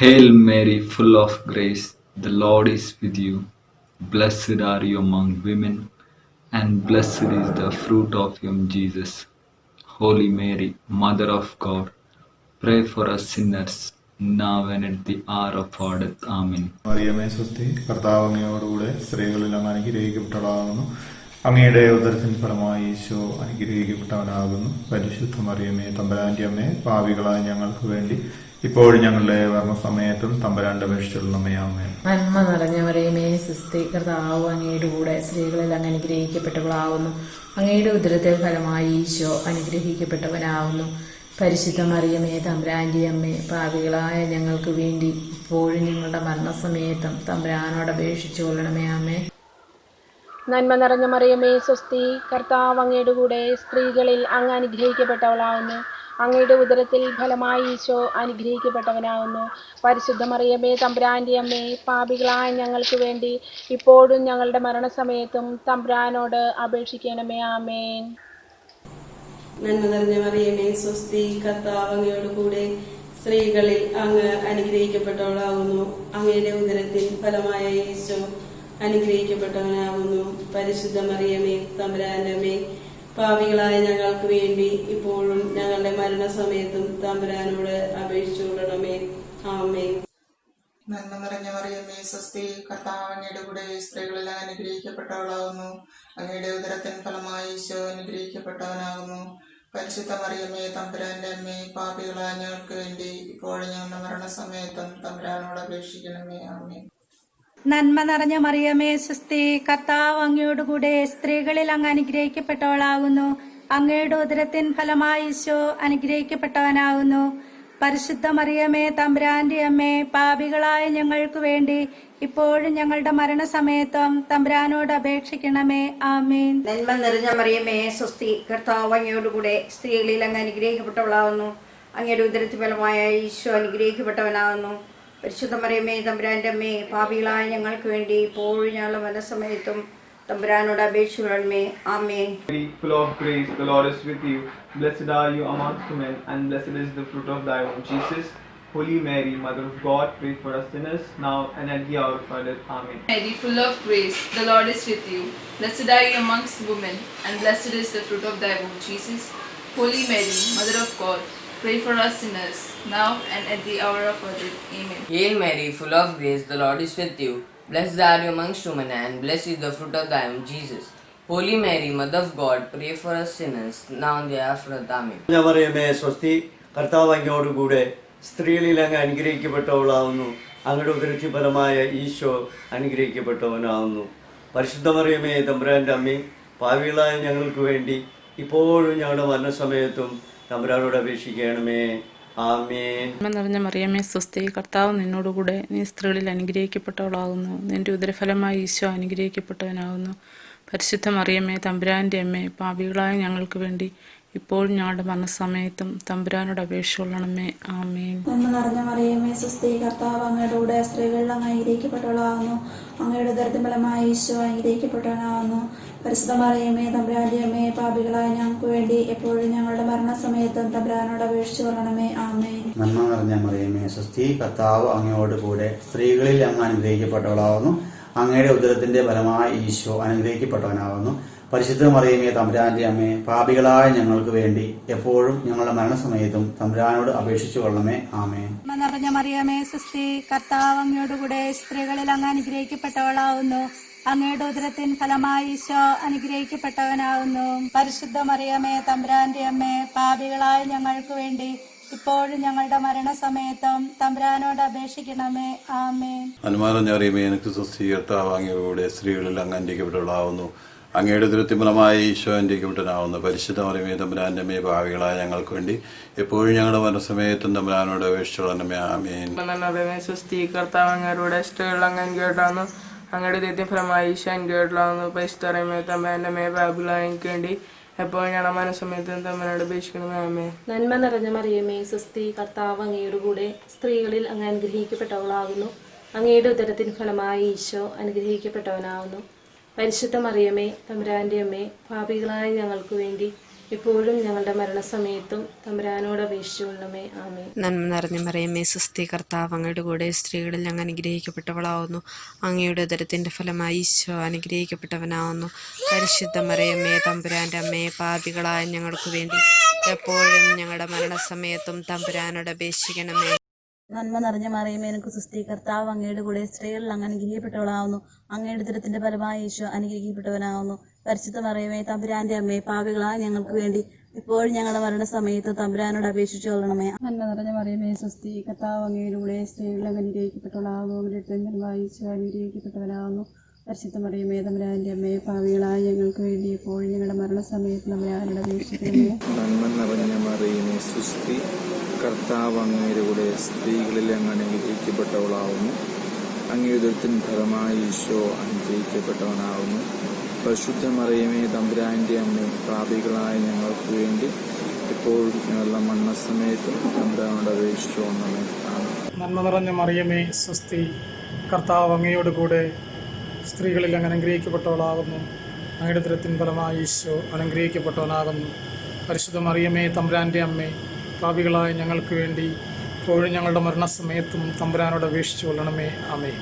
Hail Mary, full of grace, the Lord is with you. Blessed are you among women, and blessed is the fruit of your womb, Jesus. Holy Mary, Mother of God, pray for us sinners, now and at the hour of our death. Amen. മറിയമേ സ്വസ്തി, കർത്താവ് അങ്ങയോടുകൂടെ സ്ത്രീകളിൽ അങ്ങ് അനുഗ്രഹിക്കപ്പെട്ടവളാകുന്നു. അങ്ങയുടെ ഉദരത്തിൻ ഫലമായി ഈശോ അനുഗ്രഹിക്കപ്പെട്ടവനാകുന്നു. പരിശുദ്ധ മറിയമേ തമ്പുരാന്റെ അമ്മേ, പാപികളായ ഞങ്ങൾക്ക് വേണ്ടി ഇപ്പോഴും ഞങ്ങളുടെ മരണസമയത്തും തമ്പുരാന്റെ അപേക്ഷിച്ചുള്ളമേ. ആമേൻ. നന്മ നിറഞ്ഞ മറിയമേ സ്വസ്തി, കർത്താവ് അങ്ങയുടെ കൂടെ സ്ത്രീകളിൽ അങ്ങ് അനുഗ്രഹിക്കപ്പെട്ടവളാകുന്നു. അങ്ങയുടെ ഉദരത്തിൻ ഫലമായി ഈശോ അനുഗ്രഹിക്കപ്പെട്ടവനാകുന്നു. പരിശുദ്ധ മറിയമേ തമ്പുരാന്റെ അമ്മേ, പാപികളായ ഞങ്ങൾക്ക് വേണ്ടി ഇപ്പോഴും ഞങ്ങളുടെ മരണസമയത്തും തമ്പുരാനോട് അപേക്ഷിച്ചു കൊള്ളണമേ. ആമേ. നന്മ നിറഞ്ഞ മറിയമേ സ്വസ്തി, കർത്താവ് അങ്ങയുടെ കൂടെ സ്ത്രീകളിൽ അങ്ങ് അനുഗ്രഹിക്കപ്പെട്ടവളാകുന്നു. അങ്ങയുടെ ഉദരത്തിൽ ഫലമായി ഈശോ അനുഗ്രഹിക്കപ്പെട്ടവനാകുന്നു. പരിശുദ്ധ മറിയമേ തമ്പുരാന്റെ അമ്മേ, പാപികളായ ഞങ്ങൾക്ക് വേണ്ടി ഇപ്പോഴും ഞങ്ങളുടെ മരണസമയത്തും തമ്പുരാനോട് അപേക്ഷിക്കണമേ. ആമേൻ. നന്മ നിറഞ്ഞ മറിയമേ സ്വസ്തി, കർത്താവ് അങ്ങയോട് കൂടെ സ്ത്രീകളിൽ അങ്ങ് അനുഗ്രഹിക്കപ്പെട്ടവളാകുന്നു. അങ്ങയുടെ ഉദരത്തിൽ ഫലമായ ഈശോ അനുഗ്രഹിക്കപ്പെട്ടവനാകുന്നു. പരിശുദ്ധ മറിയമേ തമ്പുരാന്റെ അമ്മേ, പാപികളായ ഞങ്ങൾക്ക് വേണ്ടി ഇപ്പോഴും ഞങ്ങളുടെ മരണസമയത്തും തമ്പുരാനോട് അപേക്ഷിച്ചു കൊള്ളണമേ. ആമേൻ. നന്മ നിറഞ്ഞ മറിയമേ സ്വസ്തി, കർത്താവ് അങ്ങയുടെ കൂടെ സ്ത്രീകളിൽ അനുഗ്രഹിക്കപ്പെട്ടവളാകുന്നു. അങ്ങയുടെ ഉദരത്തിൻ ഫലമായി ഈശോ അനുഗ്രഹിക്കപ്പെട്ടവനാകുന്നു. പരിശുദ്ധ മറിയമേ തമ്പുരാന്റെ അമ്മേ, പാപികളായ ഞങ്ങൾക്ക് വേണ്ടി ഇപ്പോഴും ഞങ്ങളുടെ മരണസമയത്തും തമ്പുരാനോട് അപേക്ഷിക്കണമേ. ആമേൻ. നന്മ നിറഞ്ഞ മറിയമേ സ്വസ്തി, കർത്താവ് അങ്ങയോടുകൂടെ സ്ത്രീകളിൽ അങ്ങ് അനുഗ്രഹിക്കപ്പെട്ടവളാകുന്നു. അങ്ങയുടെ ഉദരത്തിൻ ഫലമായി ഈശോ അനുഗ്രഹിക്കപ്പെട്ടവനാകുന്നു. പരിശുദ്ധ മറിയമേ തമ്പുരാന്റെ അമ്മേ, പാപികളായ ഞങ്ങൾക്ക് വേണ്ടി ഇപ്പോഴും ഞങ്ങളുടെ മരണസമയത്തും തമ്പുരാനോട് അപേക്ഷിക്കണമേ. ആമേൻ. നന്മ നിറഞ്ഞ മറിയമേ സ്വസ്തി, കർത്താവ് അങ്ങയോടുകൂടെ സ്ത്രീകളിൽ അങ്ങ് അനുഗ്രഹിക്കപ്പെട്ടവളാകുന്നു. അങ്ങയുടെ ഉദരത്തിൻ ഫലമായ ഈശോ അനുഗ്രഹിക്കപ്പെട്ടവനാകുന്നു. പരിശുദ്ധ മറിയമേ തമ്പുരാന്റെ അമ്മേ, പാപികളായ ഞങ്ങൾക്ക് വേണ്ടി ഇപ്പോഴും ഞങ്ങളുടെ മരണസമയത്തും തമ്പുരാനോട് അപേക്ഷിക്കണമേ. ആമേൻ. Full of grace, the Lord is with you. Blessed are you amongst women, and blessed is the fruit of thy womb, Jesus. Holy Mary, Mother of God, pray for us sinners, now and at the hour of our death. Amen. Mary, full of grace, the Lord is with you. Blessed are you amongst women, and blessed is the fruit of thy womb, Jesus. Holy Mary, Mother of God, pray for us sinners, now and at the hour of our death. Amen. Hail Mary, full of grace, the Lord is with you. Blessed are you amongst women, and blessed is the fruit of thy womb, Jesus. Holy Mary, Mother of God, pray for us sinners, now and the hour of our death. Amen. മറിയമേ സ്വസ്തി, കർത്താവ് അങ്ങയോടുകൂടെ സ്ത്രീകളിൽ അങ്ങ് അനുഗ്രഹിക്കപ്പെട്ടവളാവുന്നു. അങ്ങയുടെ ഉദരത്തിൻ ഫലമായ ഈശോ അനുഗ്രഹിക്കപ്പെട്ടവനാവുന്നു. പരിശുദ്ധ മറിയമേ തമ്പുരാന്റെ അമ്മേ, പാപികളായ ഞങ്ങൾക്ക് വേണ്ടി ഇപ്പോഴും ഞങ്ങളുടെ മരണസമയത്തും തമ്പുരാനോട് അപേക്ഷിക്കണമേ. ആമേൻ. നന്മ നിറഞ്ഞ മറിയമേ സ്വസ്തി, കർത്താവ് നിന്നോടുകൂടെ നീ സ്ത്രീകളിൽ അനുഗ്രഹിക്കപ്പെട്ടവളാകുന്നു. നിന്റെ ഉദരഫലമായി ഈശോ അനുഗ്രഹിക്കപ്പെട്ടവനാകുന്നു. പരിശുദ്ധ മറിയമേ തമ്പുരാന്റെ അമ്മേ, പാപികളായ ഞങ്ങൾക്ക് വേണ്ടി ഇപ്പോഴും ഞങ്ങളുടെ മരണസമയത്തും തമ്പുരാനോട് അപേക്ഷിച്ചുകൊള്ളണമേ. ആമേൻ. നന്മ നിറഞ്ഞ മറിയമേ സ്വസ്തി, കർത്താവ് അങ്ങയുടെ കൂടെ സ്ത്രീകളിൽ അങ്ങ് അനുഗ്രഹിക്കപ്പെട്ടവളാകുന്നു. അങ്ങയുടെ ഉദരത്തിൻ ഫലമായി ഈശോ അനുഗ്രഹിക്കപ്പെട്ടവനാകുന്നു. പരിശുദ്ധ മറിയമേ തമ്പുരാന്റെ അമ്മേ, പാപികളായ ഞങ്ങൾക്ക് വേണ്ടി എപ്പോഴും ഞങ്ങളുടെ മരണസമയത്തും തമ്പുരാനോട് അപേക്ഷിച്ചു കൊള്ളണമേ. ആമേൻ. നന്മ നിറഞ്ഞ മറിയമേ സ്വസ്തി, കർത്താവ് അങ്ങയോട് കൂടെ സ്ത്രീകളിൽ അങ്ങ് അനുഗ്രഹിക്കപ്പെട്ടവളാകുന്നു. അങ്ങയുടെ ഉദരത്തിന്റെ ഫലമായി ഈശോ അനുഗ്രഹിക്കപ്പെട്ടവനാകുന്നു. പരിശുദ്ധ മറിയമേ തമ്പുരാന്റെ അമ്മേ, പാപികളായ ഞങ്ങൾക്ക് വേണ്ടി എപ്പോഴും ഞങ്ങളുടെ മരണസമയത്തും തമ്പുരാനോട് അപേക്ഷിച്ചു കൊള്ളണമേ. ആമേൻ. നന്മ നിറഞ്ഞ മറിയമേ സ്വസ്തി, കർത്താവ് അങ്ങയോടുകൂടെ സ്ത്രീകളിൽ അങ്ങ് അനുഗ്രഹിക്കപ്പെട്ടവളാകുന്നു. അങ്ങയുടെ ഉദരത്തിൻ ഫലമായി ഈശോ അനുഗ്രഹിക്കപ്പെട്ടവനാകുന്നു. പരിശുദ്ധ മറിയമേ തമ്പുരാന്റെ അമ്മേ, പാപികളായ ഞങ്ങൾക്ക് വേണ്ടി ഇപ്പോഴും ഞങ്ങളുടെ മരണസമയത്തും തമ്പുരാനോട് അപേക്ഷിക്കണമേ. ആമേൻ. അനുമാനം അറിയമേ എനിക്ക് സ്വസ്തി, കർത്താവ് അങ്ങയോടുകൂടെ സ്ത്രീകളിൽ അങ്ങ് അനുഗ്രഹിക്കപ്പെട്ടവളാവുന്നു. അങ്ങയുടെ ഉദരത്തിൻ ഫലമായ ഈശോ അനുഗ്രഹിക്കപ്പെട്ടവനാവുന്നു. പരിശുദ്ധ മറിയമേ തമ്പുരാന്റെ അമ്മേ, പാപികളായ ഞങ്ങൾക്ക് വേണ്ടി എപ്പോഴും ഞങ്ങളുടെ മരണസമയത്തും തമ്പുരാനോട് അപേക്ഷിച്ചു കൊള്ളണമേ. ആമേൻ. സ്വസ്തി, കർത്താവ് അങ്ങയോടുകൂടെ സ്ത്രീകളിൽ അങ്ങ് അനുഗ്രഹിക്കപ്പെട്ടവനാകുന്നു. അങ്ങയുടെ ഉദരത്തിൻ ഫലമായി ഈശോ അനുഗ്രഹിക്കപ്പെട്ടവനാകുന്നു. പരിശുദ്ധ മറിയമേ തമ്പുരാന്റെ അമ്മേ, പാപികളായ ഞങ്ങൾക്ക് വേണ്ടി എപ്പോഴും ഞങ്ങളുടെ മരണസമയത്തും തമ്പുരാനോട് അപേക്ഷിക്കണമേ. ആമേൻ. നന്മ നിറഞ്ഞ മറിയമേ സ്വസ്തി, കർത്താവ് അങ്ങയുടെ കൂടെ സ്ത്രീകളിൽ അങ്ങ് അനുഗ്രഹിക്കപ്പെട്ടവളാകുന്നു. അങ്ങയുടെ ഉദരത്തിൻ ഫലമായി ഈശോ അനുഗ്രഹിക്കപ്പെട്ടവനാകുന്നു. പരിശുദ്ധ മറിയമേ തമ്പുരാന്റെ അമ്മേ, പാപികളായ ഞങ്ങൾക്ക് വേണ്ടി ഇപ്പോഴും ഞങ്ങളുടെ മരണസമയത്തും തമ്പുരാനോട് അപേക്ഷിച്ചുകൊള്ളണമേ. ആമേൻ. നന്മ നിറഞ്ഞ മറിയമേ സ്വസ്തി, കർത്താവ് അങ്ങയുടെ കൂടെ സ്ത്രീകളിൽ അങ്ങ് അനുഗ്രഹിക്കപ്പെട്ടവളാവുന്നു. അങ്ങയുടെ ഉദരത്തിൻ്റെ ഫലമായി ഈശോ അനുഗ്രഹിക്കപ്പെട്ടവനാവുന്നു. പരിശുദ്ധ മറിയമേ തമ്പുരാൻ്റെ അമ്മയെ, പാപികളായ ഞങ്ങൾക്ക് വേണ്ടി എപ്പോഴും ഞങ്ങളുടെ മരണസമയത്തും തമ്പുരാനോട് അപേക്ഷിക്കണമേ. നന്മ നിറഞ്ഞ മറിയമേ നിനക്ക് സ്വസ്തി, കർത്താവ് അങ്ങയുടെ കൂടെ സ്ത്രീകളിൽ അങ്ങ് അനുഗ്രഹിക്കപ്പെട്ടവളാവുന്നു. അങ്ങയുടെ ഉദരത്തിന്റെ ഫലമായി ഈശോ അനുഗ്രഹിക്കപ്പെട്ടവനാവുന്നു. പരിശുദ്ധ മറിയമേ തമ്പുരാന്റെ അമ്മയെ, പാപികളായ ഞങ്ങൾക്ക് വേണ്ടി ഇപ്പോഴും ഞങ്ങളുടെ മരണസമയത്ത് തമ്പുരാനോട് അപേക്ഷിച്ചു കൊള്ളണമേ. നന്മ നിറഞ്ഞ മറിയമേ സ്വസ്തി, കർത്താവ് അങ്ങയുടെ കൂടെ സ്ത്രീകളിൽ അങ്ങ് അനുഗ്രഹിക്കപ്പെട്ടവളാവുന്നു. അങ്ങയുടെ ഫലമായി ഈശോ അനുഗ്രഹിക്കപ്പെട്ടവനാവുന്നു. പരിശുദ്ധ മറിയമേ തമ്പുരാന്റെ അമ്മയെ, പാപികളായ ഞങ്ങൾക്ക് വേണ്ടി ഇപ്പോഴും ഞങ്ങളുടെ മരണസമയത്ത് തമ്പുരാനോട് അപേക്ഷിക്കണമേ. നന്മ നിറഞ്ഞ മറിയമേ സ്വസ്തി, കർത്താവ് അങ്ങയുടെ കൂടെ സ്ത്രീകളിൽ അങ്ങ് അനുഗ്രഹിക്കപ്പെട്ടവളാവുന്നു. അങ്ങയുടെ ഉദരത്തിൻ ഫലമായി ഈശോ അനുഗ്രഹിക്കപ്പെട്ടവനാവുന്നു. പരിശുദ്ധ മറിയമേ തമ്പുരാന്റെ അമ്മേ, പാപികളായ ഞങ്ങൾക്ക് വേണ്ടി ഇപ്പോഴും ഞങ്ങളുടെ മരണസമയത്തും തമ്പുരാനോട് അപേക്ഷിച്ചു കൊള്ളണമേ. നന്മ നിറഞ്ഞ മറിയമേ സ്വസ്തി, കർത്താവ് അങ്ങയോട് കൂടെ സ്ത്രീകളിൽ അങ്ങ് അനുഗ്രഹിക്കപ്പെട്ടവളാകുന്നു. അങ്ങയുടെ ഉദരത്തിൻ ഫലമായി ഈശോ അനുഗ്രഹിക്കപ്പെട്ടവനാകുന്നു. പരിശുദ്ധ മറിയമേ തമ്പുരാന്റെ അമ്മേ, പാപികളായ ഞങ്ങൾക്ക് വേണ്ടി ഇപ്പോഴും ഞങ്ങളുടെ മരണസമയത്തും തമ്പുരാനോട് അപേക്ഷിച്ചു കൊള്ളണമേ. ആമേൻ.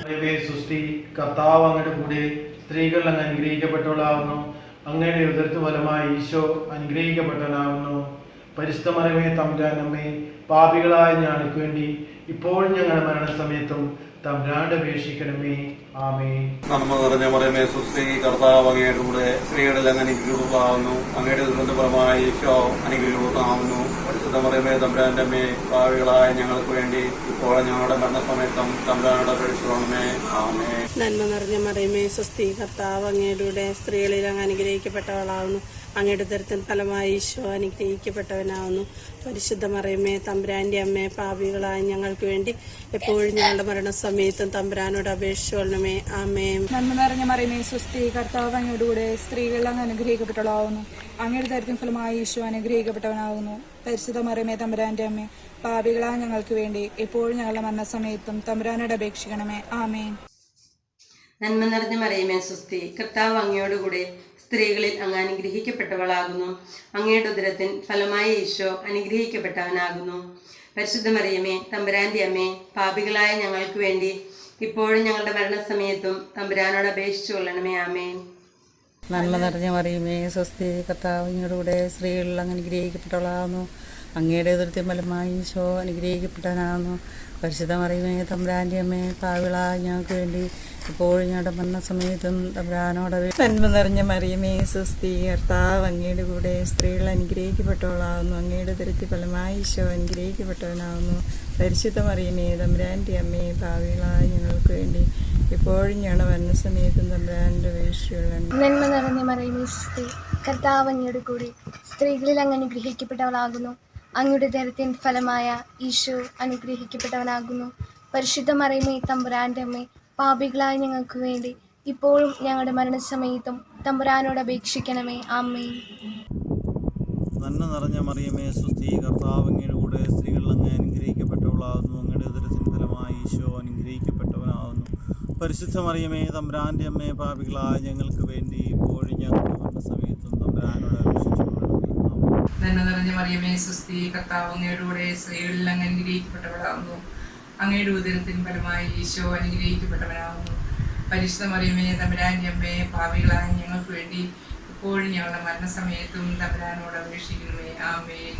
സൃഷ്ടി കർത്താവ് അങ്ങയുടെ കൂടെ സ്ത്രീകൾ അങ്ങ് അനുഗ്രഹിക്കപ്പെട്ടവളാവുന്നു. അങ്ങയുടെ ഉദരത്തിൻ ഫലമായി ഈശോ അനുഗ്രഹിക്കപ്പെട്ടവനാവുന്നു. പരിശുദ്ധ മറിയമേ തമ്പുരാന്റെ അമ്മേ, പാപികളായ ഞങ്ങൾക്ക് വേണ്ടി ഇപ്പോഴും ഞങ്ങളുടെ മരണസമയത്തും തമ്പുരാനോട് അപേക്ഷിക്കണമേ. ആമേൻ. നന്മ നിറഞ്ഞ മറിയമേ സ്വസ്തി, കർത്താവ് അങ്ങയുടെ കൂടെ സ്ത്രീകളിൽ അങ്ങ് അനുഗ്രഹിക്കപ്പെട്ടവളാവുന്നു. അങ്ങയുടെ ഉദരത്തിൻ ഫലമായി ഈശോ അനുഗ്രഹിക്കപ്പെട്ടവനാവുന്നു. പരിശുദ്ധ മറിയമേ തമ്പുരാന്റെ അമ്മേ, പാപികളായ ഞങ്ങൾക്ക് വേണ്ടി ഇപ്പോഴും ഞങ്ങളുടെ മരണസമയത്തും തമ്പുരാനോട് അപേക്ഷിക്കണമേ. ആമേൻ. നന്മ നിറഞ്ഞ മറിയമേ സ്വസ്തി, കർത്താവ് അങ്ങയുടെ കൂടെ സ്ത്രീകളിൽ അങ്ങ് അനുഗ്രഹിക്കപ്പെട്ടവളാവുന്നു. അങ്ങയുടെ ഉദരത്തിൻ ഫലമായി ഈശോ അനുഗ്രഹിക്കപ്പെട്ടവനാവുന്നു. പരിശുദ്ധ മറിയമേ തമ്പുരാന്റെ അമ്മേ, പാപികളായ ഞങ്ങൾക്ക് വേണ്ടി എപ്പോഴും ഞങ്ങളുടെ മരണസമയത്തും തമ്പുരാനോട് അപേക്ഷിച്ചുകൊള്ളണമേ. ആമേൻ. നന്മ നിറഞ്ഞ മറിയമേ സ്വസ്തി, കർത്താവ് അങ്ങയുടെ കൂടെ സ്ത്രീകളിൽ അങ്ങ് അനുഗ്രഹിക്കപ്പെട്ടവളാവുന്നു. അങ്ങയുടെ ഉദരത്തിൻ ഫലമായി ഈശോ അനുഗ്രഹിക്കപ്പെട്ടവനാകുന്നു. പരിശുദ്ധ മറിയമേ തമ്പുരാന്റെ അമ്മേ, പാപികളായ ഞങ്ങൾക്ക് വേണ്ടി എപ്പോഴും ഞങ്ങളുടെ മരണസമയത്തും തമ്പുരാനോട് അപേക്ഷിക്കണമേ. ആമേൻ. നന്മ നിറഞ്ഞ മറിയമേ സ്വസ്തി, കർത്താവ് അങ്ങയോട് കൂടെ സ്ത്രീകളിൽ അങ്ങ് അനുഗ്രഹിക്കപ്പെട്ടവളാകുന്നു. അങ്ങയുടെ ഉദരത്തിൻ ഫലമായി ഈശോ അനുഗ്രഹിക്കപ്പെട്ടവനാകുന്നു. പരിശുദ്ധ മറിയമേ തമ്പുരാന്റെ അമ്മേ, പാപികളായ ഞങ്ങൾക്ക് വേണ്ടി ഇപ്പോഴും ഞങ്ങളുടെ മരണസമയത്തും തമ്പുരാനോട് അപേക്ഷിച്ചു കൊള്ളണമേ. ആമേൻ. നന്മ നിറഞ്ഞ മറിയമേ സ്വസ്തി, കർത്താവ് അങ്ങയുടെ കൂടെ സ്ത്രീകളിൽ അങ്ങ് അനുഗ്രഹിക്കപ്പെട്ടവളാകുന്നു. അങ്ങയുടെ ഉദരത്തിൻ ഫലമായി ഈശോ അനുഗ്രഹിക്കപ്പെട്ടവനാകുന്നു. പരിശുദ്ധ മറിയമേ തമ്പുരാന്റെ അമ്മേ, പാപികളായ ഞങ്ങൾക്ക് വേണ്ടി ഇപ്പോഴും ഞങ്ങളുടെ മരണസമയത്തും തമ്പുരാനോട് നന്മ നിറഞ്ഞ മറിയമേ സ്വസ്തി, കർത്താവ് അങ്ങയുടെ കൂടെ സ്ത്രീകൾ അനുഗ്രഹിക്കപ്പെട്ടവളാകുന്നു. അങ്ങയുടെ ഉദരത്തിൻ ഫലമായി ഈശോ അനുഗ്രഹിക്കപ്പെട്ടവനാകുന്നു. പരിശുദ്ധ മറിയമേ തമ്പുരാന്റെ അമ്മേ, പാപികളായ ഞങ്ങൾക്ക് വേണ്ടി ഇപ്പോഴും ഞങ്ങളുടെ മരണസമയത്തും തമ്പുരാനോട് അപേക്ഷിച്ചുകൊള്ളണമേ. നന്മ നിറഞ്ഞ മറിയമേ സ്വസ്തി, കർത്താവ് അങ്ങയുടെ കൂടെ സ്ത്രീകളിൽ അങ്ങ് അനുഗ്രഹിക്കപ്പെട്ടവളാകുന്നു. അങ്ങയുടെ ഉദരത്തിൻ ഫലമായ ഈശോ അനുഗ്രഹിക്കപ്പെട്ടവനാകുന്നു. പരിശുദ്ധ മറിയമേ തമ്പുരാന്റെ അമ്മേ, പാപികളായ ഞങ്ങൾക്ക് വേണ്ടി ഇപ്പോഴും ഞങ്ങളുടെ മരണസമയത്തും തമ്പുരാനോട് അപേക്ഷിക്കണമേ. ആമേൻ. നന്മ നിറഞ്ഞ മറിയമേ സ്വസ്തി, കർത്താവ് അങ്ങയുടെ കൂടെ സ്ത്രീകളിൽ അങ്ങ് അനുഗ്രഹിക്കപ്പെട്ടവളാകുന്നു. അങ്ങയുടെ ഉദരത്തിൻ ഫലമായി ഈശോ അനുഗ്രഹിക്കപ്പെട്ടവനാകുന്നു. പരിശുദ്ധ മറിയമേ തമ്പുരാന്റെ അമ്മേ, പാപികളായ ഞങ്ങൾക്ക് വേണ്ടി ഇപ്പോഴും ഞങ്ങളുടെ മരണസമയത്തും തമ്പുരാനോട് അപേക്ഷിച്ചുകൊള്ളണമേ. നന്മ നിറഞ്ഞ മറിയമേ സ്വസ്തി, കർത്താവ് അങ്ങയുടെ കൂടെ സ്ത്രീകളിൽ അങ്ങ് അനുഗ്രഹിക്കപ്പെട്ടവളാകുന്നു. അങ്ങയുടെ ഉദരത്തിൻ ഫലമായി ഈശോ അനുഗ്രഹിക്കപ്പെട്ടവനാകുന്നു. പരിശുദ്ധ മറിയമേ തമ്പുരാന്റെ അമ്മേ, പാപികളായ ഞങ്ങൾക്ക് വേണ്ടി ഇപ്പോഴും ഞങ്ങളുടെ മരണസമയത്തും തമ്പുരാനോട് അപേക്ഷിക്കണമേ. ആമേൻ.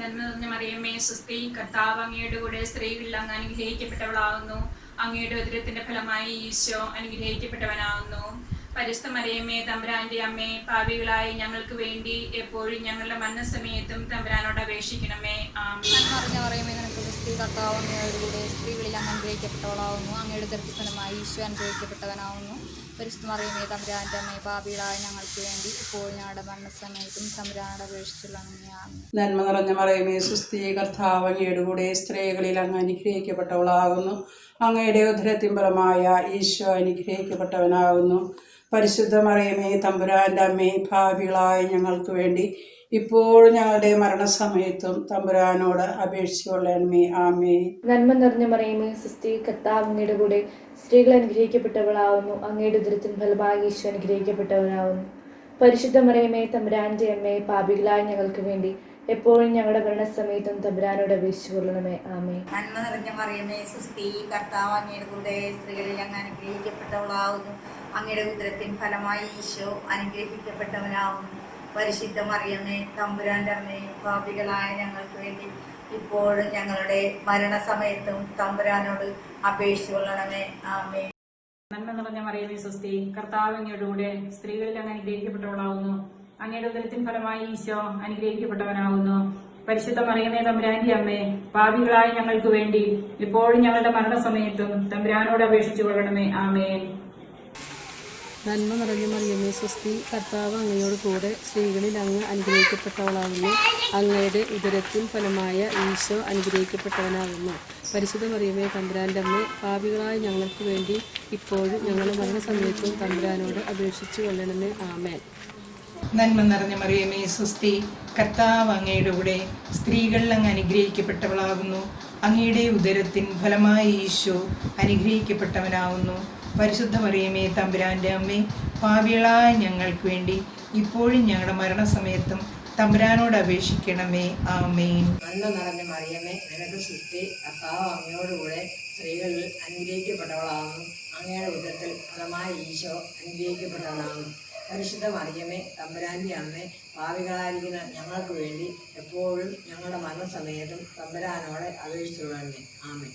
നന്മ നിറഞ്ഞ മറിയമേ സ്വസ്തി, കർത്താവ് അങ്ങയുടെ കൂടെ സ്ത്രീകളിൽ അങ്ങ് അനുഗ്രഹിക്കപ്പെട്ടവളാകുന്നു. അങ്ങയുടെ ഉദരത്തിന്റെ ഫലമായി ഈശോ അനുഗ്രഹിക്കപ്പെട്ടവനാകുന്നു. പരിശുദ്ധ മറിയമേ തമ്പുരാന്റെ അമ്മേ, പാപികളായ ഞങ്ങൾക്ക് വേണ്ടി എപ്പോഴും ഞങ്ങളുടെ മരണസമയത്തും തമ്പുരാനോട് അപേക്ഷിക്കണമേ. ആമേൻ. നന്മ നിറഞ്ഞ മറിയമേ നിനക്ക് സ്വസ്തി, കർത്താവ് അങ്ങയുടെ കൂടെ സ്ത്രീകളിൽ അങ്ങ് അനുഗ്രഹിക്കപ്പെട്ടവളാകുന്നു. അങ്ങയുടെ ഉദരത്തിൻ ഫലമായി ഈശോ അനുഗ്രഹിക്കപ്പെട്ടവനാകുന്നു. പരിശുദ്ധ മറിയമേ തമ്പുരാന്റെ അമ്മേ, പാപികളായ ഞങ്ങൾക്ക് വേണ്ടി ഇപ്പോഴും ഞങ്ങളുടെ മരണസമയത്തും തമ്പുരാനോട് അപേക്ഷിച്ചുകൊള്ളണമേ. ആമേൻ. നന്മ നിറഞ്ഞ മറിയമേ സ്വസ്തി, കർത്താവ് അങ്ങയുടെ കൂടെ സ്ത്രീകളിൽ അങ്ങ് അനുഗ്രഹിക്കപ്പെട്ടവളാകുന്നു. അങ്ങയുടെ ഉദരത്തിൻ ഫലമായ ഈശോ അനുഗ്രഹിക്കപ്പെട്ടവനാകുന്നു. പരിശുദ്ധ മറിയമേ തമ്പുരാന്റെ അമ്മേ, പാപികളായ ഞങ്ങൾക്ക് വേണ്ടി ഇപ്പോഴും ഞങ്ങളുടെ മരണസമയത്തും തമ്പുരാനോട് അപേക്ഷിച്ചുകൊള്ളണമേ. ആമേൻ. നന്മ നിറഞ്ഞ മറിയമേ സ്വസ്തി, കർത്താവ് അങ്ങയുടെ കൂടെ സ്ത്രീകൾ അനുഗ്രഹിക്കപ്പെട്ടവളാവുന്നു. അങ്ങയുടെ ഉദരത്തിൻ ഫലമായി ഈശോ അനുഗ്രഹിക്കപ്പെട്ടവനാവുന്നു. പരിശുദ്ധ മറിയമേ തമ്പുരാന്റെ അമ്മേ, പാപികളായ ഞങ്ങൾക്ക് വേണ്ടി എപ്പോഴും ഞങ്ങളുടെ മരണസമയത്തും തമ്പുരാനോട് അപേക്ഷിച്ചു കൊള്ളണമേ. ആമേ. നന്മ നിറഞ്ഞ മറിയമേ സുസ്തി, കർത്താവ് അങ്ങയുടെ കൂടെ സ്ത്രീകളിൽ അങ്ങ് അനുഗ്രഹിക്കപ്പെട്ടവളാവുന്നു. അങ്ങയുടെ ഉദരത്തിൻ ഫലമായി ഈശോ അനുഗ്രഹിക്കപ്പെട്ടവനാവുന്നു. പരിശുദ്ധ മറിയമേ തമ്പുരാന്റെ അമ്മേ, പാപികളായ ഞങ്ങൾക്ക് വേണ്ടി ഇപ്പോഴും ഞങ്ങളുടെ മരണസമയത്തും തമ്പുരാനോട് അപേക്ഷിച്ചു കൊള്ളണമേ. ആമേ. നന്മ നിറഞ്ഞ മറിയമേ സുസ്തി, കർത്താവ് അങ്ങയുടെ കൂടെ സ്ത്രീകളിൽ അങ്ങ് അനുഗ്രഹിക്കപ്പെട്ടവളാവുന്നു. അങ്ങയുടെ ഉദരത്തിൻ ഫലമായി ഈശോ അനുഗ്രഹിക്കപ്പെട്ടവനാവുന്നു. പരിശുദ്ധ മറിയമേ തമ്പുരാന്റെ അമ്മേ, പാപികളായ ഞങ്ങൾക്ക് വേണ്ടി ഇപ്പോഴും ഞങ്ങളുടെ മരണസമയത്തും തമ്പുരാനോട് അപേക്ഷിച്ചു കൊള്ളണമേ. ആമേൻ. നന്മ നിറഞ്ഞ മറിയമേ സ്വസ്തി, കർത്താവ് അങ്ങയോട് കൂടെ സ്ത്രീകളിൽ അങ്ങ് അനുഗ്രഹിക്കപ്പെട്ടവളാകുന്നു. അങ്ങയുടെ ഉദരത്തിൻ ഫലമായ ഈശോ അനുഗ്രഹിക്കപ്പെട്ടവനാകുന്നു. പരിശുദ്ധ മറിയമേ തമ്പുരാന്റെ അമ്മേ, പാപികളായ ഞങ്ങൾക്ക് വേണ്ടി ഇപ്പോഴും ഞങ്ങളുടെ മരണസമയത്തും തമ്പുരാനോട് അപേക്ഷിച്ചു കൊള്ളണമേ. ആമേൻ. നന്മ നിറഞ്ഞ മറിയമേ സ്വസ്തി, കർത്താവ് അങ്ങയുടെ കൂടെ സ്ത്രീകളിൽ അങ്ങ് അനുഗ്രഹിക്കപ്പെട്ടവളാകുന്നു. അങ്ങയുടെ ഉദരത്തിൻ ഫലമായ ഈശോ അനുഗ്രഹിക്കപ്പെട്ടവനാകുന്നു. പരിശുദ്ധ മറിയമേ തമ്പുരാന്റെ അമ്മേ, പാപികളായ ഞങ്ങൾക്ക് വേണ്ടി ഇപ്പോഴും ഞങ്ങളുടെ മരണസമയത്തും തമ്പുരാനോട് അപേക്ഷിക്കണമേ. ആമേൻ. നന്മ നിറഞ്ഞ മറിയമേ നിനക്ക് സുസ്തി, കർത്താവ് അങ്ങയോടുകൂടെ സ്ത്രീകളിൽ അനുഗ്രഹിക്കപ്പെട്ടവളാകുന്നു. അങ്ങയുടെ ഉദരത്തിൽ ഫലമായ ഈശോ അനുഗ്രഹിക്കപ്പെട്ടവളാകുന്നു. പരിശുദ്ധ മറിയമേ തമ്പുരാന്റെ അമ്മേ, പാപികളായിരിക്കുന്ന ഞങ്ങൾക്ക് വേണ്ടി എപ്പോഴും ഞങ്ങളുടെ മരണസമയത്തും തമ്പുരാനോട് അപേക്ഷിച്ചുകൊള്ളണമേ. ആമേൻ.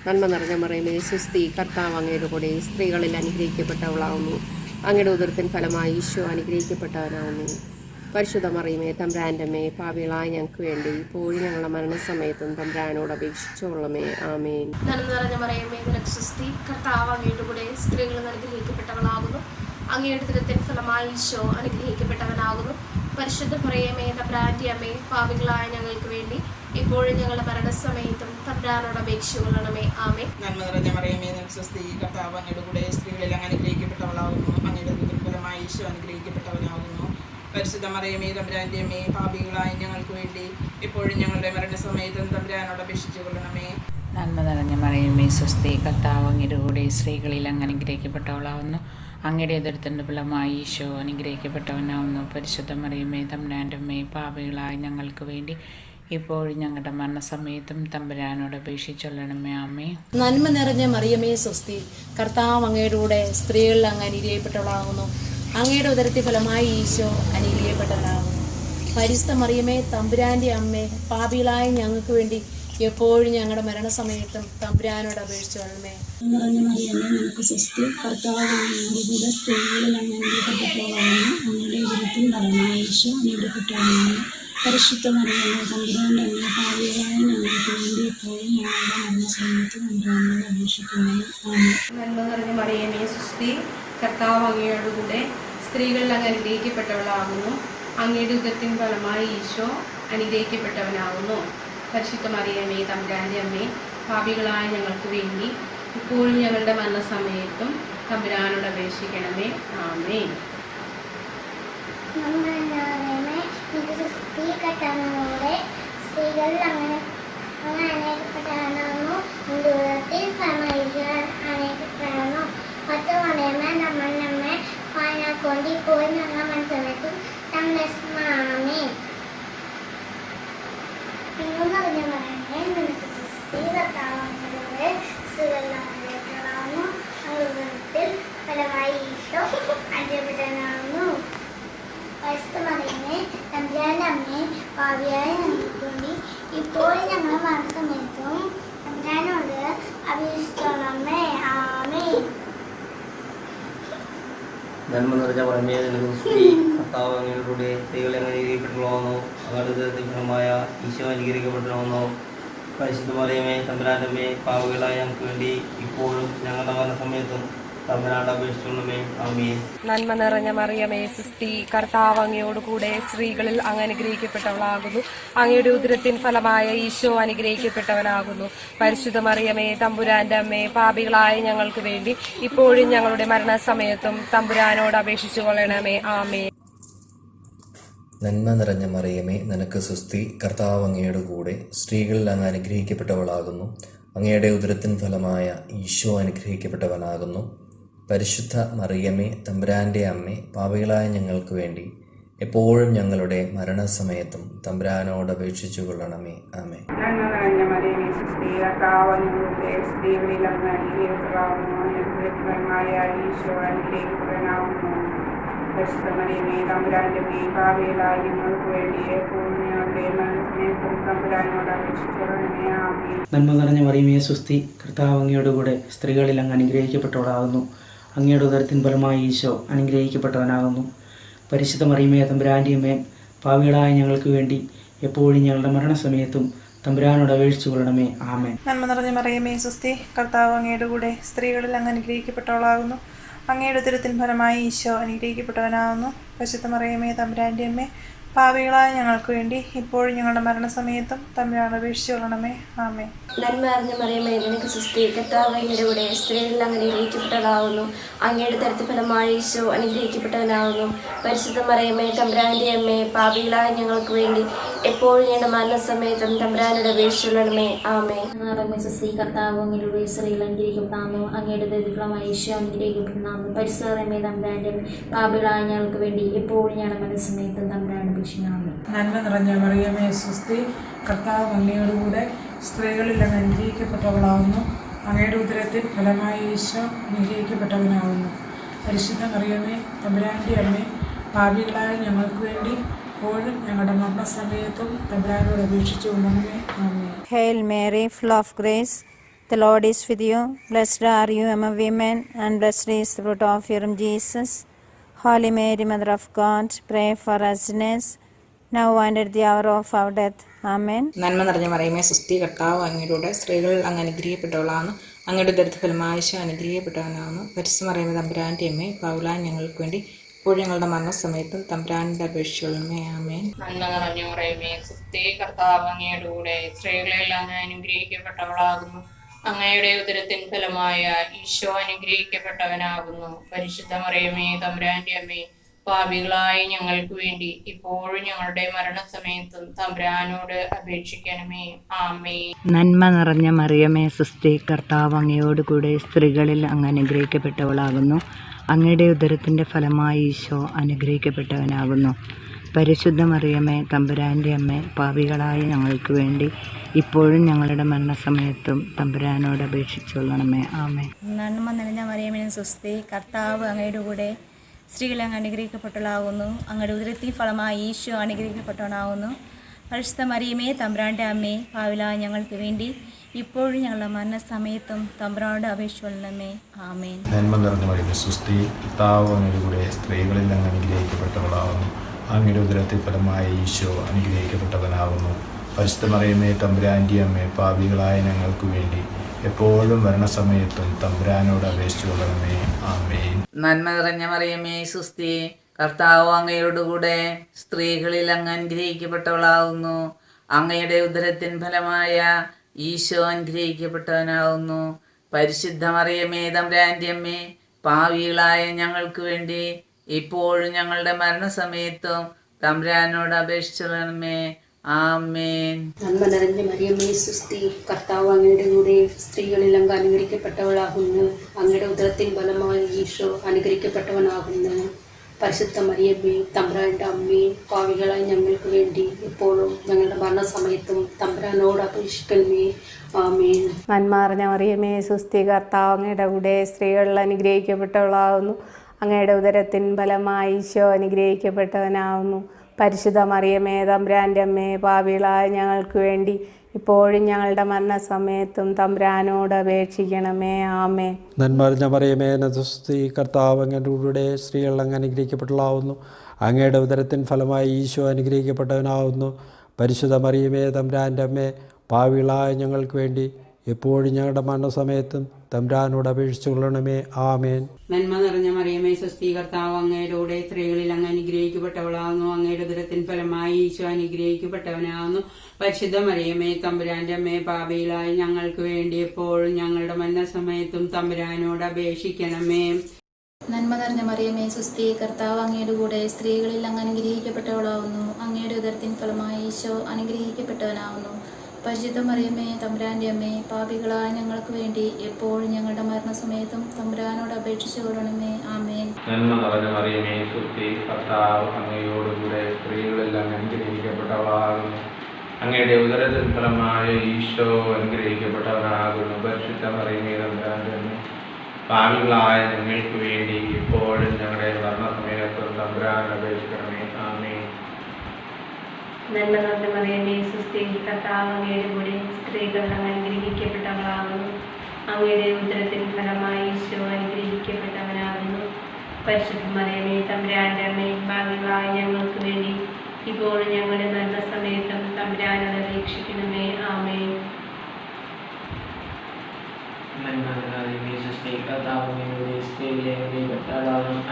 നന്മ നിറഞ്ഞ മറിയമേ സുസ്തി, കർത്താവ് അങ്ങയുടെ കൂടെ സ്ത്രീകളിൽ അനുഗ്രഹിക്കപ്പെട്ടവളാവുന്നു. അങ്ങയുടെ ഉദരത്തിൻ ഫലമായി ഈശോ അനുഗ്രഹിക്കപ്പെട്ടവനാവുന്നു. പരിശുദ്ധ മറിയമേ തമ്പുരാന്റെ അമ്മേ, പാപികളായ ഞങ്ങൾക്ക് വേണ്ടി ഇപ്പോഴും ഞങ്ങളുടെ മരണസമയത്തും തമ്പുരാനോട് അപേക്ഷിച്ചുകൊള്ളണമേ. ആമേൻ. നന്മ നിറഞ്ഞ മറിയമേ നിനക്ക് സുസ്തി, കർത്താവ് അങ്ങയുടെ കൂടെ സ്ത്രീകളിൽ അനുഗ്രഹിക്കപ്പെട്ടവളാകുന്നു. അങ്ങയുടെ ഉദരത്തിൻ ഫലമായി ഈശോ അനുഗ്രഹിക്കപ്പെട്ടവനാകുന്നു. പരിശുദ്ധ മറിയമേ തമ്പുരാന്റെ അമ്മേ, പാപികളായ ഞങ്ങൾക്ക് വേണ്ടി ഇപ്പോഴും ഞങ്ങളുടെ മരണസമയത്തും തമ്പുരാനോട് അപേക്ഷിച്ചു കൊള്ളണമേ. ആമേൻ. നന്മ നിറഞ്ഞ മറിയമേ നിനക്ക് സ്വസ്തി, കർത്താവ് അങ്ങയുടെ കൂടെ സ്ത്രീകളിൽ അങ്ങ് അനുഗ്രഹിക്കപ്പെട്ടവളാകുന്നു. അങ്ങയുടെ ഉദരത്തിൻ ഫലമായി ഈശോ അനുഗ്രഹിക്കപ്പെട്ടവനാകുന്നു. പരിശുദ്ധ മറിയമേ തമ്പുരാന്റെ അമ്മേ, പാപികളായ ഞങ്ങൾക്ക് വേണ്ടി ഇപ്പോഴും ഞങ്ങളുടെ മരണസമയത്തും തമ്പുരാനോട് അപേക്ഷിച്ചു കൊള്ളണമേ. നന്മ നിറഞ്ഞ മറിയമേ സ്വസ്തി, കർത്താവ് അങ്ങയുടെ കൂടെ സ്ത്രീകളിൽ അങ്ങ് അനുഗ്രഹിക്കപ്പെട്ടവളാവുന്നു. അങ്ങയുടെ ഉദരത്തിൻ്റെ ഫലമായി ഈശോ അനുഗ്രഹിക്കപ്പെട്ടവനാവുന്നു. പരിശുദ്ധ മറിയമേ തമ്പുരാന്റെ അമ്മേ, പാപികളായ ഞങ്ങൾക്ക് വേണ്ടി ഇപ്പോഴും ഞങ്ങളുടെ മരണസമയത്തും തമ്പുരാനോട് അപേക്ഷിച്ചൊല്ലണമേ. ആമേൻ. നന്മ നിറഞ്ഞ മറിയമേ സ്വസ്തി, കർത്താവ് അങ്ങയുടെ കൂടെ സ്ത്രീകളിൽ അങ്ങ് അനുഗ്രഹിക്കപ്പെട്ടവളാകുന്നു. അങ്ങയുടെ ഉദരത്തിൻ ഫലമായി ഈശോ അനുഗ്രഹിക്കപ്പെട്ടവനാകുന്നു. പരിശുദ്ധ മറിയമേ തമ്പുരാന്റെ അമ്മേ, പാപികളായ ഞങ്ങൾക്ക് വേണ്ടി എപ്പോഴും ഞങ്ങളുടെ മരണസമയത്തും തമ്പുരാനോട് അപേക്ഷിച്ചു കൊള്ളണമേ. നിറഞ്ഞ മറിയമേ നിനക്ക് സ്വസ്തി, കർത്താവ് അങ്ങയുടെ കൂടെ സ്ത്രീകളിൽ അങ്ങ് അനുഗ്രഹിക്കപ്പെട്ടവളാകുന്നു. അങ്ങയുടെ ഉദരത്തിൻ ഫലമായി ഈശോ അനുഗ്രഹിക്കപ്പെട്ടവനാകുന്നു. പരിശുദ്ധ മറിയമേ തമ്പുരാന്റെ അമ്മേ, പാപികളായ ഞങ്ങൾക്ക് വേണ്ടി എപ്പോഴും ഞങ്ങളുടെ മരണസമയത്ത് തമ്പുരാനോട് അപേക്ഷിക്കുന്നു. ആമേൻ. നന്മ നിറഞ്ഞ മറിയമേ സുസ്തി, കർത്താവ് അങ്ങയുടെ കൂടെ സ്ത്രീകളിൽ അങ്ങ് അനുഗ്രഹിക്കപ്പെട്ടവളാകുന്നു. അങ്ങയുടെ ഉദരത്തിൻ ഫലമായി ഈശോ അനുഗ്രഹിക്കപ്പെട്ടവനാകുന്നു. പരിശുദ്ധ മറിയമേ തമ്പുരാന്റെ അമ്മേ, പാപികളായ ഞങ്ങൾക്ക് വേണ്ടി ഇപ്പോഴും ഞങ്ങളുടെ മരണസമയത്തും തമ്പുരാനോട് അപേക്ഷിക്കണമേ. ആമേൻ. സ്ത്രീകളിൽ അങ്ങനെ അനേകപ്പെട്ടവനാകുന്നു. ദൂരത്തിൽ അനേകപ്പെടണം. പത്ത് മണിയമ്മ നമ്മെ പാനാക്കൊണ്ട് പോയി ഞങ്ങൾ മനസ്സിലെത്തും തമ്മേ. പിന്നെ പറഞ്ഞ പറയണേ നിനക്ക് സ്ത്രീ കർത്താവുന്നതിലൂടെ സ്ത്രീകളിലാകുന്നു. അംഗത്തിൽ ഫലമായി ഈശോ അനുഗ്രഹിക്കപ്പെട്ടവനാകുന്നു. പരിശുദ്ധ മറിയമേ തമ്പുരാന്റെ അമ്മേ, പാപിയായ ഞങ്ങൾക്ക് വേണ്ടി ഇപ്പോഴും ഞങ്ങൾ മരണസമയത്തും തമ്പുരാനോട് അപേക്ഷിച്ചോളണമേ. ആമേൻ. നന്മ നിറഞ്ഞ മറിയമേ നിനക്ക് സ്ത്രീ, കർത്താവ് അങ്ങയുടെ കൂടെ സ്ത്രീകളെ അനുഗ്രഹിക്കപ്പെട്ടവളാകുന്നു. അങ്ങയുടെ ഉദരത്തിൻ ഫലമായ ഈശോ അനുഗ്രഹിക്കപ്പെട്ടവനാകുന്നു. പരിശുദ്ധ മറിയമേ തമ്പുരാന്റെ അമ്മേ, പാപികളായ ഞങ്ങൾക്ക് വേണ്ടി ഇപ്പോഴും ഞങ്ങളുടെ മരണസമയത്തും തമ്പുരാനോട് അപേക്ഷിച്ചുകൊള്ളണമേ. ആമേൻ. നന്മ നിറഞ്ഞ മറിയമേ സുസ്തി, കർത്താവ് അങ്ങയോട് കൂടെ സ്ത്രീകളിൽ അങ്ങ് അനുഗ്രഹിക്കപ്പെട്ടവളാകുന്നു. അങ്ങയുടെ ഉദരത്തിൻ ഫലമായ ഈശോ അനുഗ്രഹിക്കപ്പെട്ടവനാകുന്നു. പരിശുദ്ധ മറിയമേ തമ്പുരാന്റെ അമ്മേ, പാപികളായ ഞങ്ങൾക്ക് വേണ്ടി ഇപ്പോഴും ഞങ്ങളുടെ മരണസമയത്തും തമ്പുരാനോട് അപേക്ഷിച്ചു കൊള്ളണമേ. ആമേൻ. നന്മ നിറഞ്ഞ മറിയമേ നിനക്ക് സുസ്തി, കർത്താവ് അങ്ങയുടെ കൂടെ സ്ത്രീകളിൽ അങ്ങ് അനുഗ്രഹിക്കപ്പെട്ടവളാകുന്നു. അങ്ങയുടെ ഉദരത്തിൻ ഫലമായ ഈശോ അനുഗ്രഹിക്കപ്പെട്ടവനാകുന്നു. പരിശുദ്ധ മറിയമേ തമ്പുരാൻ്റെ അമ്മേ, പാപികളായ ഞങ്ങൾക്ക് വേണ്ടി എപ്പോഴും ഞങ്ങളുടെ മരണസമയത്തും തമ്പുരാനോട് അപേക്ഷിച്ചു കൊള്ളണമേ. ആമേൻ. നന്മ നിറഞ്ഞ മറിയമേ സുസ്തി, കർത്താവ് അങ്ങയുടെ സ്ത്രീകളിൽ അങ്ങ് അനുഗ്രഹിക്കപ്പെട്ടവളാകുന്നു. അനുഗ്രഹിക്കപ്പെട്ടവനായ ഈശോ അനുഗ്രഹിക്കപ്പെട്ടവനാകുന്നു. പരിശുദ്ധ മറിയമേ തമ്പുരാൻ്റെ അമ്മേ, പാപികളായ ഞങ്ങൾക്ക് വേണ്ടി എപ്പോഴും ഞങ്ങളുടെ മരണസമയത്തും തമ്പുരാനോട് അപേക്ഷിച്ചു കൊള്ളണമേ. ആമേൻ. നന്മ നിറഞ്ഞ മറിയമേ സുസ്തി, കർത്താവ് അങ്ങയുടെ കൂടെ സ്ത്രീകളിൽ അങ്ങ് അനുഗ്രഹിക്കപ്പെട്ടവളാകുന്നു. അങ്ങയുടെ ഉദരത്തിൻ ഫലമായി ഈശോ അനുഗ്രഹിക്കപ്പെട്ടവനാകുന്നു. പരിശുദ്ധ മറിയമേ തമ്പുരാൻ്റെ അമ്മേ, പാപികളായ ഞങ്ങൾക്ക് വേണ്ടി എപ്പോഴും ഞങ്ങളുടെ മരണസമയത്തും തമ്പുരാനോട് അപേക്ഷിച്ചു കൊള്ളണമേ. ആമേൻ. നന്മ നിറഞ്ഞ മറിയമേ സുസ്തി, കർത്താവ് അങ്ങയുടെ കൂടെ സ്ത്രീകളിൽ അങ്ങ് അനുഗ്രഹിക്കപ്പെട്ടവളാകുന്നു. അങ്ങയുടെ ഉദരത്തിൻ ഫലമായി ഈശോ അനുഗ്രഹിക്കപ്പെട്ടവനാകുന്നു. പരിശുദ്ധ മറിയമേ തമ്പുരാൻ്റെ അമ്മേ, പാപികളായ ഞങ്ങൾക്ക് വേണ്ടി ഇപ്പോഴും ഞങ്ങളുടെ മരണസമയത്തും തമ്പുരാനോട് അപേക്ഷിച്ചു കൊള്ളണമേ. ആമേൻ. നന്മ നിറഞ്ഞ മറിയമേ നിനക്ക് സുസ്തി, കർത്താവ് അങ്ങയുടെ കൂടെ സ്ത്രീകളിൽ അങ്ങ് അനുഗ്രഹിക്കപ്പെട്ടവളാകുന്നു. അങ്ങയുടെ ഉദരത്തിൻ ഫലമായി ഈശോ അനുഗ്രഹിക്കപ്പെട്ടവനാകുന്നു. പരിശുദ്ധ മറിയമേ തമ്പുരാൻ്റെ അമ്മേ, പാപികളായ ഞങ്ങൾക്ക് വേണ്ടി എപ്പോഴും ഞങ്ങളുടെ മരണസമയത്തും തമ്പുരാനോട് അപേക്ഷിച്ചു കൊള്ളണമേ. ആമേൻ. നിറഞ്ഞ സുസ്തി, കർത്താവ് അങ്ങയുടെ സ്ത്രീകൾ അനുഗ്രഹിക്കപ്പെടാവുന്നു. അങ്ങയുടെ ഉദരത്തിൻ ഫലമായി ഈശോ അനുഗ്രഹിക്കപ്പെടുന്നു. പരിശുദ്ധ മറിയമേ തമ്പുരാൻ്റെ അമ്മേ, പാപികളായ ഞങ്ങൾക്ക് വേണ്ടി എപ്പോഴും ഞങ്ങളുടെ മരണസമയത്തും തമ്പുരാനോട് നന്മ നിറഞ്ഞ മറിയമേ സുസ്തി, കർത്താവ് അങ്ങയോടുകൂടെ സ്ത്രീകളിൽ അങ്ങ് അനുഗ്രഹിക്കപ്പെട്ടവളാകുന്നു. അങ്ങയുടെ ഉദരത്തിൻ ഫലമായി ഈശോ അനുഗ്രഹിക്കപ്പെട്ടവനാകുന്നു. പരിശുദ്ധ മറിയമേ തമ്പുരാൻ്റെ അമ്മേ, പാപികളായ ഞങ്ങൾക്ക് വേണ്ടി എപ്പോഴും ഞങ്ങളുടെ മരണസമയത്തും തമ്പുരാനോട് അപേക്ഷിച്ചു കൊള്ളണമേ. ആമേൻ. Hail Mary, full of grace, the Lord is with you. Blessed are you among women, and blessed is the fruit of your womb, Jesus. Holy Mary, Mother of God, pray for us sinners, now and at the hour of our death. Amen. നന്മ നിറഞ്ഞ മറിയമേ സുസ്തി, കർത്താവ് അങ്ങയുടെ സ്ത്രീകൾ അങ്ങ് അനുഗ്രഹിക്കപ്പെട്ടവളാണ്. അങ്ങയുടെ ഉദരത്തിൻ ഫലമായി ഈശോ അനുഗ്രഹിക്കപ്പെട്ടവനാകുന്നു. പരിശുദ്ധ മറിയമേ തമ്പുരാൻ്റെ അമ്മേ, പാപികളായ ഞങ്ങൾക്ക് വേണ്ടി ഇപ്പോഴും ഞങ്ങളുടെ മരണസമയത്തും തമ്പുരാനോട് അപേക്ഷിച്ചു കൊള്ളണമേ. ആമേൻ. നന്മ നിറഞ്ഞ മറിയമേ സുസ്തി, കർത്താവ് അങ്ങയുടെ കൂടെ സ്ത്രീകളിൽ അങ്ങ് അനുഗ്രഹിക്കപ്പെട്ടവളാകുന്നു. അങ്ങയുടെ ഉദരത്തിൻ ഫലമായ ഈശോ അനുഗ്രഹിക്കപ്പെട്ടവനാകുന്നു. പരിശുദ്ധ മറിയമേ തമ്പുരാന്റെ അമ്മേ, പാപികളായ ഞങ്ങൾക്ക് വേണ്ടി ഇപ്പോഴും ഞങ്ങളുടെ മരണസമയത്തും തമ്പുരാനോട് അപേക്ഷിക്കണമേ. ആമേൻ. നന്മ നിറഞ്ഞ മറിയമേ സുസ്തി, കർത്താവ് അങ്ങയോടുകൂടെ സ്ത്രീകളിൽ അങ്ങ് അനുഗ്രഹിക്കപ്പെട്ടവളാകുന്നു. അങ്ങയുടെ ഉദരത്തിൻ്റെ ഫലമായി ഈശോ അനുഗ്രഹിക്കപ്പെട്ടവനാകുന്നു. പരിശുദ്ധ മറിയമേ തമ്പുരാൻ്റെ അമ്മേ, പാപികളായ ഞങ്ങൾക്ക് വേണ്ടി ഇപ്പോഴും ഞങ്ങളുടെ മരണസമയത്തും തമ്പുരാനോട് അപേക്ഷിച്ചുകൊള്ളണമേ. ആമേൻ. നന്മ നിറഞ്ഞ മറിയമേ സുസ്തി, കർത്താവ് അങ്ങയുടെ കൂടെ സ്ത്രീകളെ അങ്ങ് അനുഗ്രഹിക്കപ്പെട്ടവളാകുന്നു. അങ്ങയുടെ ഉദരത്തിൻ ഫലമായി ഈശോ അനുഗ്രഹിക്കപ്പെട്ടവനാകുന്നു. പരിശുദ്ധ മറിയമേ തമ്പുരാൻ്റെ അമ്മേ, പാപികളായ ഞങ്ങൾക്ക് വേണ്ടി ഇപ്പോഴും ഞങ്ങളുടെ മരണസമയത്തും തമ്പുരാനോട് അപേക്ഷിച്ചുകൊള്ളണമേ. ആമേൻ. നന്മ നിറഞ്ഞ മറിയമേ സുസ്തി, കർത്താവ് അങ്ങയുടെ കൂടെ സ്ത്രീകളിൽ അങ്ങ് അനുഗ്രഹിക്കപ്പെട്ടവളാകുന്നു. അങ്ങയുടെ ഉദരത്തിൻ ഫലമായി ഈശോ അനുഗ്രഹിക്കപ്പെട്ടവനാകുന്നു. പരിശുദ്ധ മറിയമേ തമ്പുരാൻ്റെ അമ്മേ, പാപികളായ ഞങ്ങൾക്ക് വേണ്ടി എപ്പോഴും മരണസമയത്തും തമ്പുരാനോട് അപേക്ഷിച്ചു കൊള്ളണമേ. ആമേൻ. നന്മ നിറഞ്ഞ മറിയമേ സുസ്തി, കർത്താവ് അങ്ങയോടുകൂടെ സ്ത്രീകളിൽ അങ്ങ് അനുഗ്രഹിക്കപ്പെട്ടവളാകുന്നു. അങ്ങയുടെ ഉദരത്തിൻ ഫലമായ ഈശോ അനുഗ്രഹിക്കപ്പെട്ടവനാകുന്നു. പരിശുദ്ധ മറിയമേ തമ്പുരാൻ്റെ അമ്മേ, പാപികളായ ഞങ്ങൾക്ക് വേണ്ടി ഇപ്പോഴും ഞങ്ങളുടെ മരണസമയത്തും തമ്പുരാനോട് അപേക്ഷിച്ചുകൊള്ളണമേ. ആമേൻ. നന്മ നിറഞ്ഞ മറിയമേ സുസ്തി, കർത്താവ് അങ്ങയുടെ കൂടെ സ്ത്രീകളിൽ അങ്ങ് അനുഗ്രഹിക്കപ്പെട്ടവളാകുന്നു. അങ്ങയുടെ ഉദരത്തിൻ ഫലമായി ഈശോ അനുഗ്രഹിക്കപ്പെട്ടവനാകുന്നു. പരിശുദ്ധ മറിയമേ തമ്പുരാന്റെ അമ്മേ, പാപികളായ ഞങ്ങൾക്ക് വേണ്ടി എപ്പോഴും ഞങ്ങളുടെ മരണസമയത്തും തമ്പുരാനോട് അപേക്ഷിക്കണമേ. ആമേൻ. നന്മ നിറഞ്ഞ മറിയമേ സുസ്തി, കർത്താവ് അങ്ങയുടെ കൂടെ സ്ത്രീകളിൽ അനുഗ്രഹിക്കപ്പെട്ടവളാകുന്നു. അങ്ങയുടെ ഉദരത്തിൻ ഫലമായി ഈശോ അനുഗ്രഹിക്കപ്പെട്ടവനാകുന്നു. പരിശുദ്ധ മറിയമേ തമ്പുരാൻ്റെ അമ്മേ, പാപികളായ ഞങ്ങൾക്ക് വേണ്ടി ഇപ്പോഴും ഞങ്ങളുടെ മരണസമയത്തും തമ്പുരാനോട് അപേക്ഷിക്കണമേ. ആമേൻ. നന്മ നിറഞ്ഞ മറിയമേ സുസ്തി, കർത്താവ് അങ്ങയുടെ കൂടെ സ്ത്രീകൾ അങ്ങ് അനുഗ്രഹിക്കപ്പെട്ടവളാകുന്നു. അങ്ങയുടെ ഉദരത്തിൻ ഫലമായി ഈശോ അനുഗ്രഹിക്കപ്പെട്ടവനാകുന്നു. പരിശുദ്ധ മറിയമേ തമ്പുരാൻ്റെ അമ്മേ, പാപികളായ ഞങ്ങൾക്ക് വേണ്ടി എപ്പോഴും ഞങ്ങളുടെ മരണസമയത്തും തമ്പുരാനോട് അപേക്ഷിച്ചു കൊള്ളണമേ. ആമേൻ. നന്മ നിറഞ്ഞ മറിയമേ സുസ്തി, കർത്താവ് അങ്ങയുടെ കൂടെ സ്ത്രീകളിൽ അങ്ങ് അനുഗ്രഹിക്കപ്പെട്ടവളാകുന്നു. അങ്ങയുടെ ഉദരത്തിൻ ഫലമായി ഈശോ അനുഗ്രഹിക്കപ്പെട്ടവനാകുന്നു. പരിശുദ്ധ മറിയമേ തമ്പുരാന്റെ അമ്മേ, പാപികളായ ഞങ്ങൾക്ക് വേണ്ടി എപ്പോഴും ഞങ്ങളുടെ മരണസമയത്തും തമ്പുരാനോട് അപേക്ഷിക്കണമേ. നന്മ നിറഞ്ഞ മറിയമേ സുസ്തി, കർത്താവ് അങ്ങയുടെ കൂടെ സ്ത്രീകളിൽ അങ്ങ് അനുഗ്രഹിക്കപ്പെട്ടവളാകുന്നു. അങ്ങയുടെ ഉദരത്തിൻ ഫലമായി ഈശോ അനുഗ്രഹിക്കപ്പെട്ടവനാകുന്നു. പരിശുദ്ധ മറിയമേ തമ്പുരാൻ്റെ അമ്മേ പാപികളായ ഞങ്ങൾക്ക് വേണ്ടി എപ്പോഴും ഞങ്ങളുടെ മരണസമയത്തും തമ്പുരാനോട് അപേക്ഷിച്ചു കൊള്ളണമേ ആമേൻ. നന്മ നിറഞ്ഞ മറിയമേ സുസ്തി കർത്താവ് അങ്ങയോടുകൂടെ സ്ത്രീകളെല്ലാം അനുഗ്രഹിക്കപ്പെട്ടവളാകുന്നു. അങ്ങയുടെ ഉദരത്തിൻ ഫലമായ ഈശോ അനുഗ്രഹിക്കപ്പെട്ടവനാകുന്നു. പരിശുദ്ധ മറിയമേ തമ്പുരാൻ്റെ അമ്മേ പാപികളായ ഞങ്ങൾക്ക് വേണ്ടി ഇപ്പോഴും ഞങ്ങളുടെ മരണസമയത്തും തമ്പുരാനോട് അപേക്ഷിക്കണമേ ആമേൻ. നന്മ നിറഞ്ഞ മറിയമേ സുസ്തി കർത്താവ് അങ്ങയുടെ കൂടെ സ്ത്രീകളെല്ലാം അനുഗ്രഹിക്കപ്പെട്ടവളാകുന്നു. അങ്ങയുടെ ഉദരത്തിൻ ഫലമായി ഈശോ അനുഗ്രഹിക്കപ്പെട്ടവനാകുന്നു. പരിശുദ്ധ മറിയമേ തമ്പുരാൻ്റെ അമ്മേ പാപികളായ ഞങ്ങൾക്ക് വേണ്ടി ഇപ്പോഴും ഞങ്ങളുടെ മരണസമയത്തും തമ്പുരാനോട് അപേക്ഷിക്കണമേ ആമേൻ.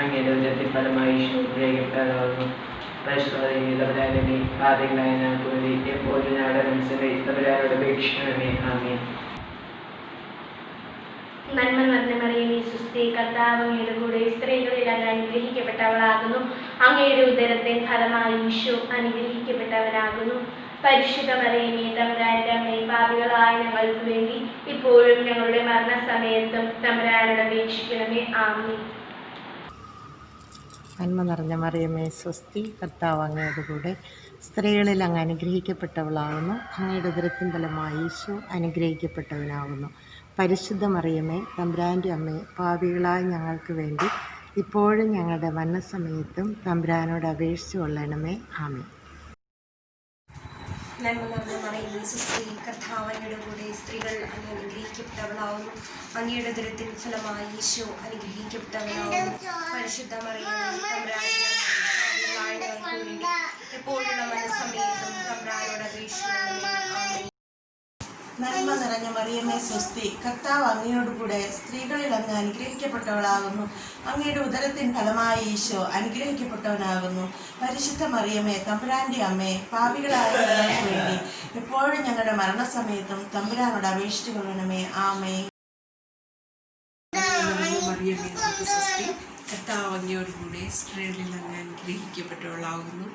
അങ്ങയുടെ ഉദരത്തിൻ ഫലമായി ഈശോ അനുഗ്രഹിക്കപ്പെട്ടവനാകുന്നു. പാപികളായ ഞങ്ങൾക്ക് വേണ്ടി എപ്പോഴും ഞങ്ങളുടെ മനസ്സിൽ തമ്പുരാനോട് അപേക്ഷിക്കണമേ ആമേൻ. നന്മ നിറഞ്ഞ മറിയമേ സുസ്തി കർത്താവ് അങ്ങയുടെ കൂടെ സ്ത്രീകളിൽ അങ്ങ് അനുഗ്രഹിക്കപ്പെട്ടവളാകുന്നു. അങ്ങയുടെ ഉദരത്തിൻ ഫലമായി ഈശോ അനുഗ്രഹിക്കപ്പെട്ടവനാകുന്നു. പരിശുദ്ധ മറിയമേ തമ്പുരാൻ്റെ അമ്മേ പാപികളായ ഞങ്ങൾക്ക് വേണ്ടി ഇപ്പോഴും ഞങ്ങളുടെ മരണസമയത്തും തമ്പുരാനോട് അപേക്ഷിക്കണമേ ആമേൻ. നന്മ നിറഞ്ഞ മറിയമേ സ്വസ്തി കർത്താവ് അങ്ങയുടെ കൂടെ സ്ത്രീകളിൽ അങ്ങ് അനുഗ്രഹിക്കപ്പെട്ടവളാകുന്നു. അങ്ങയുടെ ഉദരത്തിൻ ഫലമായി ഈശോ അനുഗ്രഹിക്കപ്പെട്ടവനാകുന്നു. പരിശുദ്ധ മറിയമേ തമ്പുരാൻ്റെ അമ്മേ പാപികളായ ഞങ്ങൾക്ക് വേണ്ടി ഇപ്പോഴും ഞങ്ങളുടെ മരണസമയത്തും തമ്പുരാനോട് അപേക്ഷിച്ചു കൊള്ളണമേ ആമേൻ. നന്മ നിറഞ്ഞ മറിയമേ സുസ്തി കർത്താവ് അങ്ങയുടെ കൂടെ സ്ത്രീകൾ അങ്ങ് അനുഗ്രഹിക്കപ്പെട്ടവളാവുന്നു. അങ്ങയുടെ ഉദരത്തിൻ ഫലമായി ഈശോ അനുഗ്രഹിക്കപ്പെട്ടവനാവുന്നു. പരിശുദ്ധ മറിയമേ തമ്പുരാൻ്റെ അമ്മേ ഞങ്ങൾക്ക് വേണ്ടി എപ്പോഴുള്ള മനസ്സമയത്തും തമ്പുരാനോട് അപേക്ഷിക്കണമേ ആമേൻ. നന്മ നിറഞ്ഞ മറിയമേ സ്വസ്തി കർത്താവ് അങ്ങയോടുകൂടെ സ്ത്രീകളിൽ അങ്ങ് അനുഗ്രഹിക്കപ്പെട്ടവളാകുന്നു. അങ്ങയുടെ ഉദരത്തിൻ ഫലമായി ഈശോ അനുഗ്രഹിക്കപ്പെട്ടവനാകുന്നു. പരിശുദ്ധ മറിയമേ തമ്പുരാൻ്റെ അമ്മേ പാപികളായ ഞങ്ങൾക്ക് വേണ്ടി എപ്പോഴും ഞങ്ങളുടെ മരണസമയത്തും തമ്പുരാനോട് അപേക്ഷിച്ചു കൊള്ളണമേ ആമേൻ. മറിയമേ സ്വസ്തി കർത്താവ് അങ്ങയോടുകൂടെ സ്ത്രീകളിൽ അങ്ങ് അനുഗ്രഹിക്കപ്പെട്ടവളാകുന്നു.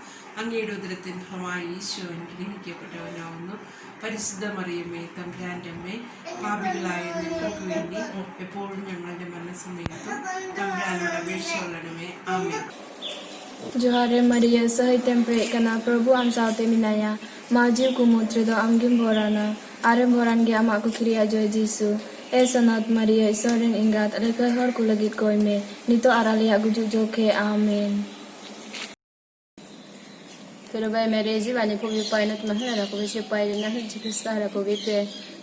അങ്ങയുടെ ഉദരത്തിൻ ഫലമായി ഈശോ അനുഗ്രഹിക്കപ്പെട്ടവനാകുന്നു. പരിശുദ്ധ മറിയമേ തമ്പുരാൻ്റെ അമ്മേ പാപികളായ ഞങ്ങൾക്ക് വേണ്ടി എപ്പോഴും ഞങ്ങളുടെ മരണസമയത്തും തമ്പുരാനോട് അപേക്ഷിച്ചു കൊള്ളണമേ ആമേൻ. Johare Maria Sahitem Pre Kana Prabhu Am Saute Minaya Majiv Kumutrido Amgim Borana Arem Boran Ge Amaku Kriya Joy Jisu Esanat Maria Isorin Ingat Rekahor Kulagit Koime Nito Aralia Guju Joke Amen. Pero by marriage vani ko vi painat mahara ko vi pai na hi jikistara ko vi pe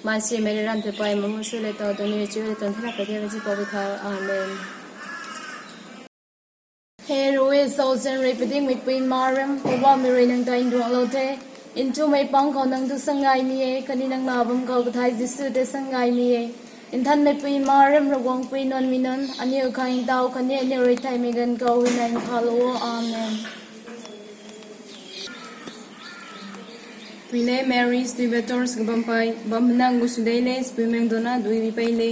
masi mere ran te pai mamu sule to to ni chule to thana ka dia ji ko vi kha amen. Hey Roe Southern repeating between Mariam Uwa Miri nang ta indro lote into may pang ko nang tu sangai mi e kaninang mabam ko thai jisu te sangai mi e in than between Mariam rogong pui non minon ani ukain tau kani ani roi thai megan ko winain khalo amen. Pine Mary Stivators Gabampai Bamnang Gusudele Spimeng Dona Dui Pele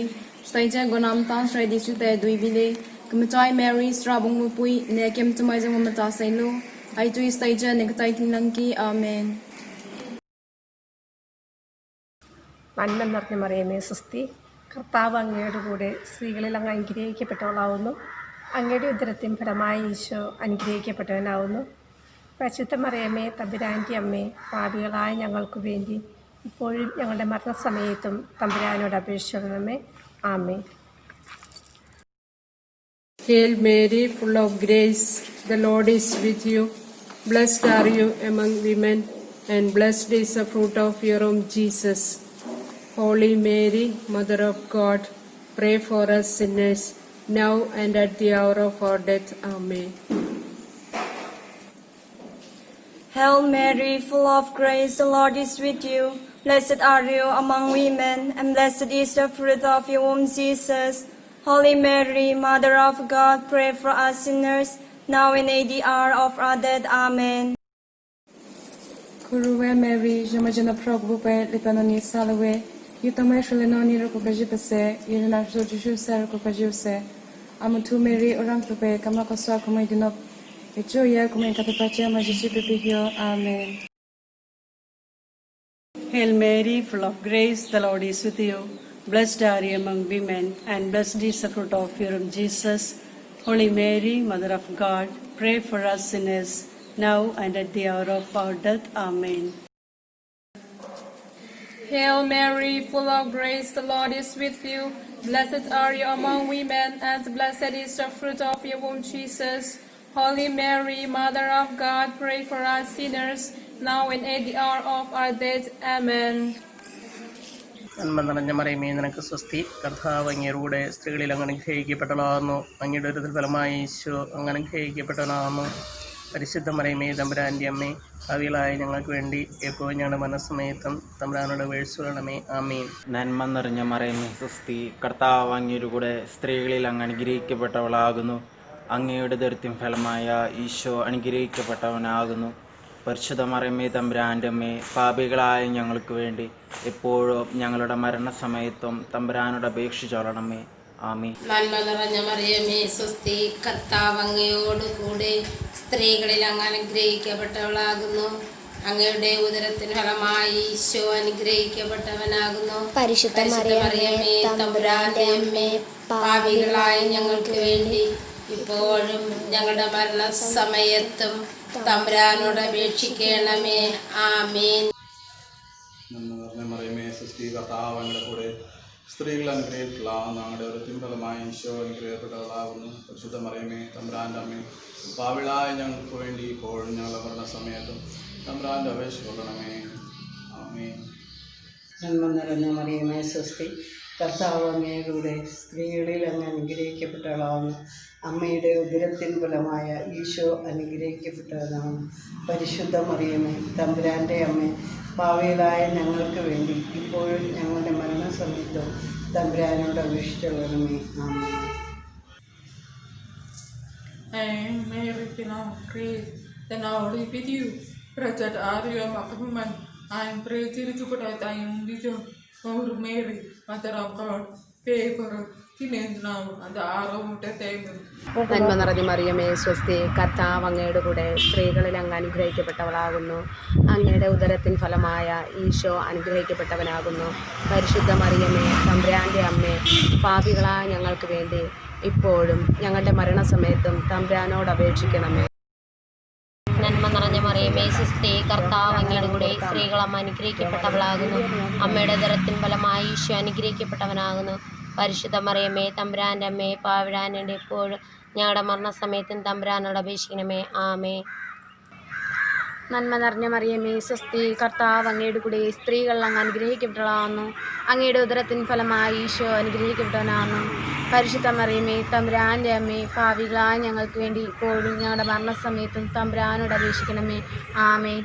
Staja Gonam Town Tradition Dui Bile Kamatai Mary Strabong Mupui Nekem to my Zamata Sailo I do Staja Negatai Lanki Amen. നന്മ നിറഞ്ഞ മറിയമേ സ്വസ്തി കർത്താവ് അങ്ങയുടെ കൂടെ സ്ത്രീകളിൽ അങ്ങ് അനുഗ്രഹിക്കപ്പെട്ടവളാവുന്നു. അങ്ങയുടെ ഉദരത്തിൻ ഫലമായി ഈശോ അനുഗ്രഹിക്കപ്പെട്ടവനാവുന്നു. പരിശുദ്ധ മറിയമേ തമ്പുരാൻ്റെ അമ്മേ പാപികളായ ഞങ്ങൾക്ക് വേണ്ടി ഇപ്പോഴും ഞങ്ങളുടെ മരണസമയത്തും തമ്പുരാനോട് അപേക്ഷിക്കണമേ ആമേൻ. Hail Mary, full of grace, the Lord is with you. Blessed are you among women, and blessed is the fruit of your womb, Jesus. Holy Mary, Mother of God, pray for us sinners, now and at the hour of our death. Amen. Hail Mary, full of grace, the Lord is with you. Blessed are you among women, and blessed is the fruit of your womb, Jesus. Holy Mary, Mother of God, pray for us sinners, now and at the hour of our death. Amen. Kuruwe Mary, Jamajana Progbupe, Lipanoni Salwe, Yutamai Shulenoni Rokokajipase, Yuna Jujuse Rokokajuse, Amatu Mary, Orampupe, Kamakoswa Kumaidinop, Echoya Kumaikatapacha Majisipi Amen. Hail Mary, full of grace, the Lord is with you. Blessed are you among women, and blessed is the fruit of your womb, Jesus. Holy Mary, Mother of God, pray for us sinners, now and at the hour of our death. Amen. Hail Mary, full of grace, the Lord is with you. Blessed are you among women, and blessed is the fruit of your womb, Jesus. Holy Mary, Mother of God, pray for us sinners, now and at the hour of our death. Amen. നന്മ നിറഞ്ഞ മറിയമേ നിനക്ക് സ്വസ്തി, കർത്താവ് അങ്ങയുടെ സ്ത്രീകളിൽ അങ്ങ് അനുഗ്രഹിക്കപ്പെട്ടവളാകുന്നു. അങ്ങയുടെ ഉദരത്തിൻ ഫലമായി ഈശോ അങ്ങ് അനുഗ്രഹിക്കപ്പെട്ടവനാകുന്നു. പരിശുദ്ധ മറിയമേ തമ്പുരാൻ്റെ അമ്മേ, ഭാവികളായ ഞങ്ങൾക്ക് വേണ്ടി എപ്പോഴും ഞങ്ങളുടെ മനസ്സമയത്തും തമ്പുരാനോട് വേഴ്ച ആമീൻ. നന്മ നിറഞ്ഞ മറിയമേ സ്വസ്തി, കർത്താവ് അങ്ങയുടെ കൂടെ സ്ത്രീകളിൽ അങ്ങ് അനുഗ്രഹിക്കപ്പെട്ടവളാകുന്നു. അങ്ങയുടെ ഉദരത്തിൻ ഫലമായ ഈശോ അനുഗ്രഹിക്കപ്പെട്ടവനാകുന്നു. പരിശുദ്ധ മറിയമേ തമ്പുരാൻ്റെ അമ്മേ, പാപികളായ ഞങ്ങൾക്ക് വേണ്ടി എപ്പോഴും ഞങ്ങളുടെ മരണസമയത്തും തമ്പുരാനോട് അപേക്ഷിച്ചോളണമേ. ആമീൻ. നന്മ നിറഞ്ഞ മറിയമേ സ്വസ്തി, കർത്താവ് അങ്ങയോട് കൂടെ സ്ത്രീകളിൽ അങ്ങ് അനുഗ്രഹിക്കപ്പെട്ടവളാകുന്നു. അങ്ങയുടെ ഉദരത്തിന് ഫലമായി ഈശോ അനുഗ്രഹിക്കപ്പെട്ടവനാകുന്നു. പരിശുദ്ധ മറിയമേ തമ്പുരാന്റെ അമ്മേ, പാപികളായ ഞങ്ങൾക്ക് വേണ്ടി ഇപ്പോഴും ഞങ്ങളുടെ മരണസമയത്തും തമ്പുരാനോട് അപേക്ഷിക്കണമേ. ആമീൻ. മറിയമേ സ്വസ്തി, കർത്താവ് അങ്ങയുടെ കൂടെ സ്ത്രീകൾ അനുഗ്രഹിക്കപ്പെടാവുന്നു. അങ്ങയുടെ ഉദരത്തിൻ ഫലമായി ഈശോ അനുഗ്രഹിക്കപ്പെട്ടവളാകുന്നു. പരിശുദ്ധ മറിയമേ തമ്പുരാൻ്റെ അമ്മേ, പാപികളായ ഞങ്ങൾക്ക് വേണ്ടി ഇപ്പോഴും ഞങ്ങളുടെ മരണസമയത്തും തമ്പുരാൻ്റെ അപേക്ഷ കൊള്ളണമേ. ആമേൻ. നന്മ നിറഞ്ഞ മറിയമേ സ്വസ്തി, കർത്താവ് അങ്ങയുടെ കൂടെ സ്ത്രീകളിൽ അങ്ങ് അനുഗ്രഹിക്കപ്പെട്ടവളാകുന്നു. അമ്മയുടെ ഉദരത്തിൻ ഫലമായ ഈശോ അനുഗ്രഹിക്കപ്പെട്ടവനാണ്. പരിശുദ്ധ മറിയമേ തമ്പുരാൻ്റെ അമ്മേ, പാപികളായ ഞങ്ങൾക്ക് വേണ്ടി ഇപ്പോഴും ഞങ്ങളുടെ മരണസമയത്തും തമ്പുരാനോട് അപേക്ഷിച്ചുകൊള്ളണമേ. ആമേൻ. Mary, full of grace, the Lord is with you. Blessed are you among women, and praised is the fruit of thy womb, Jesus. Holy Mary, Mother of God, pray for us sinners now and the hour of our death. Amen. നന്മ നിറഞ്ഞ മറിയമേ സ്വസ്തി, കർത്താവ് അങ്ങയുടെ കൂടെ സ്ത്രീകളിൽ അങ്ങ് അനുഗ്രഹിക്കപ്പെട്ടവളാകുന്നു. അങ്ങയുടെ ഉദരത്തിൻ ഫലമായ ഈശോ അനുഗ്രഹിക്കപ്പെട്ടവനാകുന്നു. പരിശുദ്ധ മറിയമേ തമ്പുരാൻ്റെ അമ്മേ, പാപികളായ ഞങ്ങൾക്ക് വേണ്ടി ഇപ്പോഴും ഞങ്ങളുടെ മരണസമയത്തും തമ്പുരാനോട് അപേക്ഷിക്കണമേ. നന്മ നിറഞ്ഞ മറിയമേ സ്വസ്തി, കർത്താവ് അങ്ങയുടെ കൂടെ സ്ത്രീകൾ അമ്മ അനുഗ്രഹിക്കപ്പെട്ടവളാകുന്നു. അമ്മയുടെ ഉദരത്തിൻ ഫലമായി ഈശോ അനുഗ്രഹിക്കപ്പെട്ടവനാകുന്നു. പരിശുദ്ധ മറിയമേ തമ്പുരാൻ്റെ അമ്മേ, പാപികളായ എപ്പോഴും ഞങ്ങളുടെ മരണസമയത്തും തമ്പുരാനോട് അപേക്ഷിക്കണമേ. ആമേൻ. നന്മ നിറഞ്ഞ മറിയമേ സ്വസ്തി, കർത്താവ് അങ്ങയുടെ കൂടെ സ്ത്രീകൾ അങ്ങ് അനുഗ്രഹിക്കപ്പെട്ടവളാകുന്നു. അങ്ങയുടെ ഉദരത്തിൻ ഫലമായി ഈശോ അനുഗ്രഹിക്കപ്പെട്ടവനാകുന്നു. പരിശുദ്ധ മറിയമേ തമ്പുരാൻ്റെ അമ്മേ, പാപികളായ ഞങ്ങൾക്ക് വേണ്ടി ഇപ്പോഴും ഞങ്ങളുടെ മരണസമയത്തും തമ്പുരാനോട് അപേക്ഷിക്കണമേ. ആമേൻ.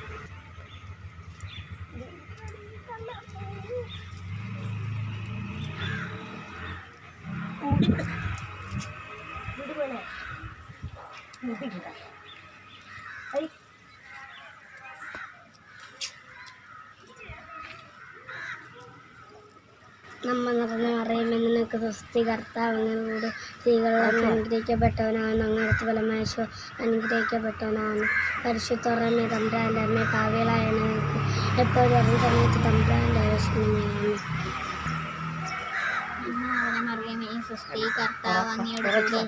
നമ്മ നിറഞ്ഞ മറിയമേ നിനക്ക് സ്വസ്തി, കർത്താവ് അങ്ങയോട് സ്ത്രീകൾ അനുഗ്രഹിക്കപ്പെട്ടവനാകുന്നു. അങ്ങയുടെ ഫലമായ ഈശോ അനുഗ്രഹിക്കപ്പെട്ടവനാകുന്നു. പരിശുദ്ധ മറിയമേ തമ്പുരാൻ്റെ അമ്മേ, പാപികളായ ഞങ്ങൾക്ക് എപ്പോഴും അറിഞ്ഞ സമയത്ത് തമ്പുരാൻ്റെ ആവശ്യമാണ്. മറിയമേ സ്വസ്തി, കർത്താവ് അങ്ങയുടെ കൂടെ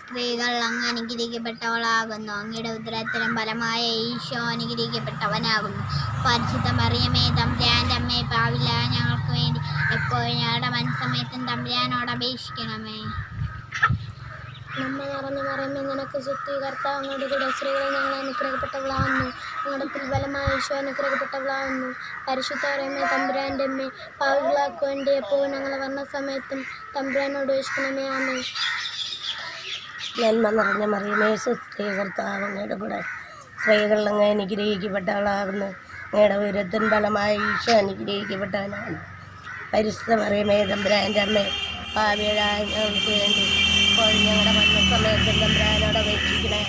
സ്ത്രീകൾ അങ്ങ് അനുഗ്രഹിക്കപ്പെട്ടവളാകുന്നു. അങ്ങയുടെ ഉദരത്തിനും ഫലമായ ഈശോ അനുഗ്രഹിക്കപ്പെട്ടവനാകുന്നു. പരിശുദ്ധ മറിയമേ തമ്പുരാൻ്റെ അമ്മേ, പാപികളായ ഞങ്ങൾക്ക് വേണ്ടി എപ്പോഴും ഞങ്ങളുടെ മനസ്സമയത്തും തമ്പുരാനോട് അപേക്ഷിക്കണമേ. നമ്മ നിറഞ്ഞ മറിയമേ നിനക്ക് സ്വസ്തി, കർത്താവ് അങ്ങയുടെ കൂടെ സ്ത്രീകൾ ഞങ്ങൾ അനുഗ്രഹിക്കപ്പെട്ടവളാകുന്നു. അങ്ങയുടെ ഫലമായ ഈശോ അനുഗ്രഹിക്കപ്പെട്ടവളാകുന്നു. പരിശുദ്ധ മറിയമേ തമ്പുരാൻ്റെ അമ്മേ, പാപികൾക്ക് വേണ്ടി എപ്പോഴും ഞങ്ങൾ വന്ന സമയത്തും തമ്പുരാനോട് അപേക്ഷിക്കണമേ. ആമേൻ. നന്മ നിറഞ്ഞ മറിയമേ സ്വസ്തി, കർത്താവ് അങ്ങയുടെ കൂടെ സ്ത്രീകൾ അങ്ങ് അനുഗ്രഹിക്കപ്പെട്ടവളാകുന്നു. അങ്ങയുടെ ഉദരത്തിൻ ഫലമായി ഈശോ അനുഗ്രഹിക്കപ്പെട്ടവനാണ്. പരിശുദ്ധ മറിയമേ തമ്പുരാൻ്റെ അമ്മേ, പാപികളായ ഞങ്ങൾക്ക് വേണ്ടി ഇപ്പോൾ ഞങ്ങളുടെ മരണസമയത്തും തമ്പുരാനോട് അപേക്ഷിക്കണേ.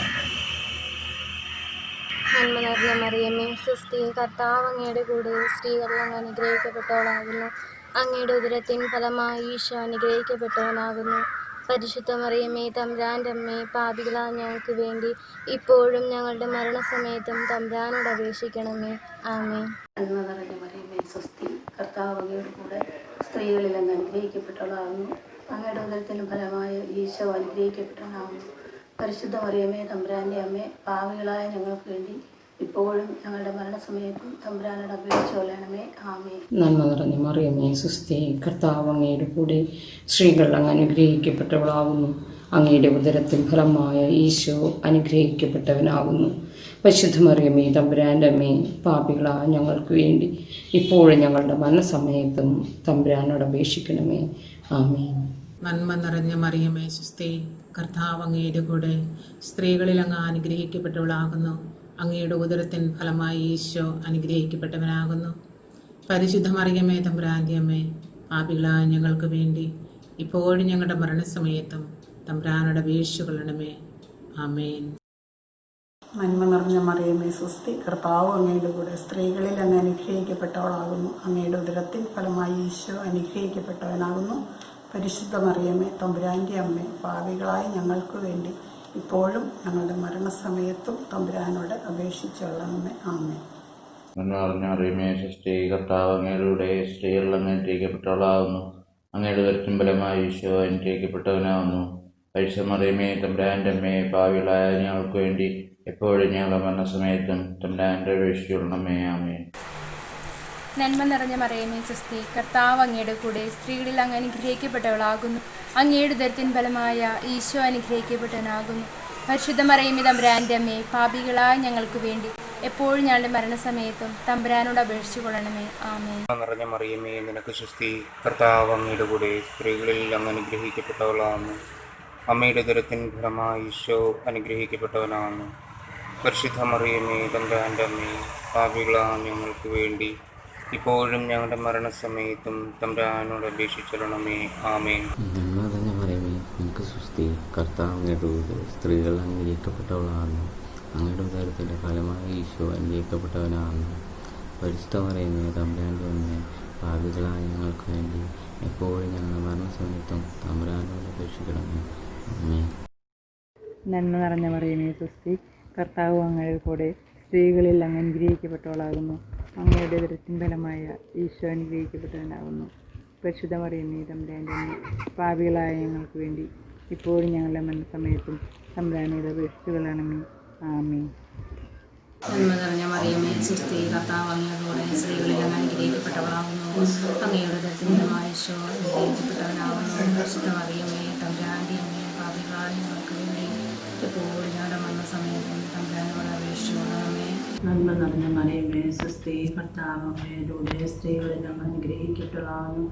നന്മ നിറഞ്ഞ മറിയമേ സ്വസ്തി, കർത്താവ് അങ്ങയുടെ കൂടെ സ്ത്രീകൾ അങ്ങ് അനുഗ്രഹിക്കപ്പെട്ടവളാകുന്നു. അങ്ങയുടെ ഉദരത്തിൻ ഫലമായി ഈശോ അനുഗ്രഹിക്കപ്പെട്ടവനാകുന്നു. പരിശുദ്ധ മറിയമേ തമ്പുരാൻ്റെ അമ്മേ പാപികളായ ഞങ്ങൾക്ക് വേണ്ടി ഇപ്പോഴും ഞങ്ങളുടെ മരണസമയത്തും തമ്പുരാനോട് അപേക്ഷിക്കണമേ. ആമേൻ. നന്മ നിറഞ്ഞ മറിയമേ സ്വസ്തി, കർത്താവ് അങ്ങയുടെ കൂടെ സ്ത്രീകളിൽ അങ്ങ് അനുഗ്രഹിക്കപ്പെട്ടവളാകുന്നു. അങ്ങയുടെ ഉദരത്തിന് ഫലമായ ഈശോ അനുഗ്രഹിക്കപ്പെട്ടവനാകുന്നു. പരിശുദ്ധ മറിയമേ തമ്പുരാൻ്റെ അമ്മേ പാപികളായ ഞങ്ങൾക്ക് വേണ്ടി ഇപ്പോഴും ഞങ്ങളുടെ മരണസമയത്തും തമ്പുരാനോട് അപേക്ഷിച്ച് കൊള്ളണമേ. ആമേൻ. നന്മ നിറഞ്ഞ മറിയമേ സ്വസ്തി, കർത്താവ് അങ്ങയുടെ കൂടെ സ്ത്രീകൾ അങ്ങ് അനുഗ്രഹിക്കപ്പെട്ടവളാകുന്നു. അങ്ങയുടെ ഉദരത്തിൻ ഫലമായ ഈശോ അനുഗ്രഹിക്കപ്പെട്ടവനാകുന്നു. പരിശുദ്ധ മറിയമേ തമ്പുരാൻ്റെ അമ്മേ പാപികളായ ഞങ്ങൾക്ക് വേണ്ടി ഇപ്പോഴും ഞങ്ങളുടെ മരണസമയത്തും തമ്പുരാനോട് അപേക്ഷിക്കണമേ. ആമേൻ. നന്മ നിറഞ്ഞ മറിയമേ സ്വസ്തി, കർത്താവ് അങ്ങയുടെ കൂടെ സ്ത്രീകളിൽ അങ്ങ് അനുഗ്രഹിക്കപ്പെട്ടവളാകുന്നു. അങ്ങയുടെ ഉദരത്തിൻ ഫലമായി ഈശോ അനുഗ്രഹിക്കപ്പെട്ടവനാകുന്നു. പരിശുദ്ധ മറിയമേ തമ്പുരാൻ്റെ അമ്മേ പാപികളായ ഞങ്ങൾക്ക് വേണ്ടി ഇപ്പോഴും ഞങ്ങളുടെ മരണസമയത്തും തമ്പുരാനോട് അപേക്ഷിച്ച് കൊള്ളണമേ. ആമേൻ. നന്മ നിറഞ്ഞ മറിയമേ സ്വസ്തി, കർത്താവ് അങ്ങയുടെ കൂടെ സ്ത്രീകളിൽ അങ്ങ് അനുഗ്രഹിക്കപ്പെട്ടവളാകുന്നു. അങ്ങയുടെ ഉദരത്തിൻ ഫലമായി ഈശോ അനുഗ്രഹിക്കപ്പെട്ടവനാകുന്നു. പരിശുദ്ധ മറിയമേ തമ്പുരാൻ്റെ അമ്മേ പാപികളായ ഞങ്ങൾക്ക് വേണ്ടി ഇപ്പോഴും ഞങ്ങളുടെ മരണസമയത്തും തമ്പുരാനോട് അപേക്ഷിച്ചുകൊള്ളണമേ. ആമേൻ. നന്മ നിറഞ്ഞ മറിയമേ സ്വസ്തി, കർത്താവ് അങ്ങയുടെ കൂടെ സ്ത്രീകളിൽ അങ്ങ് അനുഗ്രഹിക്കപ്പെട്ടവളാകുന്നു. അങ്ങയുടെ ഉദരത്തിൻ ഫലമായി ഈശോ അനുഗ്രഹിക്കപ്പെട്ടവനാകുന്നു. പരിശുദ്ധ മറിയമേ തമ്പുരാൻ്റെ അമ്മേ പാപികളായ ഞങ്ങൾക്ക് വേണ്ടി എപ്പോഴും ഞങ്ങളുടെ മരണസമയത്തും തമ്പുരാനോട് അപേക്ഷിച്ചുകൊള്ളണമേ. ആമേൻ. നന്മ നിറഞ്ഞ മറിയമേ സ്വസ്തി, കർത്താവ് അങ്ങയുടെ കൂടെ സ്ത്രീകളിൽ അങ്ങ് അനുഗ്രഹിക്കപ്പെട്ടവളാകുന്നു. അങ്ങയുടെ ഉദരത്തിൻ ഫലമായ ഈശോ അനുഗ്രഹിക്കപ്പെട്ടവനാകുന്നു. പരിശുദ്ധ മറിയമേ തമ്പുരാൻ്റെ അമ്മേ പാപികളായ ഞങ്ങൾക്ക് വേണ്ടി എപ്പോഴും ഞങ്ങളുടെ മരണസമയത്തും തമ്പുരാനോട് അപേക്ഷിച്ചു കൊള്ളണമേ. ആമേൻ. നിറഞ്ഞ മറിയമേ നിനക്ക് സ്വസ്തി, കർത്താവ് അങ്ങയുടെ കൂടെ സ്ത്രീകളിൽ അങ്ങ് അനുഗ്രഹിക്കപ്പെട്ടവളാകുന്നു. അമ്മയുടെ ഉദരത്തിൻ ഫലമായി ഈശോ അനുഗ്രഹിക്കപ്പെട്ടവനാകുന്നു. പരിശുദ്ധ മറിയമേ തമ്പുരാൻ്റെ അമ്മേ പാപികളായ ഞങ്ങൾക്ക് വേണ്ടി ഇപ്പോഴും ഞങ്ങളുടെ മരണസമയത്തും തമ്പുരാനോട് അപേക്ഷിച്ചൊള്ളണമേ. ആമേൻ. നന്മ നിറഞ്ഞ മറിയമേ നിനക്ക് സ്വസ്തി, കർത്താവ് അങ്ങയുടെ കൂടെ സ്ത്രീകൾ അനുഗ്രഹിക്കപ്പെട്ടവളാകുന്നു. അങ്ങയുടെ ഉദരത്തിൻ്റെ ഫലമായി ഈശോ അനുഗ്രഹിക്കപ്പെട്ടവനാകുന്നു. പരിശുദ്ധ മറിയമേ തമ്പുരാൻ്റെ അമ്മേ പാപികളായ ഞങ്ങൾക്ക് വേണ്ടി എപ്പോഴും ഞങ്ങളുടെ മരണസമയത്തും തമ്പുരാനോട് അപേക്ഷിക്കണമേ. ആമേൻ. നന്മ നിറഞ്ഞ മറിയമേ സ്വസ്തി, കർത്താവ് അങ്ങയുടെ കൂടെ സ്ത്രീകളിൽ അങ്ങ് അനുഗ്രഹിക്കപ്പെട്ടവളാകുന്നു. അങ്ങയുടെ ഉദരത്തിൻ ഫലമായ ഈശോ അനുഗ്രഹിക്കപ്പെട്ടവനാകുന്നു. പരിശുദ്ധ മറിയമേ തമ്പുരാൻ്റെ അമ്മേ പാപികളായ ഞങ്ങൾക്ക് വേണ്ടി ഇപ്പോഴും ഞങ്ങളുടെ മരണസമയത്തും തമ്പുരാനോട് അപേക്ഷിച്ചു കൊള്ളണമേ. ആമേൻ. നന്മ നിറഞ്ഞ മറിയമേ സ്വസ്തി, കർത്താവ് അങ്ങയുടെ കൂടെ സ്ത്രീകളിൽ അങ്ങ് അനുഗ്രഹിക്കപ്പെട്ടവളാകുന്നു. അങ്ങയുടെ ഉദരത്തിൻ ഫലമായ ഈശോ അനുഗ്രഹിക്കപ്പെട്ടവനാകുന്നു. പരിശുദ്ധ മറിയമേ തമ്പുരാൻ്റെ അമ്മേ പാപികളായ ഞങ്ങൾക്ക് വേണ്ടി എപ്പോഴും ഞങ്ങളുടെ മരണസമയത്തും തമ്പുരാനോട് അപേക്ഷിച്ചു കൊള്ളണമേ. നന്മ നിറഞ്ഞ മറിയമേ സ്വസ്തി, കർത്താവ് അങ്ങയുടെ കൂടെ സ്ത്രീകളിൽ അങ്ങ് അനുഗ്രഹിക്കപ്പെട്ടവളാകുന്നു.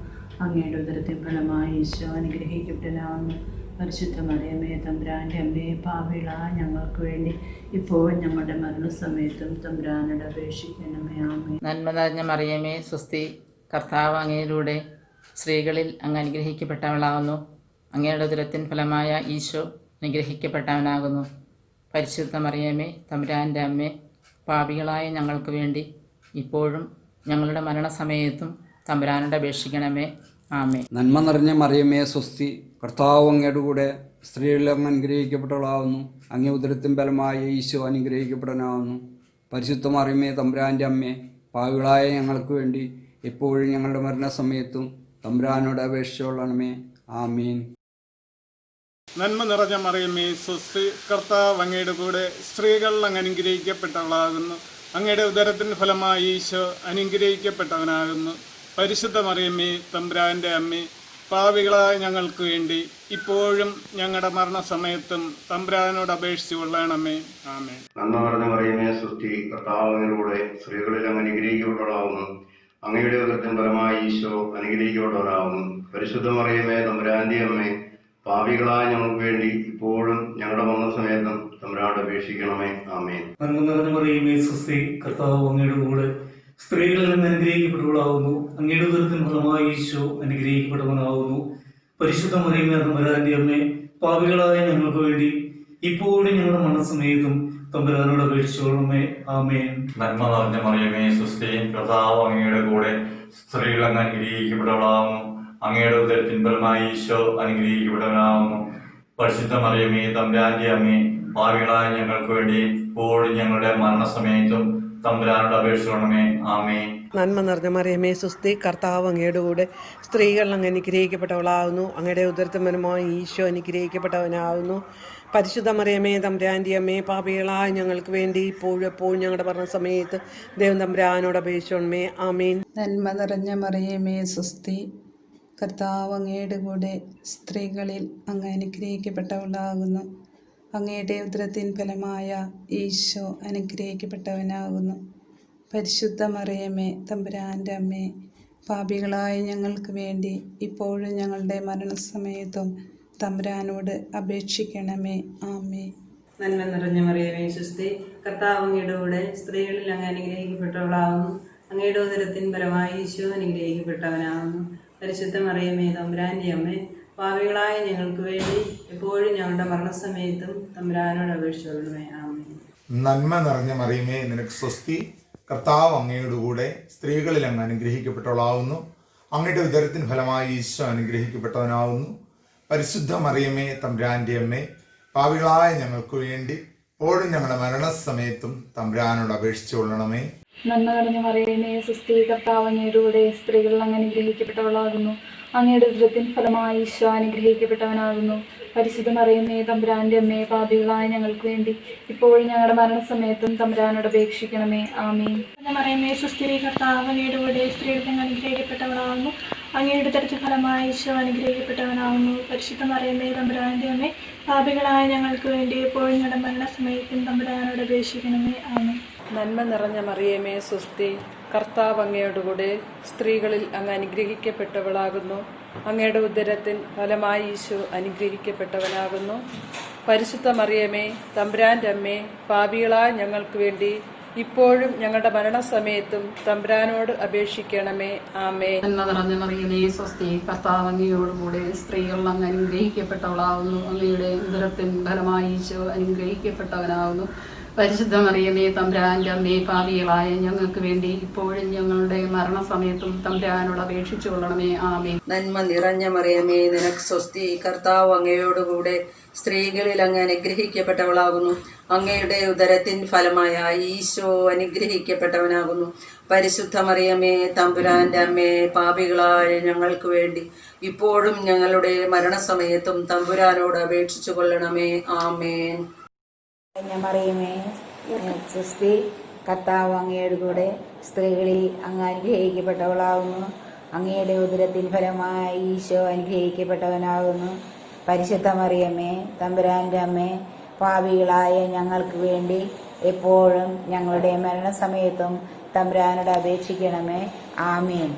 അങ്ങയുടെ ഉദരത്തിൻ ഫലമായി ഈശോ അനുഗ്രഹിക്കപ്പെട്ടവനാകുന്നു. പരിശുദ്ധ മറിയമേ തമ്പുരാൻ്റെ അമ്മേ പാപികളായ ഞങ്ങൾക്ക് വേണ്ടി ഇപ്പോഴും ഞങ്ങളുടെ മരണസമയത്തും തമ്പുരാനോട് അപേക്ഷിക്കണമേ. ആമേൻ. നന്മ നിറഞ്ഞ മറിയമേ സ്വസ്തി, കർത്താവ് അങ്ങയിലൂടെ സ്ത്രീകളിൽ അങ്ങ് അനുഗ്രഹിക്കപ്പെട്ടവളാകുന്നു. അങ്ങയുടെ ഉദരത്തിൻ ഫലമായ ഈശോ അനുഗ്രഹിക്കപ്പെട്ടവനാകുന്നു. പരിശുദ്ധ മറിയമേ തമ്പുരാൻ്റെ അമ്മേ പാപികളായ ഞങ്ങൾക്ക് വേണ്ടി ഇപ്പോഴും ഞങ്ങളുടെ മരണസമയത്തും തമ്പുരാനോട് അപേക്ഷിക്കണമേ. ആമേൻ. നന്മ നിറഞ്ഞ മറിയമേ സ്വസ്തി, കർത്താവ് അങ്ങയുടെ കൂടെ സ്ത്രീകളിൽ അങ്ങ് അനുഗ്രഹിക്കപ്പെട്ടവളാകുന്നു. അങ്ങേ ഉദരത്തിൻ ഫലമായ ഈശോ അനുഗ്രഹിക്കപ്പെട്ടവനാകുന്നു. പരിശുദ്ധ മറിയമേ തമ്പുരാൻ്റെ അമ്മേ പാപികളായ ഞങ്ങൾക്ക് വേണ്ടി എപ്പോഴും ഞങ്ങളുടെ മരണസമയത്തും തമ്പുരാനോട് അപേക്ഷിച്ചുകൊള്ളണമേ. ആമീൻ. നന്മ നിറഞ്ഞ മറിയമേ സ്വസ്തി, കർത്താവ് അങ്ങയുടെ കൂടെ സ്ത്രീകൾ അങ്ങ് അനുഗ്രഹിക്കപ്പെട്ടവളാകുന്നു. അങ്ങയുടെ ഉദരത്തിൻ്റെ ഫലമായി ഈശോ അനുഗ്രഹിക്കപ്പെട്ടവനാകുന്നു. പരിശുദ്ധ മറിയമേ തമ്പുരാൻ്റെ അമ്മേ പാപികളായ ഞങ്ങൾക്ക് വേണ്ടി ഇപ്പോഴും ഞങ്ങളുടെ മരണസമയത്തും തമ്പുരാനോട് അപേക്ഷിച്ചു കൊള്ളണമേ. ആമേൻ. നന്മ നിറഞ്ഞ മറിയമേ സ്വസ്തി, കർത്താവ് അങ്ങയുടെ കൂടെ സ്ത്രീകളിൽ അങ്ങ് അനുഗ്രഹിക്കപ്പെട്ടവളാകുന്നു. അങ്ങയുടെ ഉദരത്തിൻ ഫലമായി ഈശോ അനുഗ്രഹിക്കപ്പെട്ടവനാകുന്നു. പരിശുദ്ധ മറിയമേ തമ്പുരാൻ്റെ അമ്മേ പാപികളായ ഞങ്ങൾക്ക് വേണ്ടി ഇപ്പോഴും ഞങ്ങളുടെ മരണസമയത്തും തമ്പുരാനോട് അപേക്ഷിക്കണമേ. ആമേൻ. നന്മ നിറഞ്ഞ മറിയമേ സ്വസ്തി, കർത്താവ് അങ്ങയുടെ കൂടെ സ്ത്രീകളിൽ നിന്ന് അനുഗ്രഹിക്കപ്പെട്ടവളാകുന്നു. അങ്ങയുടെ ഉദരത്തിൻ ഫലമായി ഈശോ അനുഗ്രഹിക്കപ്പെട്ടവനാകുന്നു. പരിശുദ്ധ മറിയമേ തമ്പുരാന്റെ അമ്മേ പാപികളായ ഞങ്ങൾക്ക് വേണ്ടി ഇപ്പോഴും ഞങ്ങളുടെ മരണസമയത്തും തമ്പുരാനോട് അപേക്ഷിച്ചോളണമേ. ആമേൻ. നന്മ നിറഞ്ഞ മറിയമേ സ്വസ്തി, കർത്താവ് അങ്ങയുടെ കൂടെ സ്ത്രീകൾ അങ്ങ് അനുഗ്രഹിക്കപ്പെട്ടവളാകുന്നു. അങ്ങയുടെ ഉദരത്തിൻ ഫലമായി ഈശോ അനുഗ്രഹിക്കപ്പെട്ടവനാകുന്നു. പരിശുദ്ധ മറിയമേ തമ്പുരാന്റെ അമ്മേ, പാപികളായ ഞങ്ങൾക്ക് വേണ്ടി ഇപ്പോഴും ഞങ്ങളുടെ മരണസമയത്തും തമ്പുരാനോട് അപേക്ഷിക്കണമേ. ആമേൻ. നന്മ നിറഞ്ഞ മറിയമേ സുസ്തി, കർത്താവ് അങ്ങയുടെ കൂടെ സ്ത്രീകൾ അങ്ങ് അനുഗ്രഹിക്കപ്പെട്ടവളാവുന്നു. അങ്ങയുടെ ഉദരത്തിൻ ഫലമായി ഈശോ അനുഗ്രഹിക്കപ്പെട്ടവനാവുന്നു. പരിശുദ്ധ മറിയമേ തമ്പുരാന്റെ അമ്മേ, പാപികളായ ഞങ്ങൾക്ക് വേണ്ടി ഇപ്പോഴും എപ്പോഴും ഞങ്ങളുടെ മരണസമയത്ത് ദൈവം തമ്പുരാനോട് അപേക്ഷിക്കണമേ. ആമേൻ. നന്മ നിറഞ്ഞ മറിയമേ സുസ്തി, കർത്താവ് അങ്ങയുടെ കൂടെ സ്ത്രീകളിൽ അങ്ങ് അനുഗ്രഹിക്കപ്പെട്ടവളാകുന്നു. അങ്ങയുടെ ഉദരത്തിൻ ഫലമായ ഈശോ അനുഗ്രഹിക്കപ്പെട്ടവനാകുന്നു. പരിശുദ്ധ മറിയമേ തമ്പുരാൻ്റെ അമ്മേ, പാപികളായ ഞങ്ങൾക്ക് വേണ്ടി ഇപ്പോഴും ഞങ്ങളുടെ മരണസമയത്തും തമ്പുരാനോട് അപേക്ഷിക്കണമേ. ആമേ. നന്മ നിറഞ്ഞ മറിയമേ സുസ്തി, കർത്താവ് അങ്ങയുടെ കൂടെ സ്ത്രീകളിൽ അങ്ങ് അനുഗ്രഹിക്കപ്പെട്ടവളാകുന്നു. അങ്ങയുടെ ഉദരത്തിൻ ഫലമായി ഈശോ അനുഗ്രഹിക്കപ്പെട്ടവനാകുന്നു. പരിശുദ്ധ മറിയമേ തമ്പുരാൻ്റെ അമ്മേ, പാപികളായ ഞങ്ങൾക്ക് വേണ്ടി എപ്പോഴും ഞങ്ങളുടെ മരണസമയത്തും തമ്പുരാനോട് അപേക്ഷിച്ചുകൊള്ളണമേ. ആമേൻ. നന്മ നിറഞ്ഞ മറിയമേ നിനക്ക് സ്വസ്തി, കർത്താവ് അങ്ങയുടെ കൂടെ സ്ത്രീകളിൽ അങ്ങ് അനുഗ്രഹിക്കപ്പെട്ടവളാവുന്നു. അങ്ങയുടെ ഉദരത്തിൻ ഫലമായി ഈശോ അനുഗ്രഹിക്കപ്പെട്ടവനാവുന്നു. പരിശുദ്ധ മറിയമേ തമ്പുരാൻ്റെ അമ്മേ, പാപികളായ ഞങ്ങൾക്ക് വേണ്ടി എപ്പോഴും ഞങ്ങളുടെ മരണസമയത്തും തമ്പുരാനോട് അപേക്ഷിച്ചുകൊള്ളണമേ. നന്മ നിറഞ്ഞ മറിയമേ സുസ്തി, കർത്താവ് അങ്ങയുടെ കൂടെ സ്ത്രീകളിൽ അങ്ങ് അനുഗ്രഹിക്കപ്പെട്ടവളാകുന്നു. അങ്ങയുടെ ഉദരത്തിൻ ഫലമായി ഈശോ അനുഗ്രഹിക്കപ്പെട്ടവനാകുന്നു. പരിശുദ്ധ മറിയമേ തമ്പുരാൻ്റെ അമ്മേ, പാപികളായ ഞങ്ങൾക്ക് വേണ്ടി ഇപ്പോഴും ഞങ്ങളുടെ മരണസമയത്തും തമ്പുരാനോട് അപേക്ഷിക്കണമേ. ആമേൻ. മറിയമേ സുസ്തി, കർത്താവ് അങ്ങയുടെ കൂടെ സ്ത്രീകളിൽ അങ്ങ് അനുഗ്രഹിക്കപ്പെട്ടവളാകുന്നു. അങ്ങയുടെ ഉദരത്തിൻ ഫലമായി ഈശോ അനുഗ്രഹിക്കപ്പെട്ടവനാകുന്നു. പരിശുദ്ധ മറിയമേ തമ്പുരാൻ്റെ അമ്മേ, പാപികളായ ഞങ്ങൾക്ക് വേണ്ടി എപ്പോഴും ഞങ്ങളുടെ മരണസമയത്തും തമ്പുരാനോട് അപേക്ഷിക്കണമേ. ആമേൻ. നന്മ നിറഞ്ഞ മറിയമേ സുസ്തി, കർത്താവ് അങ്ങയുടെ കൂടെ സ്ത്രീകളിൽ അങ്ങ് അനുഗ്രഹിക്കപ്പെട്ടവളാകുന്നു. അങ്ങയുടെ ഉദരത്തിൻ ഫലമായി ഈശോ അനുഗ്രഹിക്കപ്പെട്ടവനാകുന്നു. പരിശുദ്ധ മറിയമേ തമ്പുരാൻ്റെ അമ്മേ, പാപികളായ ഞങ്ങൾക്ക് വേണ്ടി ഇപ്പോഴും ഞങ്ങളുടെ മരണസമയത്തും തമ്പുരാനോട് അപേക്ഷിക്കണമേ. ആമേൻ. നന്മ നിറഞ്ഞ മറിയമേ സ്വസ്തി, കർത്താവ് അങ്ങയോടുകൂടെ സ്ത്രീകൾ അങ്ങ് അനുഗ്രഹിക്കപ്പെട്ടവളാകുന്നു. അങ്ങയുടെ ഉദരത്തിൻ ഫലമായി ഈശോ അനുഗ്രഹിക്കപ്പെട്ടവനാകുന്നു. പരിശുദ്ധ മറിയമേ തമ്പുരാൻ്റെ അമ്മേ, പാപികളായ ഞങ്ങൾക്ക് വേണ്ടി ഇപ്പോഴും ഞങ്ങളുടെ മരണസമയത്തും തമ്പുരാനോട് അപേക്ഷിച്ചു കൊള്ളണമേ. ആമേൻ. നന്മ നിറഞ്ഞ മറിയമേ നിനക്ക് സ്വസ്തി, കർത്താവ് അങ്ങയോടുകൂടെ സ്ത്രീകളിൽ അങ്ങ് അനുഗ്രഹിക്കപ്പെട്ടവളാകുന്നു. അങ്ങയുടെ ഉദരത്തിൻ ഫലമായ ഈശോ അനുഗ്രഹിക്കപ്പെട്ടവനാകുന്നു. പരിശുദ്ധ മറിയമേ തമ്പുരാൻ്റെ അമ്മേ, പാപികളായ ഞങ്ങൾക്ക് വേണ്ടി ഇപ്പോഴും ഞങ്ങളുടെ മരണസമയത്തും തമ്പുരാനോട് അപേക്ഷിച്ചു കൊള്ളണമേ. ആമേൻ. മറിയമേ സുസ്തി, കർത്താവ് അങ്ങയുടെ കൂടെ സ്ത്രീകളിൽ അങ്ങ് അനുഗ്രഹിക്കപ്പെട്ടവളാകുന്നു. അങ്ങയുടെ ഉദരത്തിൻ ഫലമായി ഈശോ അനുഗ്രഹിക്കപ്പെട്ടവനാകുന്നു. പരിശുദ്ധ മറിയമേ തമ്പുരാൻ്റെ അമ്മേ, പാപികളായ ഞങ്ങൾക്ക് വേണ്ടി എപ്പോഴും ഞങ്ങളുടെ മരണസമയത്തും തമ്പുരാനോട് അപേക്ഷിക്കണമേ. ആമേൻ.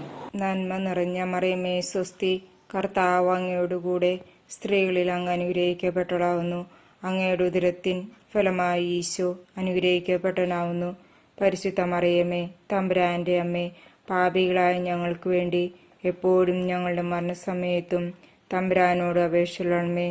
നന്മ നിറഞ്ഞ മറിയമേ സുസ്തി, കർത്താവ് അങ്ങയുടെ കൂടെ സ്ത്രീകളിൽ അങ്ങ് അനുഗ്രഹിക്കപ്പെട്ടവളാകുന്നു. അങ്ങയുടെ ഉദരത്തിൻ ഫലമായി ഈശോ അനുഗ്രഹിക്കപ്പെട്ടവനാവുന്നു. പരിശുദ്ധ മറിയമേ തമ്പുരാൻ്റെ അമ്മേ, പാപികളായ ഞങ്ങൾക്ക് വേണ്ടി എപ്പോഴും ഞങ്ങളുടെ മരണസമയത്തും തമ്പുരാനോട് അപേക്ഷിക്കണമേ.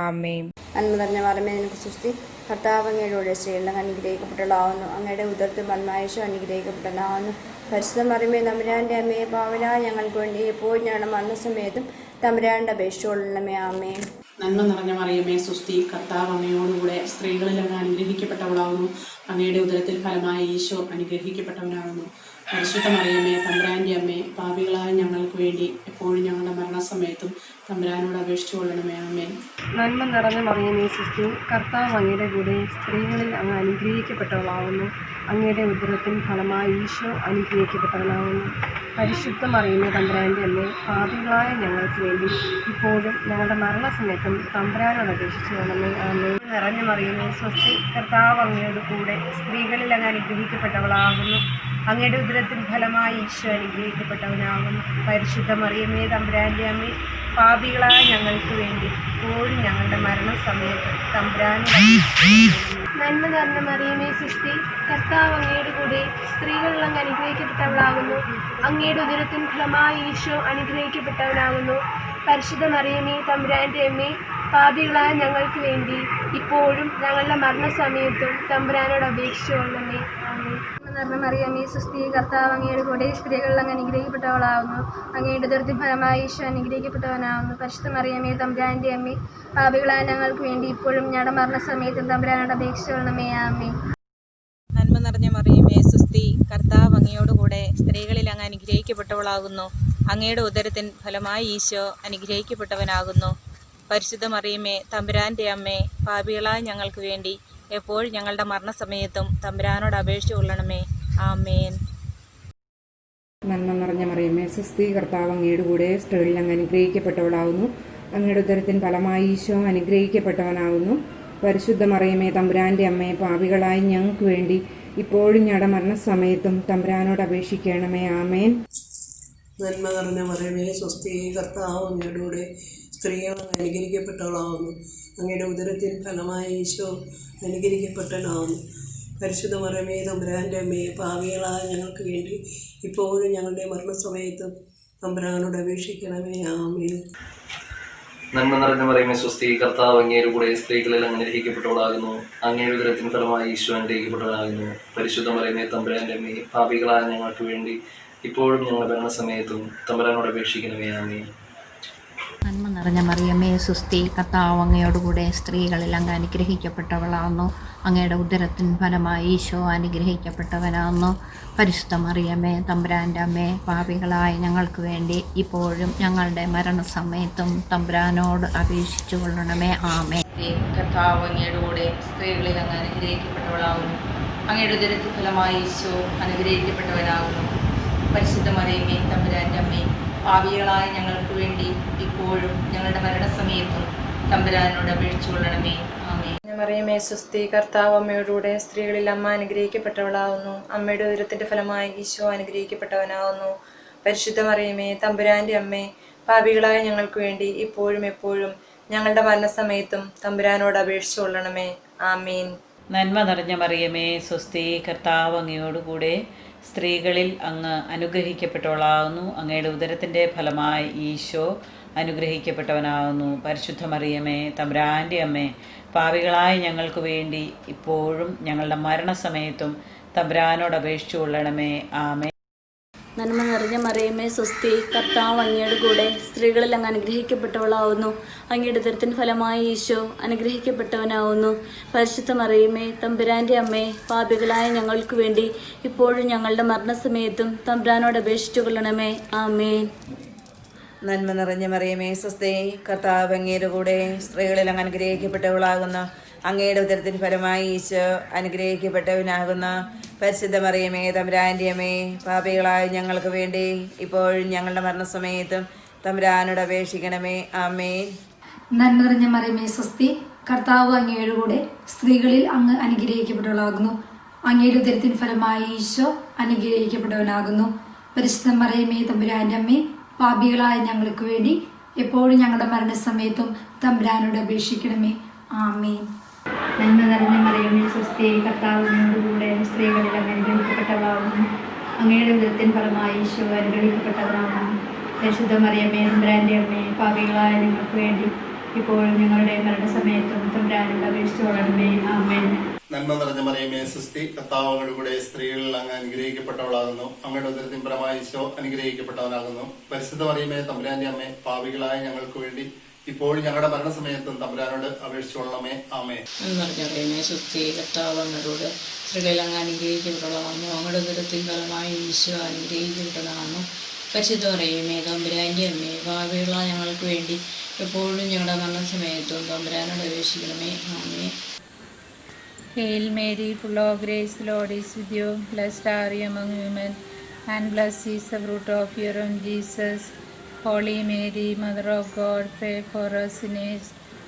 ആമേൻ. നന്മ നിറഞ്ഞ മറിയമേ നിനക്ക് സുസ്തി, കർത്താവ് അങ്ങയുടെ കൂടെ സ്ത്രീകളിൽ അനുഗ്രഹിക്കപ്പെട്ടവളാകുന്നു. അങ്ങയുടെ ഉദരത്തിൻ ഫലമായി ഈശോ അനുഗ്രഹിക്കപ്പെട്ടവനാകുന്നു. പരിശുദ്ധ മറിയമേ തമ്പുരാൻ്റെ അമ്മേ, പാപികളായ ഞങ്ങൾക്ക് വേണ്ടി എപ്പോഴും ഞങ്ങളുടെ മരണസമയത്തും തമ്പുരാനോട് അപേക്ഷിച്ചുകൊള്ളണമേ. ആമേൻ. നന്മ നിറഞ്ഞ മറിയമേ സുസ്തി, കർത്താവ് അങ്ങയോടുകൂടെ സ്ത്രീകളിൽ അങ്ങ് അനുഗ്രഹിക്കപ്പെട്ടവളാകുന്നു. അങ്ങയുടെ ഉദരത്തിൽ ഫലമായി ഈശോ അനുഗ്രഹിക്കപ്പെട്ടവനാകുന്നു. പരിശുദ്ധ മറിയമേ തമ്പുരാൻ്റെ അമ്മേ, പാപികളായ ഞങ്ങൾക്ക് വേണ്ടി എപ്പോഴും ഞങ്ങളുടെ മരണസമയത്തും തമ്പുരാനോട് അപേക്ഷിച്ചു കൊള്ളണമേ. ആമേൻ. നന്മ നിറഞ്ഞ മറിയമേ സുസ്തി, കർത്താവ് അങ്ങയുടെ കൂടെ സ്ത്രീകളിൽ അങ്ങ് അനുഗ്രഹിക്കപ്പെട്ടവളാകുന്നു. അങ്ങയുടെ ഉദരത്തിൻ ഫലമായി ഈശോ അനുഗ്രഹിക്കപ്പെട്ടവനാകുന്നു. പരിശുദ്ധ മറിയമേ തമ്പുരാൻ്റെ അമ്മേ, പാപികളായ ഞങ്ങൾക്ക് വേണ്ടി ഇപ്പോഴും ഞങ്ങളുടെ മരണസമയത്തും തമ്പുരാനോട് അപേക്ഷിച്ചു കൊള്ളണമേ. ആമേൻ. നിറഞ്ഞ മറിയമേ സ്വസ്തി, കർത്താവ് അങ്ങയുടെ കൂടെ സ്ത്രീകളിൽ അങ്ങ് അനുഗ്രഹിക്കപ്പെട്ടവളാകുന്നു. അങ്ങയുടെ ഉദരത്തിൻ ഫലമായി ഈശോ അനുഗ്രഹിക്കപ്പെട്ടവനാകുന്നു. പരിശുദ്ധ മറിയമേ തമ്പുരാൻ്റെ അമ്മേ, പാപികളായ ഞങ്ങൾക്ക് വേണ്ടി ഇപ്പോഴും ഞങ്ങളുടെ മരണസമയത്ത് തമ്പുരാനോട് നന്മ നിറഞ്ഞ മറിയമേ സുസ്തി, കർത്താവ് അങ്ങയുടെ കൂടെ സ്ത്രീകളിൽ അങ്ങ് അനുഗ്രഹിക്കപ്പെട്ടവളാകുന്നു. അങ്ങയുടെ ഉദരത്തിൻ ഫലമായി ഈശോ അനുഗ്രഹിക്കപ്പെട്ടവനാകുന്നു. പരിശുദ്ധ മറിയമേ തമ്പുരാൻ്റെ അമ്മേ, പാപികളായ ഞങ്ങൾക്ക് വേണ്ടി ഇപ്പോഴും ഞങ്ങളുടെ മരണസമയത്തും തമ്പുരാനോട് അപേക്ഷിച്ചു കൊള്ളണമേ. നിറഞ്ഞ മറിയമേ സുസ്ഥി കർത്താവ് അങ്ങയുടെ കൂടെ സ്ത്രീകളിൽ അങ്ങ് അനുഗ്രഹിക്കപ്പെട്ടവളാവുന്നു. അങ്ങയുടെ ഉദരത്തിൻ ഫലമായി ഈശോ അനുഗ്രഹിക്കപ്പെട്ടവനാവുന്നു. പരിശുദ്ധ മറിയമേ തമ്പുരാന്റെ അമ്മേ, പാപികളായ ഞങ്ങൾക്ക് വേണ്ടി ഇപ്പോഴും ഞങ്ങളുടെ മരണസമയത്തും തമ്പുരാനോട് അപേക്ഷിച്ചുകൊള്ളണമേ. ആമേൻ. നന്മ നിറഞ്ഞ മറിയമേ സുസ്ഥി കർത്താവ് അങ്ങയോടുകൂടെ സ്ത്രീകളിൽ അങ്ങ് അനുഗ്രഹിക്കപ്പെട്ടവളാകുന്നു. അങ്ങയുടെ ഉദരത്തിൻ ഫലമായി ഈശോ അനുഗ്രഹിക്കപ്പെട്ടവനാകുന്നു. പരിശുദ്ധ മറിയമേ തമ്പുരാന്റെ അമ്മേ, പാപികളായ ഞങ്ങൾക്ക് വേണ്ടി എപ്പോഴും ഞങ്ങളുടെ മരണസമയത്തും തമ്പുരാനോട് അപേക്ഷിച്ചു കൊള്ളണമേ. ആമേൻ. നന്മ നിറഞ്ഞ മറിയമേ സുസ്ഥി കർത്താവ് അങ്ങയുടെ കൂടെ സ്ത്രീകളിൽ അങ്ങ് അനുഗ്രഹിക്കപ്പെട്ടവളാകുന്നു. അങ്ങയുടെ ഉദരത്തിൻ ഫലമായി ഈശോ അനുഗ്രഹിക്കപ്പെട്ടവനാകുന്നു. പരിശുദ്ധ മറിയമേ തമ്പുരാന്റെ അമ്മേ, പാപികളായി ഞങ്ങൾക്ക് വേണ്ടി ഇപ്പോഴും ഞങ്ങളുടെ മരണസമയത്തും തമ്പുരാനോട് അപേക്ഷിക്കണമേ. ആമേൻ. നന്മ നിറഞ്ഞ മറിയമേ സ്വസ്തി കർത്താവ് അങ്ങയുടെ കൂടെ സ്ത്രീകൾ അനുഗ്രഹിക്കപ്പെട്ടവളാവുന്നു. അങ്ങയുടെ ഉദരത്തിൻ ഫലമായി ഈശോ അനുഗ്രഹിക്കപ്പെട്ടവനാവുന്നു. പരിശുദ്ധ മറിയമേ തമ്പുരാന്റെ അമ്മേ, പാപികളായ ഞങ്ങൾക്ക് വേണ്ടി ഇപ്പോഴും ഞങ്ങളുടെ മരണസമയത്തും തമ്പുരാനോട് അപേക്ഷിക്കണമേ. ആമേൻ. നന്മ നിറഞ്ഞ മറിയമേ സ്വസ്തി കർത്താവ് അങ്ങയുടെ കൂടെ സ്ത്രീകളിൽ അങ്ങ് അനുഗ്രഹിക്കപ്പെട്ടവളാകുന്നു. അങ്ങയുടെ ഉദരത്തിൻ ഫലമായി ഈശോ അനുഗ്രഹിക്കപ്പെട്ടവനാകുന്നു. പരിശുദ്ധ മറിയമേ തമ്പുരാന്റെ അമ്മേ, പാപികളായ ഞങ്ങൾക്ക് വേണ്ടി ഇപ്പോഴും ഞങ്ങളുടെ മരണസമയത്തും തമ്പുരാനോട് അപേക്ഷിക്കണമേ. ആമേൻ. നന്മ നിറഞ്ഞ മറിയമേ സുസ്ഥി കർത്താവ് അങ്ങയോടുകൂടെ സ്ത്രീകളിൽ അങ്ങ് അനുഗ്രഹിക്കപ്പെട്ടവളാകുന്നു. അങ്ങയുടെ ഉദരത്തിൻ ഫലമായി ഈശോ അനുഗ്രഹിക്കപ്പെട്ടവനാകുന്നു. പരിശുദ്ധ മറിയമേ തമ്പുരാൻ്റെ അമ്മേ, പാപികളായ ഞങ്ങൾക്ക് വേണ്ടി ഇപ്പോഴും ഞങ്ങളുടെ മരണസമയത്തും തമ്പുരാനോട് അപേക്ഷിച്ചു കൊള്ളണമേ. ആമേൻ. കർത്താവ് അങ്ങയുടെ കൂടെ സ്ത്രീകളിൽ അങ്ങ് അനുഗ്രഹിക്കപ്പെട്ടവളാകുന്നു. അങ്ങയുടെ ഉദരത്തിൻ ഫലമായി ഈശോ അനുഗ്രഹിക്കപ്പെട്ടവനാകുന്നു. പരിശുദ്ധ മറിയമേ തമ്പുരാൻ്റെ അമ്മേ, പാപികളായ ഞങ്ങൾക്ക് വേണ്ടി ഇപ്പോഴും ഞങ്ങളുടെ മരണസമയത്തും തമ്പുരാനോട് അപേക്ഷിച്ചു കൊള്ളണമേ. ആമേൻ. മറിയമേ സുസ്ഥി കർത്താവ് അമ്മയോടുകൂടെ സ്ത്രീകളിൽ അമ്മ അനുഗ്രഹിക്കപ്പെട്ടവളാവുന്നു. അമ്മയുടെ ഉദരത്തിന്റെ ഫലമായി ഈശോ അനുഗ്രഹിക്കപ്പെട്ടവനാവുന്നു. പരിശുദ്ധ മറിയമേ തമ്പുരാന്റെ അമ്മേ, പാപികളായ ഞങ്ങൾക്ക് വേണ്ടി ഇപ്പോഴും എപ്പോഴും ഞങ്ങളുടെ മരണസമയത്തും തമ്പുരാനോട് അപേക്ഷിച്ചു കൊള്ളണമേ. ആമീൻ. നന്മ നിറഞ്ഞ മറിയമേ സ്വസ്തി കർത്താവ് അങ്ങയോടുകൂടെ സ്ത്രീകളിൽ അങ്ങ് അനുഗ്രഹിക്കപ്പെട്ടവളാകുന്നു. അങ്ങയുടെ ഉദരത്തിൻ്റെ ഫലമായി ഈശോ അനുഗ്രഹിക്കപ്പെട്ടവനാകുന്നു. പരിശുദ്ധ മറിയമേ തമ്പുരാൻ്റെ അമ്മേ, പാപികളായ ഞങ്ങൾക്ക് വേണ്ടി ഇപ്പോഴും ഞങ്ങളുടെ മരണസമയത്തും തമ്പുരാനോട് അപേക്ഷിച്ചു കൊള്ളണമേ. ആമേൻ. നന്മ നിറഞ്ഞ മറിയമേ സ്വസ്തി കർത്താവ് അങ്ങയുടെ കൂടെ സ്ത്രീകളിൽ അങ്ങ് അനുഗ്രഹിക്കപ്പെട്ടവളാവുന്നു. അങ്ങയുടെ ഉദരത്തിൻ ഫലമായി ഈശോ അനുഗ്രഹിക്കപ്പെട്ടവനാവുന്നു. പരിശുദ്ധ മറിയമേ തമ്പുരാൻ്റെ അമ്മേ, പാപികളായ ഞങ്ങൾക്ക് വേണ്ടി ഇപ്പോഴും ഞങ്ങളുടെ മരണസമയത്തും തമ്പുരാനോട് അപേക്ഷിച്ചു കൊള്ളണമേ. ആമേൻ. നന്മ നിറഞ്ഞ മറിയമേ സ്വസ്തി കർത്താവ് അങ്ങയുടെ കൂടെ സ്ത്രീകളിൽ അങ്ങ് അനുഗ്രഹിക്കപ്പെട്ടവളാകുന്നു. അങ്ങയുടെ ഉദരത്തിൻ ഫലമായി ഈശോ അനുഗ്രഹിക്കപ്പെട്ടവനാകുന്ന പരിശുദ്ധ മറിയമേ തമ്പുരാൻ്റെ അമ്മേ, പാപികളായ ഞങ്ങൾക്ക് വേണ്ടി ഇപ്പോഴും ഞങ്ങളുടെ മരണസമയത്തും തമ്പുരാനോട് അപേക്ഷിക്കണമേ. ആമേൻ. നന്മ നിറഞ്ഞ മറിയമേ സ്വസ്തി കർത്താവ് അങ്ങയുടെ കൂടെ സ്ത്രീകളിൽ അങ്ങ് അനുഗ്രഹിക്കപ്പെട്ടവളാകുന്നു. അങ്ങയുടെ ഉദരത്തിൻ ഫലമായി ഈശോ അനുഗ്രഹിക്കപ്പെട്ടവനാകുന്നു. പരിശുദ്ധ മറിയമേ തമ്പുരാൻ്റെ അമ്മേ, പാപികളായ ഞങ്ങൾക്ക് വേണ്ടി എപ്പോഴും ഞങ്ങളുടെ മരണസമയത്തും തമ്പുരാനോട് അപേക്ഷിക്കണമേ. ആമേൻ. നന്മ നിറഞ്ഞ മറിയമേ സ്വസ്തി കർത്താവ് അങ്ങയോടുകൂടെ സ്ത്രീകളിൽ അങ്ങ് അനുഗ്രഹിക്കപ്പെട്ടവളാകുന്നു. അങ്ങയുടെ ഉദരത്തിൻ ഫലമായി ഈശോ അനുഗ്രഹിക്കപ്പെട്ടവനാകുന്നു. പരിശുദ്ധ മറിയമേ തമ്പുരാൻ്റെ അമ്മേ, പാപികളായ ഞങ്ങൾക്ക് വേണ്ടി ഇപ്പോഴും ഞങ്ങളുടെ മരണസമയത്തും തമ്പുരാനോട് അപേക്ഷിച്ചു കൊള്ളണമേ. ആമേൻ. നന്മ നിറഞ്ഞ മറിയമേ സ്വസ്തി കർത്താവ് അങ്ങയുടെ കൂടെ സ്ത്രീകളിൽ അങ്ങ് അനുഗ്രഹിക്കപ്പെട്ടവളാകുന്നു. അങ്ങയുടെ ഉദരത്തിൻ ഫലമായി ഈശോ അനുഗ്രഹിക്കപ്പെട്ടവനാകുന്നു. പരിശുദ്ധ മറിയമേ തമ്പുരാന്റെ അമ്മേ, പാപികളായ ഞങ്ങൾക്ക് വേണ്ടി ഇപ്പോഴും ഞങ്ങളുടെ മരണസമയത്തും തമ്പുരാനോട് അപേക്ഷിച്ചുകൊള്ളണമേ. ആമേൻ. മറിയമേ സ്വസ്തി കർത്താവ് അങ്ങയോടുകൂടെ സ്ത്രീകളിൽ അങ്ങ് അനുഗ്രഹിക്കപ്പെട്ടവളാകുന്നു. അങ്ങയുടെ ഉദരത്തിൻ ഫലമായി ഈശോ അനുഗ്രഹിക്കപ്പെട്ടവനാകുന്നു. പരിശുദ്ധ മറിയമേ തമ്പുരാൻ്റെ അമ്മേ, പാപികളായ ഞങ്ങൾക്ക് വേണ്ടി എപ്പോഴും ഞങ്ങളുടെ മരണസമയത്തും തമ്പുരാനോട് അപേക്ഷിക്കണമേ. ആമേൻ. Hail Mary, full of grace, the Lord is with you. Blessed are you among women, and blessed is the fruit of your womb, Jesus. Holy Mary, Mother of God, pray for us sinners,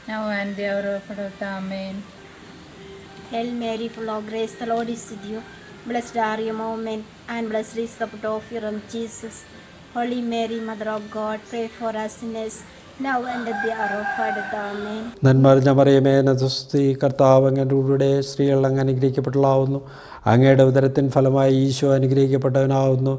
now and the hour of our death. Amen. Hail Mary, full of grace, the Lord is with you. Blessed are you among women, and blessed is the fruit of your womb, Jesus. Holy Mary, Mother of God, pray for us sinners, now and at the hour of our death. Amen. നന്മ നിറഞ്ഞ മറിയമേ സ്വസ്തി കർത്താവ് അങ്ങയുടെ സ്ത്രീകൾ അങ്ങ് അനുഗ്രഹിക്കപ്പെട്ടവളാവുന്നു. അങ്ങയുടെ ഉദരത്തിൻ ഫലമായി ഈശോ അനുഗ്രഹിക്കപ്പെട്ടവനാവുന്നു.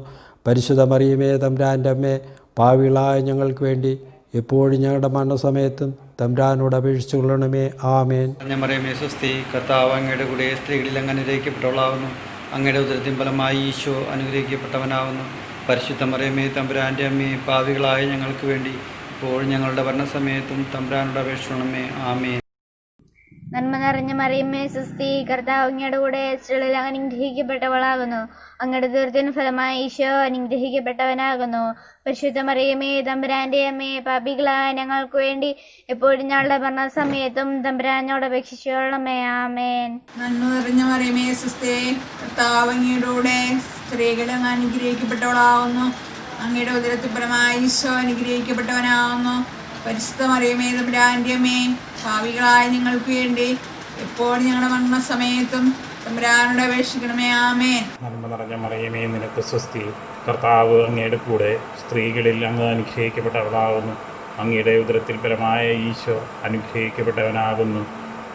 പരിശുദ്ധ മറിയമേ തമ്പുരാൻ്റെ അമ്മേ, പാപികളായ ഞങ്ങൾക്ക് വേണ്ടി എപ്പോഴും ഞങ്ങളുടെ മരണസമയത്തും തമ്പുരാനോട് അപേക്ഷിച്ചു കൊള്ളണമേ. ആമേൻ. മറിയമേ സ്വസ്തി കർത്താവ് അങ്ങയുടെ കൂടെ സ്ത്രീകളിൽ അങ്ങ് അനുഗ്രഹിക്കപ്പെട്ടവളാവുന്നു. അങ്ങയുടെ ഉദരത്തിൻ ഫലമായി ഈശോ അനുഗ്രഹിക്കപ്പെട്ടവനാകുന്നു. പരിശുദ്ധ മറിയമേ തമ്പുരാൻ്റെ അമ്മേ, പാപികളായ ഞങ്ങൾക്ക് വേണ്ടി ഇപ്പോഴും ഞങ്ങളുടെ മരണസമയത്തും തമ്പുരാനോട് അപേക്ഷിക്കണമേ. ആമേൻ. നന്മ നിറഞ്ഞ മറിയമേ സുസ്തി, കർത്താവ് അങ്ങയുടെ കൂടെ, സ്ത്രീകളിൽ അങ്ങ് അനുഗ്രഹിക്കപ്പെട്ടവളാകുന്നു. അങ്ങയുടെ ഉദരത്തിൻ ഫലമായി ഈശോ അനുഗ്രഹിക്കപ്പെട്ടവനാകുന്നു. പരിശുദ്ധ മറിയമേ തമ്പുരാന്റെ അമ്മേ, പാപികളായ ഞങ്ങൾക്ക് വേണ്ടി എപ്പോഴും ഞങ്ങളുടെ മരണസമയത്തും തമ്പുരാനോട് അപേക്ഷിച്ചുകൊള്ളണമേ. ആമേൻ. നന്മ നിറഞ്ഞ മറിയമേ സുസ്തി, കർത്താവ് അങ്ങയുടെ കൂടെ, സ്ത്രീകളിൽ അങ്ങ് അനുഗ്രഹിക്കപ്പെട്ടവളാകുന്നു. അങ്ങയുടെ ഉദരത്തിൻ ഫലമായി ഈശോ അനുഗ്രഹിക്കപ്പെട്ടവനാകുന്നു. പരിശുദ്ധ മറിയമേ തമ്പുരാന്റെ അമ്മേ, പാപികളായ ഞങ്ങൾക്ക് വേണ്ടി എപ്പോഴും ഞങ്ങളുടെ മരണസമയത്തും തമ്പുരാനോട് അപേക്ഷിക്കണമേ. ആമേൻ. നന്മ നിറഞ്ഞ മറിയമേ നിനക്ക് സ്വസ്തി, കർത്താവ് അങ്ങയുടെ കൂടെ, സ്ത്രീകളിൽ അങ്ങ് അനുഗ്രഹിക്കപ്പെട്ടവളാകുന്നു. അങ്ങയുടെ ഉദരത്തിൽ ഫലമായ ഈശോ അനുഗ്രഹിക്കപ്പെട്ടവനാകുന്നു.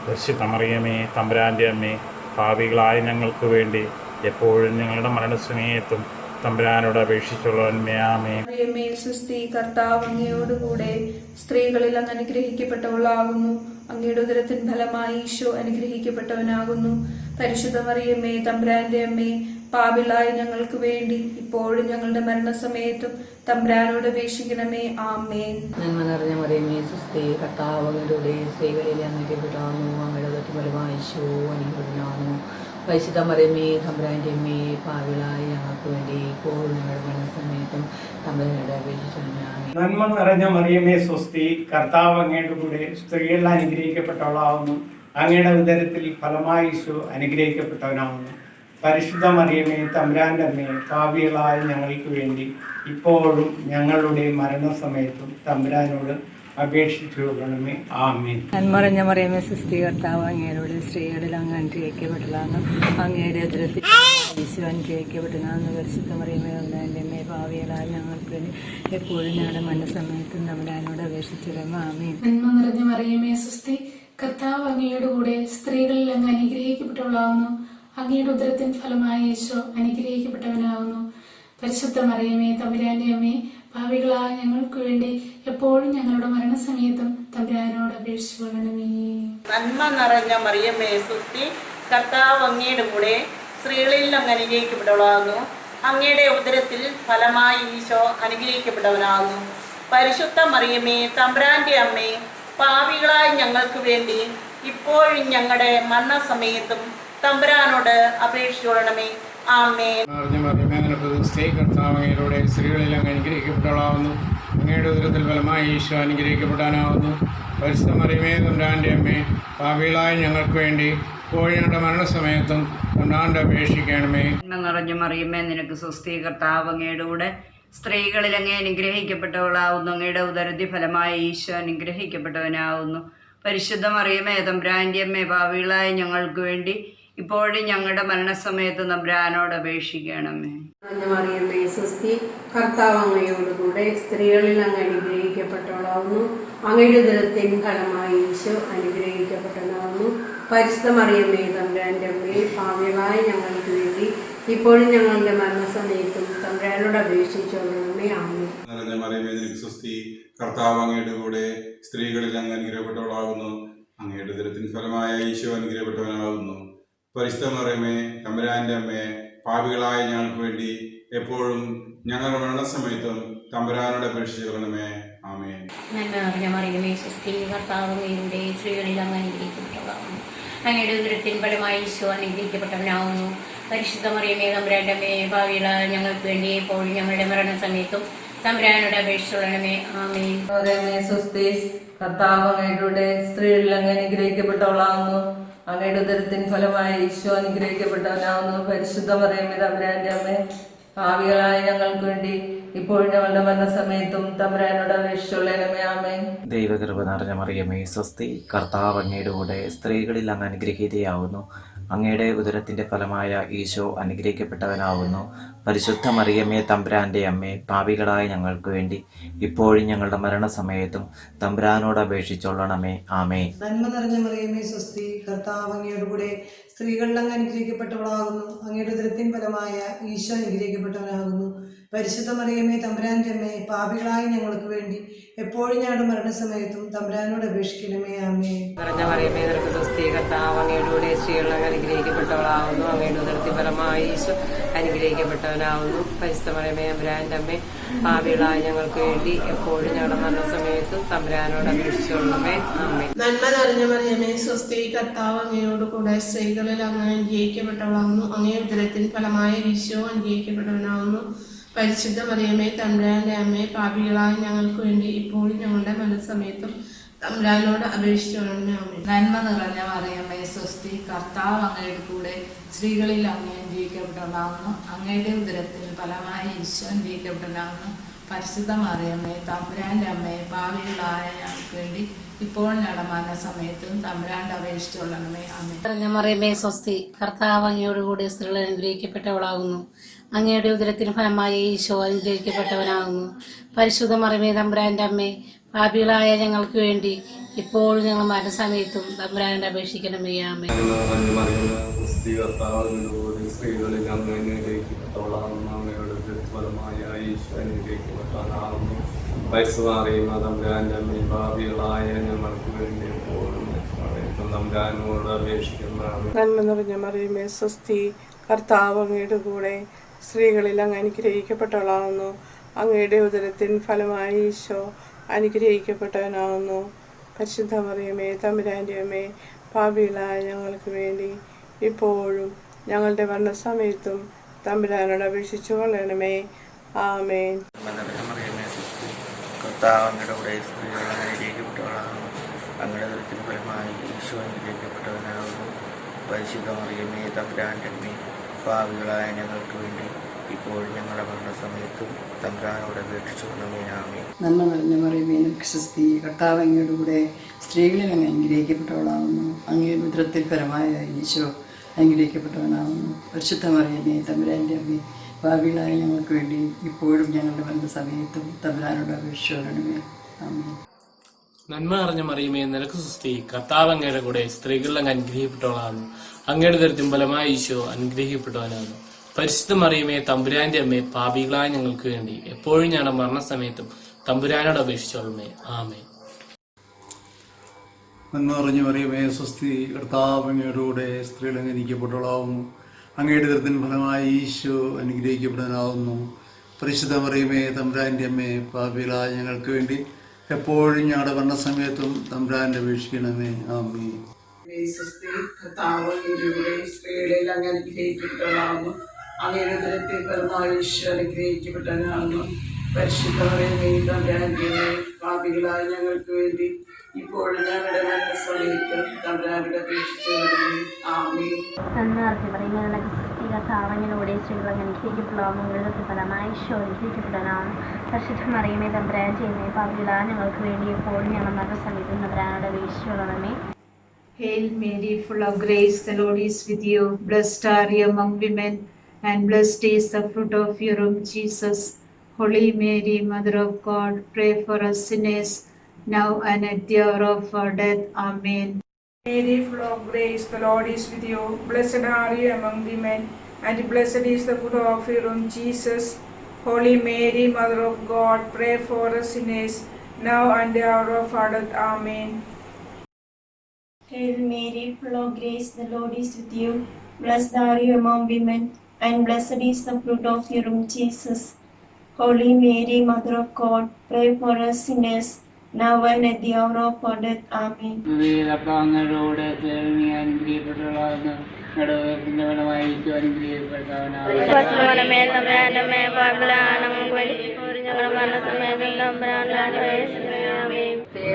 പരിശുദ്ധ മറിയമേ തമ്പുരാൻ്റെ അമ്മേ, പാപികളായ ഞങ്ങൾക്ക് വേണ്ടി എപ്പോഴും ഞങ്ങളുടെ മരണസമയത്തും തമ്പുരാനോട് അപേക്ഷിച്ചുള്ളവന്മേ. ആമേൻ. മറിയമേ സുസ്തി, കർത്താവ് അങ്ങയോടുകൂടെ, സ്ത്രീകളിൽ അങ്ങ് അനുഗ്രഹിക്കപ്പെട്ടവളാകുന്നു. അങ്ങയുടെ ഉദരത്തിൻ ഫലമായി ഈശോ അനുഗ്രഹിക്കപ്പെട്ടവനാകുന്നു. പരിശുദ്ധ മറിയമേ തമ്പുരാന്റെ അമ്മേ, പാപികളായ ഞങ്ങൾക്ക് വേണ്ടി ഇപ്പോഴും ഞങ്ങളുടെ മരണസമയത്തും തമ്പുരാനോട് അപേക്ഷിക്കണമേ. ആമേൻ. നന്മ നിറഞ്ഞ മറിയമേ സുസ്തി, കർത്താവ് അങ്ങയുടെ സ്ത്രീകളിൽ അനുഗ്രഹിക്കപ്പെട്ടാകുന്നു. അങ്ങയുടെ ഉദരത്തിൻ ഫലമായി ഈശോ അനുഗ്രഹിക്കപ്പെട്ടവനാകുന്നു. പരിശുദ്ധ മറിയമേ തമ്പുരാന്റെ അമ്മേ, പാപികളായ ഞങ്ങൾക്ക് വേണ്ടി ഇപ്പോഴും ഞങ്ങളുടെ മരണസമയത്തും തമ്പുരാനോട് അപേക്ഷിക്കണമേ. ആമേൻ. നന്മ നിറഞ്ഞ മറിയമേ സ്വസ്തി, കർത്താവ് അങ്ങയുടെ കൂടെ, സ്ത്രീകളിൽ അനുഗ്രഹിക്കപ്പെട്ടവളാകുന്നു. അങ്ങയുടെ ഉദരത്തിൽ ഫലമായി ഈശോ അനുഗ്രഹിക്കപ്പെട്ടവനാകുന്നു. പരിശുദ്ധ മറിയമേ തമ്പുരാന്റെ അമ്മേ, പാപികളായ ഞങ്ങൾക്ക് വേണ്ടി ഇപ്പോഴും ഞങ്ങളുടെ മരണസമയത്തും തമ്പുരാനോട് അപേക്ഷിച്ചു കൊള്ളണമേ. ആമേൻ. നന്മറിഞ്ഞ മറിയമേ സുസ്തി, കർത്താവ് അങ്ങയുടെ സ്ത്രീകളിൽ അങ്ങ് അനുഗ്രഹിക്കപ്പെട്ടതാണ്. അങ്ങയുടെ ഉദരത്തിൽ ഈശോ അനുഗ്രഹിക്കപ്പെട്ടതാണ്. പരിശുദ്ധ മറിയമേ തമ്പുരാന്റെ അമ്മേ, പാപികളായ ഞങ്ങൾക്ക് വേണ്ടി എപ്പോഴും ഞങ്ങളുടെ മരണസമയത്തും തമ്പുരാനോട് അപേക്ഷിച്ചിരുന്നു. ആമേൻ. നന്മ നിറഞ്ഞ മറിയമേ സുസ്തി, കർത്താവ് അങ്ങയുടെ കൂടെ, സ്ത്രീകളിൽ അങ്ങ് അനുഗ്രഹിക്കപ്പെട്ടവളാകുന്നു. അങ്ങയുടെ ഉദരത്തിൻ ഫലമായി ഈശോ അനുഗ്രഹിക്കപ്പെട്ടവനാകുന്നു. പരിശുദ്ധ മറിയമേ തമ്പുരാന്റെ അമ്മേ, പാപികളായ ഞങ്ങൾക്ക് വേണ്ടി എപ്പോഴും ഞങ്ങളുടെ മരണസമയത്തും തമ്പുരാനോട് അപേക്ഷിച്ചുകൊള്ളണമേ. നന്മ നിറഞ്ഞ മറിയമേ സുസ്തി, കർത്താവ് അങ്ങയുടെ കൂടെ, സ്ത്രീകളിൽ അങ്ങ് അനുഗ്രഹിക്കപ്പെട്ടവളാകുന്നു. അങ്ങയുടെ ഉദരത്തിൽ ഫലമായി ഈശോ അനുഗ്രഹിക്കപ്പെട്ടവനാകുന്നു. പരിശുദ്ധ മറിയമേ തമ്പുരാന്റെ അമ്മേ, പാപികളായ ഞങ്ങൾക്ക് വേണ്ടി ഇപ്പോഴും ഞങ്ങളുടെ മരണസമയത്തും തമ്പുരാനോട് അപേക്ഷിച്ചുകൊള്ളണമേ. ആമേൻ. കർത്താവങ്ങയിലൂടെ സ്ത്രീകളിൽ അങ്ങ് അനുഗ്രഹിക്കപ്പെട്ടവളാവുന്നു. അങ്ങയുടെ ഉദരത്തിൽ ഫലമായി ഈശോ അനുഗ്രഹിക്കപ്പെടാനാവുന്നു. പരിശുദ്ധ മറിയമേ തമ്പുരാന്റെ അമ്മേ, പാപികളായ ഞങ്ങൾക്ക് വേണ്ടി ഇപ്പോഴും ഞങ്ങളുടെ മരണസമയത്തും തമ്പുരാനോട് അപേക്ഷിക്കണമേ. നിറഞ്ഞ മറിയമേ നിനക്ക് സ്വസ്തി, കർത്താവ് അങ്ങയുടെ കൂടെ, സ്ത്രീകളിൽ അങ്ങ് അനുഗ്രഹിക്കപ്പെട്ടവളാവുന്നു. അങ്ങയുടെ ഉദരത്തിൽ ഫലമായി ഈശോ അനുഗ്രഹിക്കപ്പെട്ടവനാവുന്നു. പരിശുദ്ധ മറിയമേ തമ്പുരാന്റെ അമ്മേ, പാപികളായ ഞങ്ങൾക്ക് വേണ്ടി ഇപ്പോഴും ഞങ്ങളുടെ മരണസമയത്ത് തമ്പുരാനോട് അപേക്ഷിക്കണമേ. മറിയമേ സ്വസ്തി, കർത്താവ് അങ്ങയോടുകൂടെ, സ്ത്രീകളിൽ അങ്ങ് അനുഗ്രഹിക്കപ്പെട്ടവളാവുന്നു. അങ്ങയുടെ ഉദരത്തിൻ ഫലമായി ഈശോ അനുഗ്രഹിക്കപ്പെട്ടവനാവുന്നു. പരിശുദ്ധ മറിയമേ തമ്പുരാന്റെ അമ്മേ, പാപികളായ ഞങ്ങൾക്ക് വേണ്ടി ഇപ്പോഴും ഞങ്ങളുടെ മരണസമയത്തും തമ്പുരാനോട് അപേക്ഷിച്ചുകൊള്ളണമേ. ആമേൻ. നിറഞ്ഞ മറിയമേ നിനക്ക് സ്വസ്തി, കർത്താവ് അങ്ങയുടെ കൂടെ, സ്ത്രീകളിൽ അങ്ങ് അനുഗ്രഹിക്കപ്പെട്ടവളാകുന്നു. അങ്ങയുടെ ഉദരത്തിൻ ഫലമായ ഈശോ അനുഗ്രഹിക്കപ്പെട്ടവനാകുന്നു. പരിശുദ്ധ മറിയമേ തമ്പുരാന്റെ അമ്മേ, പാപികളായ ഞങ്ങൾക്ക് വേണ്ടി എപ്പോഴും ഞങ്ങളുടെ മരണസമയത്തും തമ്പുരാനോട് അപേക്ഷിച്ചുകൊള്ളണമേ. ആമേൻ. നന്മ നിറഞ്ഞ മറിയമേ സുസ്തി, കർത്താവ് അങ്ങയുടെ സ്ത്രീകളിൽ അങ്ങ് അനുഗ്രഹിക്കപ്പെട്ടവളാകുന്നു. അങ്ങയുടെ ഉദരത്തിൻ ഫലമായി ഈശോ അനുഗ്രഹിക്കപ്പെട്ടവനാകുന്നു. പരിശുദ്ധ മറിയമേ തമ്പുരാന്റെ അമ്മേ, പാപികളായ ഞങ്ങൾക്ക് വേണ്ടി എപ്പോഴും ഞങ്ങളുടെ മരണസമയത്തും തമ്പുരാനോട് അപേക്ഷിച്ചുകൊള്ളണമേ. ആമേൻ. മറിയമേ സ്വസ്തി, കർത്താവ് അങ്ങയുടെ സ്ത്രീകളിൽ അങ്ങ് അനുഗ്രഹിക്കപ്പെട്ടവളാകുന്നു. അങ്ങയുടെ ഉദരത്തിൻ ഫലമായി ഈശോ അനുഗ്രഹിക്കപ്പെട്ടവനാകുന്നു. പരിശുദ്ധ മറിയമേ തമ്പുരാന്റെ അമ്മേ, പാപികളായ ഞങ്ങൾക്ക് വേണ്ടി ഇപ്പോഴും ഞങ്ങളുടെ മരണസമയത്തും തമ്പുരാനോട് അപേക്ഷിച്ചുകൊള്ളണമേ. ആമേൻ. ദൈവകൃപ നിറഞ്ഞ മറിയമേ സ്വസ്തി, കർത്താവ് അങ്ങയുടെ കൂടെ, സ്ത്രീകളിൽ അങ്ങ് അനുഗ്രഹീതയാവുന്നു. അങ്ങയുടെ ഉദരത്തിൻ്റെ ഫലമായ ഈശോ അനുഗ്രഹിക്കപ്പെട്ടവനാവുന്നു. പരിശുദ്ധ മറിയമേ തമ്പുരാൻ്റെ അമ്മേ, പാപികളായ ഞങ്ങൾക്ക് വേണ്ടി ഇപ്പോഴും ഞങ്ങളുടെ മരണസമയത്തും തമ്പുരാനോട് അപേക്ഷിച്ചൊള്ളണമേ. ആമേൻ. നന്മ നിറഞ്ഞ മറിയമേ സ്വസ്തി, കർത്താവ് അങ്ങയുടെ കൂടെ, സ്ത്രീകളിൽ അങ്ങ് അനുഗ്രഹിക്കപ്പെട്ടവളാകുന്നു. അങ്ങയുടെ ഉദരത്തിൻ ഫലമായ ഈശോ അനുഗ്രഹിക്കപ്പെട്ടവനാകുന്നു. പരിശുദ്ധ മറിയമേ തമ്പുരാൻ്റെ അമ്മേ പാപികളായ ഞങ്ങൾക്ക് വേണ്ടി എപ്പോഴും ഞങ്ങളുടെ മരണസമയത്തും തമ്പുരാനോട് അപേക്ഷിക്കണമേ. ആമേൻ. നിറഞ്ഞ മറിയമേ നിനക്ക് സ്വസ്തി, കർത്താവ് അങ്ങയുടെ സ്ത്രീകൾ അനുഗ്രഹിക്കപ്പെട്ടവളാവുന്നു. അങ്ങയുടെ ഉദരത്തിൻ ഫലമായി ഈശോ അനുഗ്രഹിക്കപ്പെട്ടവനാവുന്നു. പരിശുദ്ധ മറിയമേ തമ്പുരാൻ്റെ അമ്മേ പാപികളായ ഞങ്ങൾക്ക് വേണ്ടി എപ്പോഴും ഞങ്ങളുടെ മരണസമയത്തും തമ്പുരാനോട് അപേക്ഷിച്ചുകൊള്ളണമേ. ആമേൻ. നന്മ നിറഞ്ഞ മറിയമേ സ്വസ്തി, കർത്താവ് അങ്ങയോട് കൂടെ സ്ത്രീകളിൽ അങ്ങ് അനുഗ്രഹിക്കപ്പെട്ടവളാവുന്നു. അങ്ങേ ഉദരത്തിൻ ഫലമായ ഈശോ അനുഗ്രഹിക്കപ്പെട്ടവനാവുന്നു. പരിശുദ്ധ മറിയമേ തമ്പുരാന്റെ അമ്മേ പാപികളായ ഞങ്ങൾക്ക് വേണ്ടി ഇപ്പോഴും ഞങ്ങളുടെ മനസ്സമയത്തും തമ്പുരാനോട് അപേക്ഷിച്ചുകൊള്ളണമേ. ആമേൻ. നന്മ നിറഞ്ഞ മറിയമേ സ്വസ്തി, കർത്താവ് അങ്ങയുടെ കൂടെ സ്ത്രീകളിൽ അങ്ങ് അനുഗ്രഹിക്കപ്പെട്ടവനാവുന്നു. അങ്ങയുടെ ഉദരത്തിൽ ഫലമായി ഈശോ അനുഗ്രഹിക്കപ്പെട്ടവനാവുന്നു. പരിശുദ്ധ മറിയമേ തമ്പുരാന്റെ അമ്മേ പാപികളായ ഞങ്ങൾക്ക് വേണ്ടി ഇപ്പോൾ ഞങ്ങളുടെ മരണസമയത്തും തമ്പുരാന്റെ അപേക്ഷിച്ചുകൊള്ളണമേ. ആമേൻ. നിറഞ്ഞ മറിയമേ സ്വസ്തി, കർത്താവ് അങ്ങയോടുകൂടി സ്ത്രീകൾ അനുഗ്രഹിക്കപ്പെട്ടവളാകുന്നു. അങ്ങയുടെ ഉദരത്തിന് ഫലമായി ഈശോ അനുഗ്രഹിക്കപ്പെട്ടവനാകുന്നു. പരിശുദ്ധ മറിയമേ തമ്പുരാന്റെ അമ്മേ പാപികളായ ഞങ്ങൾക്ക് വേണ്ടി ഇപ്പോഴും ഞങ്ങൾ മരണസമയത്തും തമ്പുരാനോട് അപേക്ഷിക്കണമേ. ആമേൻ. സ്ത്രീകളിൽ അങ്ങ് അനുഗ്രഹിക്കപ്പെട്ടവളാകുന്നു. അങ്ങയുടെ ഫലമായ ഈശോ അനുഗ്രഹിക്കപ്പെട്ടവനാകുന്നു. പരിശുദ്ധ മറിയമേ തമ്പുരാന്റെ അമ്മേ പാപികളായ ഞങ്ങൾക്ക് വേണ്ടി എപ്പോഴും തമ്പുരാനോട് അപേക്ഷിക്കുന്നതാണ്. നന്മ നിറഞ്ഞ മറിയമേ സ്വസ്തി, കർത്താവ് അങ്ങയുടെ കൂടെ സ്ത്രീകളിൽ അങ്ങ് അനുഗ്രഹിക്കപ്പെട്ടവളാകുന്നു. അങ്ങയുടെ ഉദരത്തിൻ ഫലമായി ഈശോ അനുഗ്രഹിക്കപ്പെട്ടവനാകുന്നു. പരിശുദ്ധ മറിയമേ തമ്പുരാന്റെ അമ്മേ പാപികളായ ഞങ്ങൾക്ക് വേണ്ടി ഇപ്പോഴും ഞങ്ങളുടെ മരണസമയത്തും തമ്പുരാനോട് അപേക്ഷിച്ചു കൊള്ളണമേ. ആമേൻ. കർത്താവ് അങ്ങയുടെ കൂടെ സ്ത്രീകൾ അനുഗ്രഹിക്കപ്പെട്ടവളാകുന്നു. അങ്ങയുടെ ഉദരത്തിൻ ഫലമായി ഈശോ അനുഗ്രഹിക്കപ്പെട്ടവനാകുന്നു. പരിശുദ്ധ മറിയമേ തമ്പുരാന്റെ അമ്മേ പാപികളായ ഞങ്ങൾക്ക് വേണ്ടി ഇപ്പോഴും ഞങ്ങളുടെ മരണസമയത്തും തമ്പുരാനോട് അപേക്ഷിച്ചുകൊള്ളണമേ. ആമേൻ. നന്മ നിറഞ്ഞ മറിയമേ നിനക്ക് സ്വസ്തി, കർത്താവ് അങ്ങയുടെ കൂടെ സ്ത്രീകളിൽ അങ്ങ് അനുഗ്രഹിക്കപ്പെട്ടവളാകുന്നു. അങ്ങയുടെ ഉദരത്തിൽ ഫലമായ ഈശോ അനുഗ്രഹിക്കപ്പെട്ടവനാകുന്നു. പരിശുദ്ധ മറിയമേ തമ്പുരാന്റെ അമ്മേ പാപികളായ ഞങ്ങൾക്ക് വേണ്ടി ഇപ്പോഴും ഞങ്ങളുടെ മരണസമയത്തും തമ്പുരാനോട് അപേക്ഷിച്ചുകൊള്ളണമേ. ആമേൻ. നന്മ നിറഞ്ഞ മറിയമേ നിനക്ക് സ്വസ്തി, കർത്താവ് അങ്ങയുടെ കൂടെ സ്ത്രീകളിൽ അങ്ങ് അനുഗ്രഹിക്കപ്പെട്ടവളാകുന്നു. അങ്ങയുടെ ഉദരത്തിൻ ഫലമായ ഈശോ അനുഗ്രഹിക്കപ്പെട്ടവനാകുന്നു. പരിശുദ്ധ മറിയമേ തമ്പുരാന്റെ അമ്മേ പാപികളായ ഞങ്ങൾക്ക് വേണ്ടി എപ്പോഴും ഞങ്ങളുടെ മരണസമയത്തും തമ്പുരാനോട് അപേക്ഷിച്ചോളമേ. ആമേൻ. നന്മ നിറഞ്ഞ മറിയമേ സ്വസ്തി, കർത്താവ് അങ്ങയുടെ കൂടെ സ്ത്രീകൾ അനുഗ്രഹിക്കപ്പെട്ടവളാകുന്നു. അങ്ങയുടെ ഉദരത്തിൻ ഫലമായി ഈശോ അനുഗ്രഹിക്കപ്പെടാനാവുന്നു. പരിശുദ്ധ മറിയമേ തമ്പുരാന്റെ അമ്മേ പാപികളായ ഞങ്ങൾക്ക് വേണ്ടി എപ്പോഴും ഞങ്ങളുടെ മരണസമയത്തും തമ്പുരാന്റെ അപേക്ഷിക്കണമേ. ആമേൻ. കർത്താവ് അങ്ങയുടെ സ്ത്രീകളിൽ അങ്ങ് അനുഗ്രഹിക്കപ്പെട്ടവളാകുന്നു. അങ്ങയുടെ ഉദരത്തിൽ ഫലമായി ഈശോ അനുഗ്രഹിക്കപ്പെട്ടവനാകുന്നു. പരിശുദ്ധ മറിയമേ തമ്പുരാന്റെ അമ്മേ പാപികളായ ഞങ്ങൾക്ക് വേണ്ടി ഇപ്പോഴും ഞങ്ങളുടെ മരണസമയത്തും തമ്പുരാനോട് അപേക്ഷിച്ചുകൊള്ളണമേ. ആമേൻ. നന്മ നിറഞ്ഞ മറിയമേ നിനക്ക് സ്വസ്തി, കർത്താവ് അങ്ങയുടെ സ്ത്രീകൾ അനുഗ്രഹിക്കപ്പെട്ടവളാകുന്നു. അങ്ങയുടെ ഫലമായി ഈശോ അനുഗ്രഹിക്കപ്പെട്ടവനാകുന്നു. പരിശുദ്ധ മറിയമേ തമ്പുരാന്റെ അമ്മേ പാപികളായ ഞങ്ങൾക്ക് വേണ്ടി എപ്പോഴും ഞങ്ങളുടെ മരണസമയത്തും തമ്പുരാനോട് അപേക്ഷിച്ചുകൊള്ളണമേ. Hail Mary, full of grace, the Lord is with you. Blessed are you among women, and blessed is the fruit of your womb, Jesus. Holy Mary, Mother of God, pray for us sinners, now and at the hour of our death. Amen. Mary, full of grace, the Lord is with you. Blessed are you among women, and blessed is the fruit of your womb, Jesus. Holy Mary, Mother of God, pray for us sinners, now and the hour of our death. Amen. Hail Mary, full of grace, the Lord is with you. Blessed are you among women, and blessed is the fruit of your womb, Jesus. Holy Mary, Mother of God, pray for us sinners, now and at the hour of our death. Amen.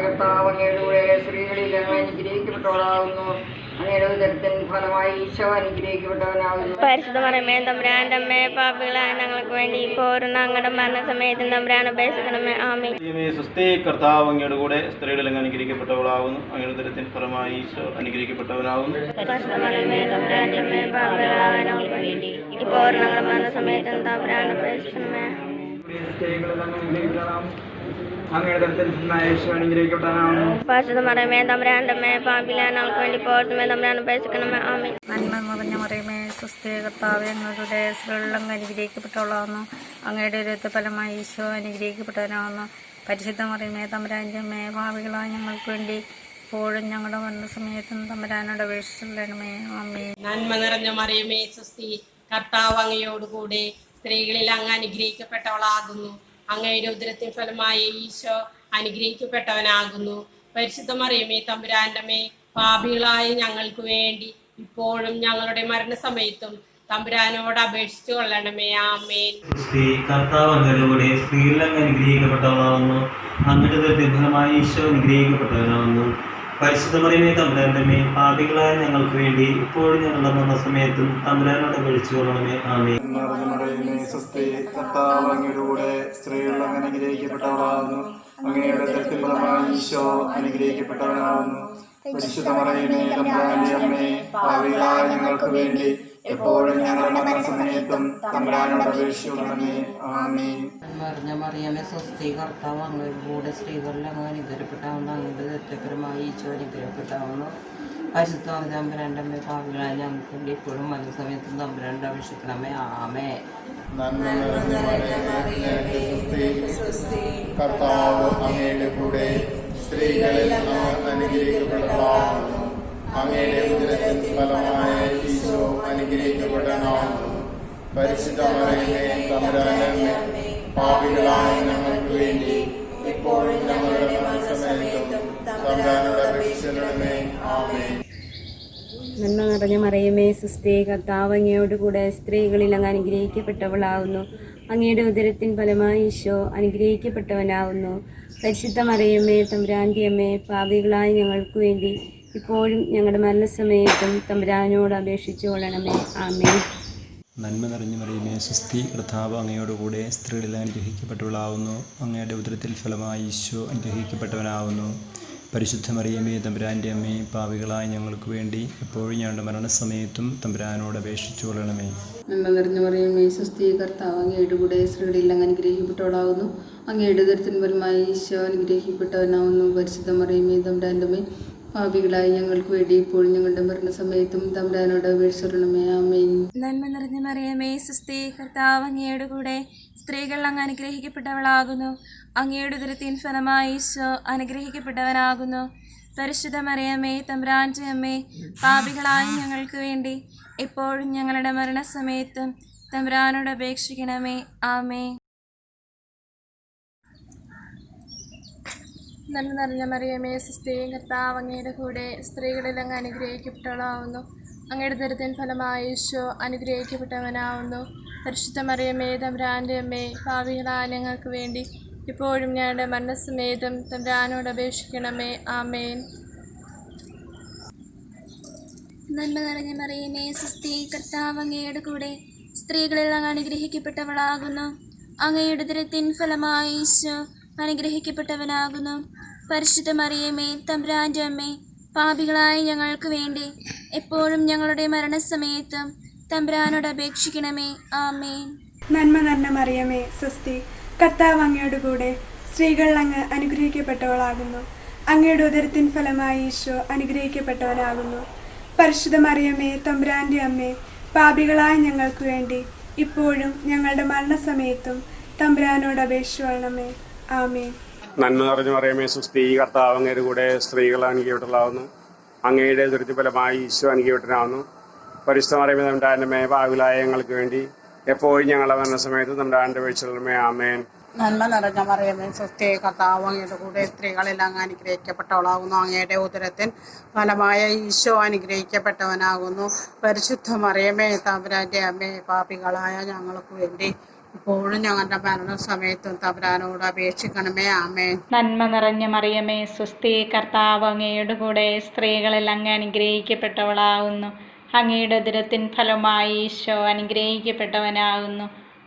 കർത്താവ് അങ്ങയുടെ കൂടെ സ്ത്രീകളിൽ അങ്ങ് അനുഗ്രഹിക്കപ്പെട്ടവളാകുന്നു. അങ്ങയുടെ ഉദരത്തിൻ ഫലമായി ഈശോ അനുഗ്രഹിക്കപ്പെട്ടവനാകുന്നു. പരിശുദ്ധ മറിയമേ തമ്പുരാന്റെ അമ്മേ പാപികളായ ഞങ്ങൾക്ക് വേണ്ടി ഇപ്പോഴും ഞങ്ങളുടെ മരണസമയത്തും തമ്പുരാൻ അപേക്ഷിക്കണമേ. ആമേൻ. സ്വസ്തി, കർത്താവ് അങ്ങയുടെ കൂടെ സ്ത്രീകളിൽ അങ്ങ് അനുഗ്രഹിക്കപ്പെട്ടവളാകുന്നു. അങ്ങയുടെ ഉദരത്തിൻ ഫലമായി ഈശോ അനുഗ്രഹിക്കപ്പെട്ടവനാകുന്നു. പരിശുദ്ധ മറിയമേ തമ്പുരാന്റെ അമ്മേ പാപികളായ ഞങ്ങൾക്ക് വേണ്ടി ഇപ്പോഴും ഞങ്ങളുടെ മരണസമയത്തും തമ്പുരാൻ അപേക്ഷിക്കണമേ. അങ്ങയുടെ ദുരിതത്തിൽ ഫലമായ ഈശോ അനുഗ്രഹിക്കപ്പെട്ടവനാകുന്നു. പരിശുദ്ധമറിയമേ തമ്പുരാന്റെ അമ്മേ പാപികളായ ഞങ്ങൾക്ക് വേണ്ടി ഇപ്പോഴും തമ്പുരാൻ അപേക്ഷിക്കണമേ. ആമേൻ. നന്മ നിറഞ്ഞ മറിയമേ സ്വസ്തി കർത്താവേ ഞങ്ങളുടെ സ്ത്രീകളിലും അനുഗ്രഹിക്കപ്പെട്ടവളാകുന്നു. അങ്ങയുടെ ഉദരത്തിൻ ഫലമായി ഈശോ അനുഗ്രഹിക്കപ്പെട്ടവനാകുന്നു. പരിശുദ്ധ മറിയമേ തമ്പുരാന്റെ അമ്മേ പാപികളായ ഞങ്ങൾക്ക് വേണ്ടി ഇപ്പോഴും ഞങ്ങളുടെ മരണസമയത്തും തമ്പുരാനോട് അപേക്ഷിച്ചുകൊള്ളണമേ. ആമേൻ. നന്മ നിറഞ്ഞ മറിയമേ സ്വസ്തി കർത്താവ് അങ്ങയോടുകൂടെ സ്ത്രീകളിൽ അങ്ങ് അനുഗ്രഹിക്കപ്പെട്ടവളാകുന്നു. അങ്ങയുടെ ഉദരത്തിൻ ഫലമായി ഈശോ അനുഗ്രഹിക്കപ്പെട്ടവനാകുന്നു. പരിശുദ്ധ മറിയമേ തമ്പുരാന്റെ അമ്മേ പാപികളായ ഞങ്ങൾക്ക് വേണ്ടി ഇപ്പോഴും ഞങ്ങളുടെ മരണസമയത്തും തമ്പുരാനോട് അപേക്ഷിച്ചു കൊള്ളണമേ. ആമേൻ. കർത്താവ് അങ്ങയുടെ സ്ത്രീകളിൽ അങ്ങ് അനുഗ്രഹിക്കപ്പെട്ടവളാകുന്നു. അങ്ങയുടെ ഉദരത്തിൻ ഫലമായി ഈശോ അനുഗ്രഹിക്കപ്പെട്ടവനാകുന്നു. പരിശുദ്ധ മറിയമേ തമ്പുരാന്റെ അമ്മേ പാപികളായ ഞങ്ങൾക്ക് വേണ്ടി ഇപ്പോഴും ഞങ്ങളുടെ മരണസമയത്തും തമ്പുരാനോട് അപേക്ഷിച്ചു കൊള്ളണമേ. ആമേൻ. കർത്താവ് അങ്ങയുടെ കൂടെ സ്ത്രീകളിൽ അങ്ങ് അനുഗ്രഹിക്കപ്പെട്ടവളാകുന്നു. അങ്ങയുടെ ഉദരത്തിൻ ഫലമായി ഈശോ അനുഗ്രഹിക്കപ്പെട്ടവനാകുന്നു. പരിശുദ്ധ മറിയമേ തമ്പുരാന്റെ അമ്മേ പാപികളായ ഞങ്ങൾക്ക് വേണ്ടി എപ്പോഴും ഞങ്ങളുടെ മരണസമയത്തും തമ്പുരാനോട് അപേക്ഷിച്ചു കൊള്ളണമേ. ആമേൻ. നിറഞ്ഞ മറിയമേ സ്വസ്തി കർത്താവ് അങ്ങയുടെ കൂടെ സ്ത്രീകളിൽ അങ്ങ് അനുഗ്രഹിക്കപ്പെട്ടാവുന്നു. അങ്ങയുടെ ദത്തപരമായി ഈശോ അനുഗ്രഹിക്കപ്പെട്ടാവുന്നു. പരിശുദ്ധ തമ്പുരാന്റെ അമ്മേ പാപികളായ ഞങ്ങൾക്ക് വേണ്ടി ഇപ്പോഴും മരണസമയത്തും തമ്പുരാനോട് അപേക്ഷിക്കണമേ. ആമേൻ. കർത്താവ് അങ്ങയുടെ കൂടെ സ്ത്രീകളിൽ അങ്ങ് അനുഗ്രഹിക്കപ്പെട്ടവളാകുന്നു. അങ്ങയുടെ ഉദരത്തിൻ ഫലമായ ഈശോ അനുഗ്രഹിക്കപ്പെട്ടവനാകുന്നു. പരിശുദ്ധ മറിയമേ തമ്പുരാന്റെ അമ്മേ പാപികളായ ഞങ്ങൾക്ക് വേണ്ടി ഇപ്പോഴും ഞങ്ങളുടെ മരണസമയത്തും തമ്പുരാനോട് അപേക്ഷിച്ചുകൊള്ളണമേ. ആമേൻ. നന്മ നിറഞ്ഞ മറിയമേ സുസ്ഥി കർത്താവ് അങ്ങയോട് കൂടെ സ്ത്രീകളിൽ അങ്ങ് അനുഗ്രഹിക്കപ്പെട്ടവളാകുന്നു. അങ്ങയുടെ ഉദരത്തിൻ ഫലമായി ഈശോ അനുഗ്രഹിക്കപ്പെട്ടവനാകുന്നു. പരിശുദ്ധ മറിയമേ തമ്പുരാന്റെ അമ്മേ പാപികളായ ഞങ്ങൾക്ക് വേണ്ടി ഇപ്പോഴും ഞങ്ങളുടെ മരണസമയത്തും തമ്പുരാനോട് അപേക്ഷിച്ചു കൊള്ളണമേ. ആമേൻ. നന്മ നിറഞ്ഞ മറിയമേ സുസ്ഥി കർത്താവ് അങ്ങയോടുകൂടെ സ്ത്രീകളിൽ അനുഗ്രഹിക്കപ്പെട്ടവളാവുന്നു. അങ്ങയുടെ ഉദരത്തിൽ ഫലമായി ഈശോ അനുഗ്രഹിക്കപ്പെട്ടവനാവുന്നു. പരിശുദ്ധ മറിയമേ തമ്പുരാൻ്റെ അമ്മേ പാപികളായ ഞങ്ങൾക്ക് വേണ്ടി എപ്പോഴും ഞങ്ങളുടെ മരണസമയത്തും തമ്പുരാനോട് അപേക്ഷിച്ചു കൊള്ളണമേ. നന്മ നിറഞ്ഞ മറിയമേ സുസ്ഥി കർത്താവ് അങ്ങയുടെ കൂടെ സ്ത്രീകളിൽ അങ്ങ് അനുഗ്രഹിക്കപ്പെട്ടവളാവുന്നു. അങ്ങയുടെ ഉദരത്തിൻ ഫലമായി ഈശോ അനുഗ്രഹിക്കപ്പെട്ടവനാവുന്നു. പരിശുദ്ധ മറിയമേ തമ്പുരാൻ്റെ അമ്മേ പാപികളായ ഞങ്ങൾക്ക് വേണ്ടി ഇപ്പോഴും ഞങ്ങളുടെ മരണസമയത്തും തമ്പുരാനോട് അപേക്ഷിച്ചുകൊള്ളണമേ. ആമേൻ. നന്മ നിറഞ്ഞ മറിയമേ സുസ്ഥി കർത്താവ് അങ്ങയുടെ കൂടെ സ്ത്രീകൾ അങ്ങ് അനുഗ്രഹിക്കപ്പെട്ടവളാകുന്നു. അങ്ങയുടെ ഉദരത്തിൻ ഫലമായി ഈശോ അനുഗ്രഹിക്കപ്പെട്ടവനാകുന്നു. പരിശുദ്ധ മറിയമേ തമ്പുരാന്റെ അമ്മേ പാപികളായ ഞങ്ങൾക്ക് വേണ്ടി എപ്പോഴും ഞങ്ങളുടെ മരണസമയത്തും തമ്പുരാനോട് അപേക്ഷിക്കണമേ. ആമേൻ. നന്മ നിറഞ്ഞ മറിയമേ സുസ്ഥി കർത്താവ് അങ്ങയുടെ കൂടെ സ്ത്രീകളിൽ അങ്ങ് അനുഗ്രഹിക്കപ്പെട്ടവളാവുന്നു. അങ്ങയുടെ ഉദരത്തിൻ ഫലമായി ഈശോ അനുഗ്രഹിക്കപ്പെട്ടവനാവുന്നു. പരിശുദ്ധ മറിയമേ തമ്പുരാന്റെ അമ്മേ പാപികളായ ഞങ്ങൾക്ക് വേണ്ടി ഇപ്പോഴും ഞങ്ങളുടെ മരണസമയത്തും തമ്പുരാനോട് അപേക്ഷിക്കണമേ. ആമേൻ. നന്മ നിറഞ്ഞ മറിയമേ സുസ്ഥി കർത്താവ് അങ്ങയുടെ കൂടെ സ്ത്രീകളിൽ അങ്ങ് അനുഗ്രഹിക്കപ്പെട്ടവളാകുന്നു. അങ്ങയുടെ ഉദരത്തിൻ ഫലമായി ഈശോ അനുഗ്രഹിക്കപ്പെട്ടവനാകുന്നു. പരിശുദ്ധ മറിയമേ തമ്പുരാന്റെ അമ്മേ പാപികളായ ഞങ്ങൾക്ക് വേണ്ടി എപ്പോഴും ഞങ്ങളുടെ മരണസമയത്തും തമ്പുരാനോട് അപേക്ഷിക്കണമേ. ആമേൻ. നന്മ നിറഞ്ഞ മറിയമേ സ്വസ്തി കർത്താവ് അങ്ങയുടെ കൂടെ സ്ത്രീകൾ അങ്ങ് അനുഗ്രഹിക്കപ്പെട്ടവളാകുന്നു. അങ്ങയുടെ ഉദരത്തിൻ ഫലമായി ഈശോ അനുഗ്രഹിക്കപ്പെട്ടവനാകുന്നു. പരിശുദ്ധ മറിയമേ തമ്പുരാന്റെ അമ്മേ പാപികളായ ഞങ്ങൾക്ക് വേണ്ടി ഇപ്പോഴും ഞങ്ങളുടെ മരണസമയത്തും തമ്പുരാനോട് അപേക്ഷിച്ചുകൊള്ളണമേ. ആമേൻ. നന്മ നിറഞ്ഞ മറിയമേ സുസ്ഥി കർത്താവ് അങ്ങയുടെ കൂടെ സ്ത്രീകൾ അനുഗ്രഹിക്കപ്പെട്ടവളാകുന്നു. അങ്ങയുടെ ഉദരത്തിൻ ഫലമായി ഈശോ അനുഗ്രഹിക്കപ്പെട്ടവനാകുന്നു. പരിശുദ്ധ മറിയമേ തമ്പുരാന്റെ അമ്മേ പാപികളായ ഞങ്ങൾക്ക് വേണ്ടി എപ്പോഴും ഞങ്ങളുടെ മരണസമയത്ത് തമ്പുരാനോട് അപേക്ഷിച്ചുകൊള്ളണമേ. ആമേൻ. നന്മ നിറഞ്ഞ മറിയമേ സ്വസ്തി കർത്താവ് അങ്ങയുടെ കൂടെ സ്ത്രീകളെല്ലാം അങ്ങ് അനുഗ്രഹിക്കപ്പെട്ടവളാകുന്നു. അങ്ങയുടെ ഉദരത്തിൻ ഫലമായ ഈശോ അനുഗ്രഹിക്കപ്പെട്ടവനാകുന്നു. പരിശുദ്ധ മറിയമേ തമ്പുരാന്റെ അമ്മേ പാപികളായ ഞങ്ങൾക്ക് വേണ്ടി ഇപ്പോഴും ഞങ്ങളുടെ മരണസമയത്തും തമ്പുരാനോട് അപേക്ഷിക്കണമേ. ആമേൻ. നന്മ നിറഞ്ഞ മറിയമേ സ്വസ്തി കർത്താവ് അങ്ങയുടെ കൂടെ സ്ത്രീകളിൽ അങ്ങ് അനുഗ്രഹിക്കപ്പെട്ടവളാകുന്നു. അങ്ങയുടെ ഉദരത്തിൻ ഫലമായി ഈശോ അനുഗ്രഹിക്കപ്പെട്ടവനാകുന്നു.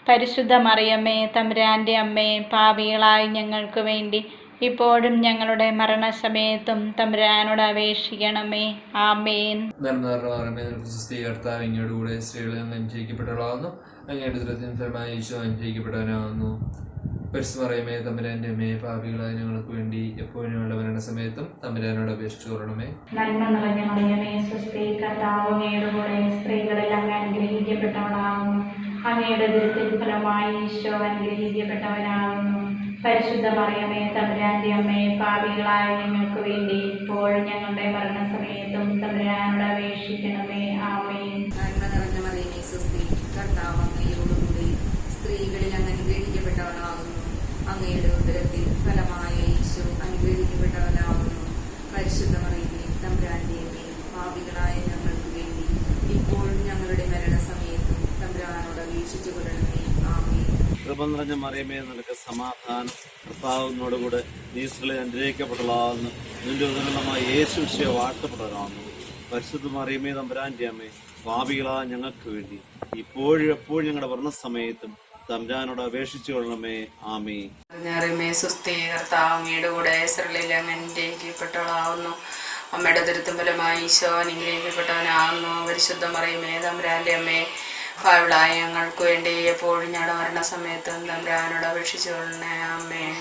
പരിശുദ്ധ മറിയമേ തമ്പുരാന്റെ അമ്മേ പാപികളായ ഞങ്ങൾക്ക് വേണ്ടി ഇപ്പോഴും ഞങ്ങളുടെ മരണസമയത്തും തമ്പുരാനോട് അപേക്ഷിക്കണമേ. ആമേൻ. കർത്താവ് അങ്ങയുടെ കൂടെ സ്ത്രീകളിൽ അങ്ങ് അനുഗ്രഹിക്കപ്പെട്ടവളാകുന്നു. അങ്ങയുടെ ഉദരത്തിൻ ഫലമായി ഈശോ അനുഗ്രഹിക്കപ്പെട്ടവനാകുന്നു. പരിശുദ്ധ മറിയമേ തമ്പുരാന്റെ അമ്മേ പാപികളായ ഞങ്ങൾക്ക് വേണ്ടി എപ്പോഴും ഞങ്ങളുടെ മരണസമയത്തും തമ്പുരാനോട് അപേക്ഷിച്ചു കൊള്ളണമേ. നന്മ നിറഞ്ഞ മറിയമേ സ്വസ്തി, കർത്താവ് അങ്ങയുടെ കൂടെ സ്ത്രീകളിൽ അങ്ങ് അനുഗ്രഹിക്കപ്പെട്ടവളാകുന്നു. അങ്ങയുടെ ദുരിതത്തിൻ ഫലമായി ഈശോ അനുഗ്രഹിക്കപ്പെട്ടവനാകുന്നു. പരിശുദ്ധ മറിയമേ തമ്പുരാന്റെ അമ്മേ പാപികളായ ഞങ്ങൾക്ക് വേണ്ടി ഇപ്പോഴും ഞങ്ങളുടെ മരണസമയത്തും തമ്പുരാനോട് അപേക്ഷിക്കണമേ. ആമേൻ. നന്മ നിറഞ്ഞ മറിയമേ സ്വസ്തി, കർത്താവ് അങ്ങയോടുകൂടി സ്ത്രീകളിൽ അങ്ങ് അനുഗ്രഹിക്കപ്പെട്ടവനാകുന്നു. അങ്ങയുടെ ഉദരത്തിൽ ഫലമായ ഈശോ അനുഗ്രഹിക്കപ്പെട്ടവനാകുന്നു. പരിശുദ്ധ മറിയമേ തമ്പുരാന്റെ അമ്മേ പാപികളായ ഞങ്ങൾക്ക് വേണ്ടി ഇപ്പോഴും ഞങ്ങളുടെ മരണസമയത്തും തമ്പുരാനോട് അപേക്ഷിച്ചു കൊള്ളണമേ. ആമേൻ. കൃപ നിറഞ്ഞ മറിയമേ നിനക്ക് സമാധാനം, കർത്താവിനോടുകൂടെ നീ സ്ത്രീകളിൽ അനുഗ്രഹിക്കപ്പെട്ടവളാകുന്നു. നിന്റെ ഉദരമായ യേശു വിഷയ വാഴ്ത്തപ്പെട്ടവനാകുന്നു. പരിശുദ്ധ മറിയമേ തമ്പുരാന്റെ അമ്മേ പാപികളായ ഞങ്ങൾക്ക് വേണ്ടി ഇപ്പോഴും എപ്പോഴും ഞങ്ങളുടെ മരണസമയത്തും തമ്പുരാനോട് അപേക്ഷിച്ചു കൊള്ളണമേ. ആമേൻ. മറിയമേ സ്വസ്തി, കർത്താവ് അങ്ങയുടെ കൂടെ സ്ത്രീകളിൽ അങ്ങ് അനുഗ്രഹിക്കപ്പെട്ടവളാകുന്നു. അമ്മയുടെ ദുരിതത്തിൻ ഫലമായി ഈശോ അനുഗ്രഹിക്കപ്പെട്ടവനാകുന്നു. പരിശുദ്ധ മറിയമേ തമ്പുരാന്റെ അമ്മേ പാപികളായ ഞങ്ങൾക്ക് വേണ്ടി എപ്പോഴും ഞങ്ങളുടെ മരണസമയത്തും തമ്പുരാനോട് അപേക്ഷിച്ചു കൊള്ളണമേ. ആമേൻ.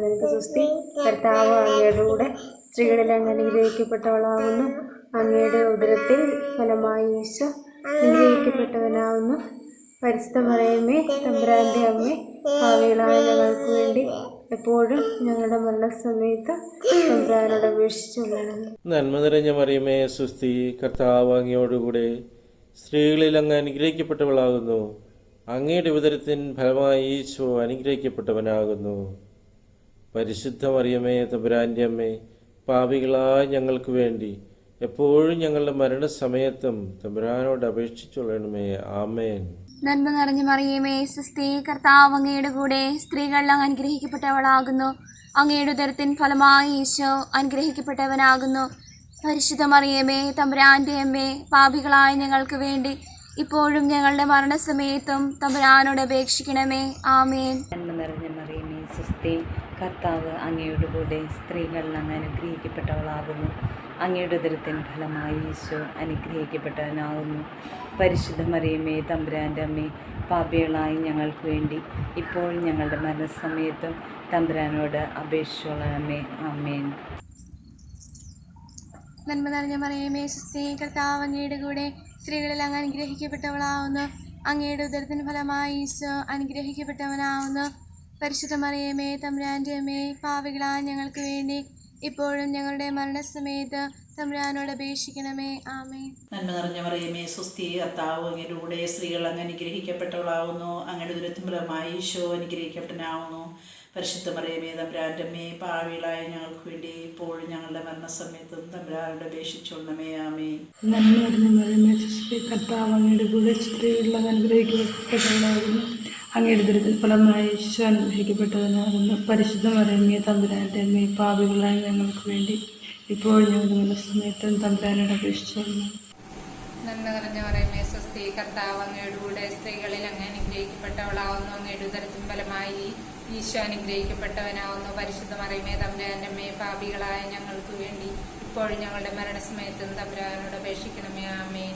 നിനക്ക് സ്വസ്തി, കർത്താവ് അങ്ങയുടെ കൂടെ സ്ത്രീകളിൽ അങ്ങ് അനുഗ്രഹിക്കപ്പെട്ടവളാകുന്നു. അങ്ങയുടെ ഉദരത്തിൽ ഫലമായി ഈശോ അനുഗ്രഹിക്കപ്പെട്ടവനാകുന്നു. പരിശുദ്ധ മറിയമേ തമ്പുരാന്റെ അമ്മേ പാപികളായ ഞങ്ങൾക്ക് വേണ്ടി എപ്പോഴും ഞങ്ങളുടെ മരണസമയത്ത് തമ്പുരാനോട് അപേക്ഷിച്ചു കൊള്ളണമേ. നന്മ നിറഞ്ഞ മറിയമേ സ്വസ്തി, കർത്താവ് അങ്ങയോടുകൂടെ സ്ത്രീകളിൽ അങ്ങ് അനുഗ്രഹിക്കപ്പെട്ടവളാകുന്നു. അങ്ങയുടെ ഉദരത്തിൻ ഫലമായി ഈശോ അനുഗ്രഹിക്കപ്പെട്ടവനാകുന്നു. പരിശുദ്ധ മറിയമേ തമ്പുരാന്റെ അമ്മേ പാപികളായ ഞങ്ങൾക്ക് വേണ്ടി എപ്പോഴും ഞങ്ങളുടെ മരണസമയത്തും തമ്പുരാനോട് അപേക്ഷിച്ചുകൊള്ളണമേ. ആമേൻ. നന്മ നിറഞ്ഞ മറിയമേ സ്വസ്തി, കർത്താവ് അങ്ങയുടെ കൂടെ സ്ത്രീകളിൽ അങ്ങ് അനുഗ്രഹിക്കപ്പെട്ടവളാകുന്നു. അങ്ങയുടെ ഉദരത്തിൻ ഫലമായി ഈശോ അനുഗ്രഹിക്കപ്പെട്ടവനാകുന്നു. പരിശുദ്ധ മറിയമേ തമ്പുരാന്റെ അമ്മേ പാപികളായ ഞങ്ങൾക്ക് വേണ്ടി ഇപ്പോഴും ഞങ്ങളുടെ മരണസമയത്തും തമ്പുരാനോട് അപേക്ഷിക്കണമേ. ആമേൻ. നന്മ നിറഞ്ഞ മറിയമേ സ്വസ്തി, കർത്താവ് അങ്ങയുടെ കൂടെ സ്ത്രീകളിൽ അങ്ങ് അനുഗ്രഹിക്കപ്പെട്ടവളാകുന്നു. അങ്ങയുടെ ഉദരത്തിൻ ഫലമായി ഈശോ അനുഗ്രഹിക്കപ്പെട്ടവനാകുന്നു. പരിശുദ്ധ മറിയമേ തമ്പുരാന്റെ അമ്മേ പാപികളായ ഞങ്ങൾക്ക് വേണ്ടി ഇപ്പോഴും ഞങ്ങളുടെ മരണസമയത്തും തമ്പുരാനോട് അപേക്ഷിച്ചുകൊള്ളണമേ. ആമേൻ. നന്മ നിറഞ്ഞ മറിയമേ സ്വസ്തി, കർത്താവ് അങ്ങയുടെ കൂടെ സ്ത്രീകളിൽ അങ്ങ് അനുഗ്രഹിക്കപ്പെട്ടവളാവുന്നു. അങ്ങയുടെ ഉദരത്തിന് ഫലമായി ഈശോ അനുഗ്രഹിക്കപ്പെട്ടവനാവുന്നു. പരിശുദ്ധ മറിയമേ തമ്പുരാന്റെ അമ്മേ പാപികളായ ഞങ്ങൾക്ക് വേണ്ടി ഇപ്പോഴും ഞങ്ങളുടെ മരണസമയത്ത് തമ്പുരാനോട് അപേക്ഷിക്കണമേ. ആമേൻ. നന്മ നിറഞ്ഞ മറിയമേ സ്വസ്തി, കർത്താവ് അങ്ങയുടെ കൂടെ സ്ത്രീകൾ അങ്ങ് അനുഗ്രഹിക്കപ്പെട്ടവളാവുന്നു. അങ്ങയുടെ ഉദരത്തിൻ ഫലമായി ഈശോ അനുഗ്രഹിക്കപ്പെട്ടവനാവുന്നു. പരിശുദ്ധ മറിയമേ തമ്പുരാന്റെ അമ്മേ പാപികളായ ഞങ്ങൾക്ക് വേണ്ടി ഇപ്പോഴും ഞങ്ങളുടെ മരണസമയത്തും തമ്പുരാനോട് അപേക്ഷിച്ചുകൊള്ളണമേ. ആമേൻ. നന്മ നിറഞ്ഞ മറിയമേ സ്വസ്തി, കർത്താവ് അങ്ങയുടെ കൂടെ സ്ത്രീകളിൽ അങ്ങ് അനുഗ്രഹിക്കപ്പെട്ടവളാകുന്നു. അങ്ങയുടെ ദുരിതത്തിൻ ഫലമായി ഈശോ അനുഗ്രഹിക്കപ്പെട്ടവനാകുന്നു. പരിശുദ്ധ മറിയമേ തമ്പുരാന്റെ അമ്മേ പാപികളായ ഞങ്ങൾക്ക് വേണ്ടി ഇപ്പോഴും ഞങ്ങളുടെ മരണസമയത്തും തമ്പുരാനോട് അപേക്ഷിച്ചുകൊള്ളണമേ. നന്മ നിറഞ്ഞ മറിയമേ സ്വസ്തി, കർത്താവ് അങ്ങയുടെ കൂടെ സ്ത്രീകളിൽ അങ്ങ് അനുഗ്രഹിക്കപ്പെട്ടവളാവുന്നു. അങ്ങയുടെ ഉദരത്തിൻ ഫലമായി ഈശോ അനുഗ്രഹിക്കപ്പെട്ടവനാവുന്നു. പരിശുദ്ധ മറിയമേ തമ്പുരാന്റെ അമ്മേ പാപികളായ ഞങ്ങൾക്ക് വേണ്ടി ഇപ്പോഴും ഞങ്ങളുടെ മരണസമയത്തും തമ്പുരാനോട് അപേക്ഷിക്കണമേ. ആമേൻ.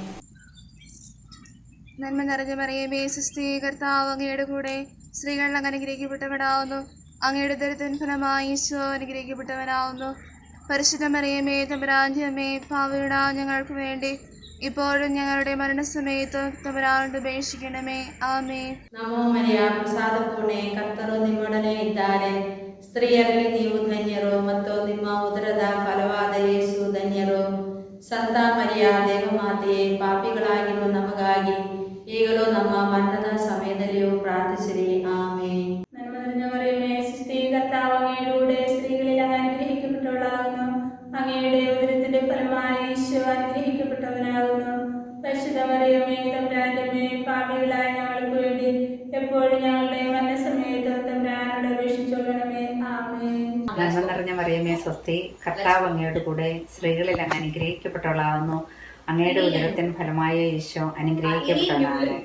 നന്മ നിറഞ്ഞ മറിയമേ സ്വസ്തി, കർത്താവ് അങ്ങയുടെ കൂടെ സ്ത്രീകളിൽ അങ്ങ് അനുഗ്രഹിക്കപ്പെട്ടവളാവുന്നു. അങ്ങയുടെ ഉദരത്തിൻ ഫലമായി ഈശോ അനുഗ്രഹിക്കപ്പെട്ടവനാവുന്നു. പരിശുദ്ധ മറിയമേ തമ്പുരാന്റെ അമ്മേ പാപികളായ ഞങ്ങൾക്ക് വേണ്ടി ഇപ്പോഴും ഞങ്ങളുടെ മരണസമയത്ത് തമ്പുരാനോട് അപേക്ഷിക്കണമേ. ആമേൻ. നമോ മരിയ ಪ್ರಸಾದಪೂರ್ಣೆ ಕರ್ತರು ನಿಮ್ಮೊಡನೆ ಇದ್ದಾರೆ, ಸ್ತ್ರೀಯರಲ್ಲಿ ನೀವು ಧನ್ಯರು ಮತ್ತು ನಿಮ್ಮ ಉದರದ ಫಲವಾದ ಯೇಸು ಧನ್ಯರು. ಸಂತ ಮರಿಯ ದೇವಮಾತೆಯೇ ಪಾಪಿಗಳಾಗಿರುವ ನಮಗಾಗಿ ಈಗಲೂ ನಮ್ಮ ಮರಣದ ಸಮಯದಲ್ಲಿಯೂ ಪ್ರಾರ್ಥಿಸಿರಿ. ಆಮೇನ್. നന്മ നിറഞ്ഞ മറിയമേ സ്വസ്തി, കർത്താവ് അങ്ങയുടെ കൂടെ സ്ത്രീകളിൽ അങ്ങ് അനുഗ്രഹിക്കപ്പെട്ടവളാകുന്നു. അങ്ങയുടെ ഉദരത്തിന്റെ ഫലമായി ഈശോ അനുഗ്രഹിക്കപ്പെട്ടവനാകുന്നു. പരിശുദ്ധ മറിയമേ തമ്പുരാന്റെ അമ്മേ പാപികളായ ഞങ്ങൾക്ക് വേണ്ടി എപ്പോഴും ഞങ്ങളുടെ മരണസമയത്ത് തമ്പുരാനോട് അപേക്ഷിച്ചുകൊള്ളണമേ. ആമേൻ. നന്മ നിറഞ്ഞ മറിയമേ സ്വസ്തി, കർത്താവ് അങ്ങയുടെ കൂടെ സ്ത്രീകളിൽ അങ്ങ് അനുഗ്രഹിക്കപ്പെട്ടവളാകുന്നു. അങ്ങയുടെ ഉദരത്തിൻ ഫലമായ ഈശോ അനുഗ്രഹിക്കപ്പെട്ടവനാകുന്നു.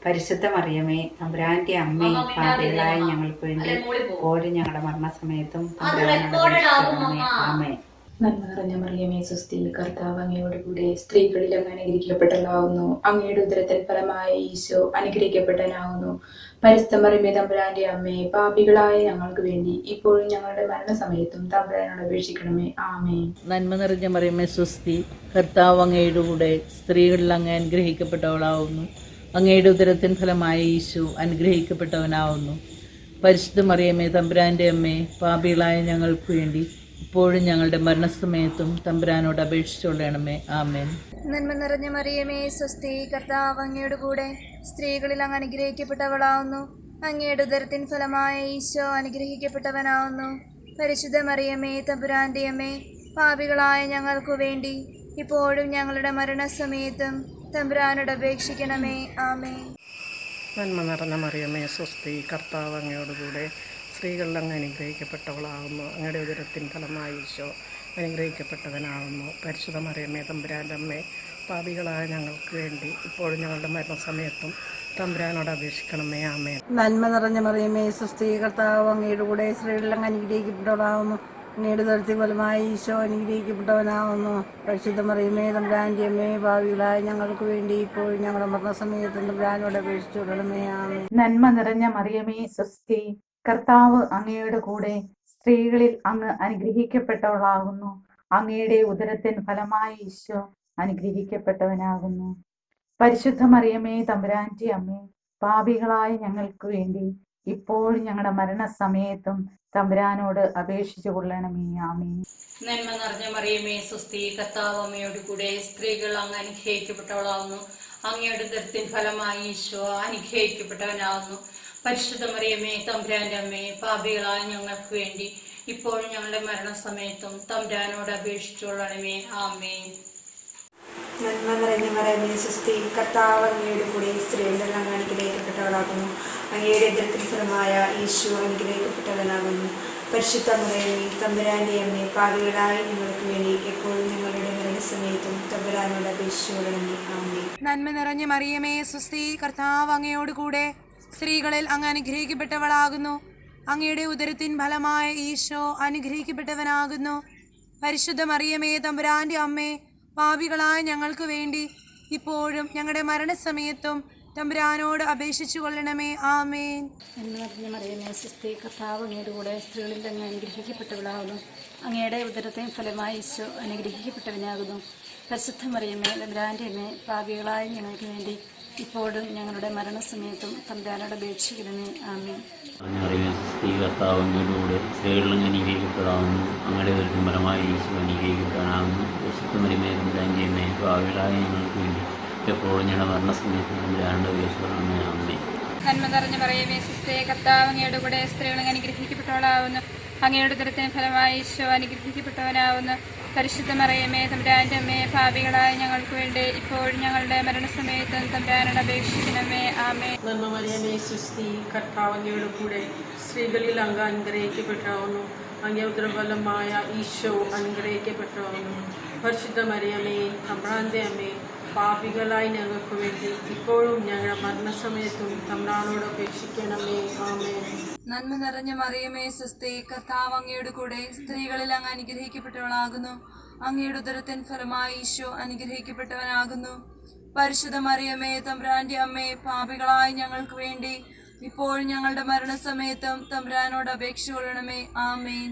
പരിശുദ്ധ മറിയമേ തമ്പുരാന്റെ അമ്മേ പാപികളായ ഞങ്ങൾക്ക് വേണ്ടി ഇപ്പോഴും ഞങ്ങളുടെ മരണസമയത്തും തമ്പുരാനോട് അപേക്ഷിച്ചുകൊള്ളണമേ. ആമേൻ. നന്മ നിറഞ്ഞ മറിയമേ സ്വസ്തി, കർത്താവ് അങ്ങയോട് കൂടെ സ്ത്രീകളിൽ അങ്ങ് അനുഗ്രഹിക്കപ്പെട്ടവളാവുന്നു. അങ്ങയുടെ ഉദരത്തിൻ ഫലമായ ഈശോ അനുഗ്രഹിക്കപ്പെട്ടവനാവുന്നു. പരിശുദ്ധ മറിയമേ തമ്പുരാന്റെ അമ്മേ, പാപികളായ ഞങ്ങൾക്ക് വേണ്ടി ഇപ്പോഴും ഞങ്ങളുടെ മരണസമയത്തും തമ്പുരാനോട് അപേക്ഷിക്കണമേ. ആമേൻ. നന്മ നിറഞ്ഞ മറിയമേ സ്വസ്തി, കർത്താവ് അങ്ങയുടെ കൂടെ സ്ത്രീകളിൽ അങ്ങ് അനുഗ്രഹിക്കപ്പെട്ടവളാവുന്നു. അങ്ങയുടെ ഉദരത്തിൻ ഫലമായ ഈശോ അനുഗ്രഹിക്കപ്പെട്ടവനാവുന്നു. പരിശുദ്ധ മറിയമേ തമ്പുരാന്റെ അമ്മേ, പാപികളായ ഞങ്ങൾക്ക് വേണ്ടി ഇപ്പോഴും ഞങ്ങളുടെ മരണസമയത്തും തമ്പുരാനോട് അപേക്ഷിച്ചുകൊള്ളണമേ. ആമേൻ. നന്മ നിറഞ്ഞ മറിയമേ സ്വസ്തി, കർത്താവ് അങ്ങയുടെ കൂടെ സ്ത്രീകളിൽ അങ്ങ് അനുഗ്രഹിക്കപ്പെട്ടവളാവുന്നു. അങ്ങയുടെ ഉദരത്തിൻ ഫലമായ ഈശോ അനുഗ്രഹിക്കപ്പെട്ടവനാവുന്നു. പരിശുദ്ധ മറിയമേ തമ്പുരാന്റെ അമ്മേ, പാപികളായ ഞങ്ങൾക്ക് വേണ്ടി ഇപ്പോഴും ഞങ്ങളുടെ മരണസമയത്തും തമ്പുരാനോട് അപേക്ഷിക്കണമേ. ആമേൻ. നന്മ നിറഞ്ഞ മറിയമേ സ്വസ്തി, കർത്താവ് അങ്ങയോടുകൂടെ സ്ത്രീകളിൽ അങ്ങ് അനുഗ്രഹിക്കപ്പെട്ടവളാകുന്നു. അങ്ങയുടെ ഉദരത്തിൻ ഫലമായി ഈശോ അനുഗ്രഹിക്കപ്പെട്ടവനാകുന്നു. പരിശുദ്ധ മറിയമേ തമ്പുരാൻ്റെ അമ്മേ, പാപികളായ ഞങ്ങൾക്ക് വേണ്ടി ഇപ്പോഴും ഞങ്ങളുടെ മരണസമയത്തും തമ്പുരാനോട് അപേക്ഷിക്കണമേ. ആമേൻ. നന്മ നിറഞ്ഞ മറിയമേ സ്വസ്തി, കർത്താവ് അങ്ങയുടെ കൂടെ സ്ത്രീകളിൽ അങ്ങ് അനുഗ്രഹിക്കപ്പെട്ടവളാകുന്നു. അങ്ങയുടെ ഉദരത്തിൻ ഫലമായി ഈശോ അനുഗ്രഹിക്കപ്പെട്ടവനാകുന്നു. പരിശുദ്ധ മറിയമേ തമ്പുരാൻ്റെ അമ്മേ, പാപികളായ ഞങ്ങൾക്ക് വേണ്ടി ഇപ്പോഴും ഞങ്ങളുടെ മരണസമയത്തും തമ്പുരാനോട് അപേക്ഷിച്ചുകൊള്ളണമേ. ആമേൻ. നന്മ നിറഞ്ഞ മറിയമേ സ്വസ്തി, കർത്താവ് അങ്ങയുടെ കൂടെ സ്ത്രീകളിൽ അങ്ങ് അനുഗ്രഹിക്കപ്പെട്ടവളാകുന്നു. അങ്ങയുടെ ഉദരത്തിൻ ഫലമായി ഈശോ അനുഗ്രഹിക്കപ്പെട്ടവനാകുന്നു. പരിശുദ്ധ മറിയമേ തമ്പുരാന്റെ അമ്മേ, പാപികളായ ഞങ്ങൾക്ക് വേണ്ടി ഇപ്പോഴും ഞങ്ങളുടെ മരണസമയത്തും തമ്പുരാനോട് അപേക്ഷിച്ചു കൊള്ളണമേ. ആമേൻ. നന്മ നിറഞ്ഞ മറിയമേ സ്വസ്തി, കർത്താവ് അങ്ങയോട് കൂടെ സ്ത്രീകൾ അങ്ങ് അനുഗ്രഹിക്കപ്പെട്ടവളാവുന്നു. അങ്ങയുടെ ഉദരത്തിൻ ഫലമായി ഈശോ അനുഗ്രഹിക്കപ്പെട്ടവനാകുന്നു. പരിശുദ്ധ മറിയമേ തമ്പുരാന്റെ അമ്മേ, പാപികളായ ഞങ്ങൾക്ക് വേണ്ടി ഇപ്പോഴും ഞങ്ങളുടെ മരണസമയത്തും തമ്പുരാനോട് അപേക്ഷിച്ചുകൊള്ളണമേ. ആമേൻ. നന്മ നിറഞ്ഞ മറിയമേ സ്വസ്തി, കർത്താവ് അങ്ങയുടെ കൂടെ സ്ത്രീകളിൽ അങ്ങ് അനുഗ്രഹിക്കപ്പെട്ടവളാകുന്നു. അങ്ങയുടെ ഉദരത്തിൻ ഫലമായ ഈശോ അനുഗ്രഹിക്കപ്പെട്ടവനാകുന്നു. പരിശുദ്ധ മറിയമേ തമ്പുരാന്റെ അമ്മേ, പാപികളായ ഞങ്ങൾക്ക് വേണ്ടി എപ്പോഴും ഞങ്ങളുടെ മരണസമയത്തും തമ്പുരാനോട് അപേക്ഷിച്ചുകൊള്ളണമേ. ആമേൻ. നന്മ നിറഞ്ഞ മറിയമേ സ്വസ്തി, കർത്താവ് അങ്ങയോട് കൂടെ സ്ത്രീകളിൽ അങ്ങ് അനുഗ്രഹിക്കപ്പെട്ടവളാകുന്നു. അങ്ങയുടെ ഉദരത്തിൻ ഫലമായ ഈശോ അനുഗ്രഹിക്കപ്പെട്ടവനാകുന്നു. പരിശുദ്ധ മറിയമേ തമ്പുരാന്റെ അമ്മേ, പാപികളായ ഞങ്ങൾക്ക് വേണ്ടി ഇപ്പോഴും ഞങ്ങളുടെ മരണസമയത്തും തമ്പുരാനോട് അപേക്ഷിച്ചു കൊള്ളണമേ. ആമേൻ. നന്മ നിറഞ്ഞ മറിയമേ സ്വസ്തി, കർത്താവ് അങ്ങയുടെ കൂടെ സ്ത്രീകളിൽ അങ്ങ് അനുഗ്രഹിക്കപ്പെട്ടവളാകുന്നു. അങ്ങയുടെ ഉദരത്തിൻ ഫലമായ ഈശോ അനുഗ്രഹിക്കപ്പെട്ടവനാകുന്നു. പരിശുദ്ധ മറിയമേ തമ്പുരാന്റെ അമ്മേ, പാപികളായ ഞങ്ങൾക്ക് വേണ്ടി ഇപ്പോഴും ഞങ്ങളുടെ മരണസമയത്തും തമ്പുരാനോട് അപേക്ഷിക്കണമേ. ആമേൻ. കർത്താവ് അങ്ങയുടെ കൂടെ സ്ത്രീകളിൽ അങ്ങ് അനുഗ്രഹിക്കപ്പെടാവുന്നു. അങ്ങയുടെ ഉദരത്തിൻ ഫലമായി ഈശോ അനുഗ്രഹിക്കപ്പെടാനാകുന്നു. പരിശുദ്ധ മറിയമേ തമ്പുരാന്റെ അമ്മേ, പാപികളായ ഞങ്ങൾക്ക് വേണ്ടി എപ്പോഴും ഞങ്ങളുടെ മരണസമയത്തും തമ്പുരാനോട് അപേക്ഷിക്കണമേ. ആമേൻ. നന്മ നിറഞ്ഞ മറിയമേ സ്വസ്തി, കർത്താവ് അങ്ങയുടെ കൂടെ സ്ത്രീകൾ അനുഗ്രഹിക്കപ്പെട്ടവളാവുന്നു. അങ്ങയുടെ ഉദരത്തിൻ ഫലമായി ഈശോ അനുഗ്രഹിക്കപ്പെട്ടവനാവുന്നു. പരിശുദ്ധ മറിയമേ തമ്പുരാന്റെ അമ്മേ, പാപികളായ ഞങ്ങൾക്ക് വേണ്ടി ഇപ്പോഴും ഞങ്ങളുടെ മരണസമയത്തും തമ്പുരാനോട് അപേക്ഷിക്കണമേ. ആമേൻ. നന്മ മറിയമേ സ്വസ്തി, കർത്താവ് അങ്ങയുടെ കൂടെ സ്ത്രീകളിൽ അങ്ങ് അനുഗ്രഹിക്കപ്പെട്ടാവുന്നു. അങ്ങയുടെ ഉദരഫലമായ ഈശോ അനുഗ്രഹിക്കപ്പെട്ടാവുന്നു. പരിശുദ്ധ മറിയമേ തമ്പുരാന്റെ അമ്മേ, പാപികളായി ഞങ്ങൾക്ക് വേണ്ടി ഇപ്പോഴും ഞങ്ങളുടെ മരണസമയത്തും തമ്പുരാനോട് അപേക്ഷിക്കണമേ. ആമേൻ. നന്മ നിറഞ്ഞ മറിയമേ സ്വസ്തി, കർത്താവ് അങ്ങയുടെ കൂടെ സ്ത്രീകളിൽ അങ്ങ് അനുഗ്രഹിക്കപ്പെട്ടവളാകുന്നു. അങ്ങയുടെ ഉദരത്തിൻ ഫലമായി ഈശോ അനുഗ്രഹിക്കപ്പെട്ടവനാകുന്നു. പരിശുദ്ധ മറിയമേ തമ്പുരാന്റെ അമ്മേ, പാപികളായ ഞങ്ങൾക്ക് വേണ്ടി ഇപ്പോഴും ഞങ്ങളുടെ മരണസമയത്തും തമ്പുരാനോട് അപേക്ഷിച്ചു കൊള്ളണമേ. ആമേൻ.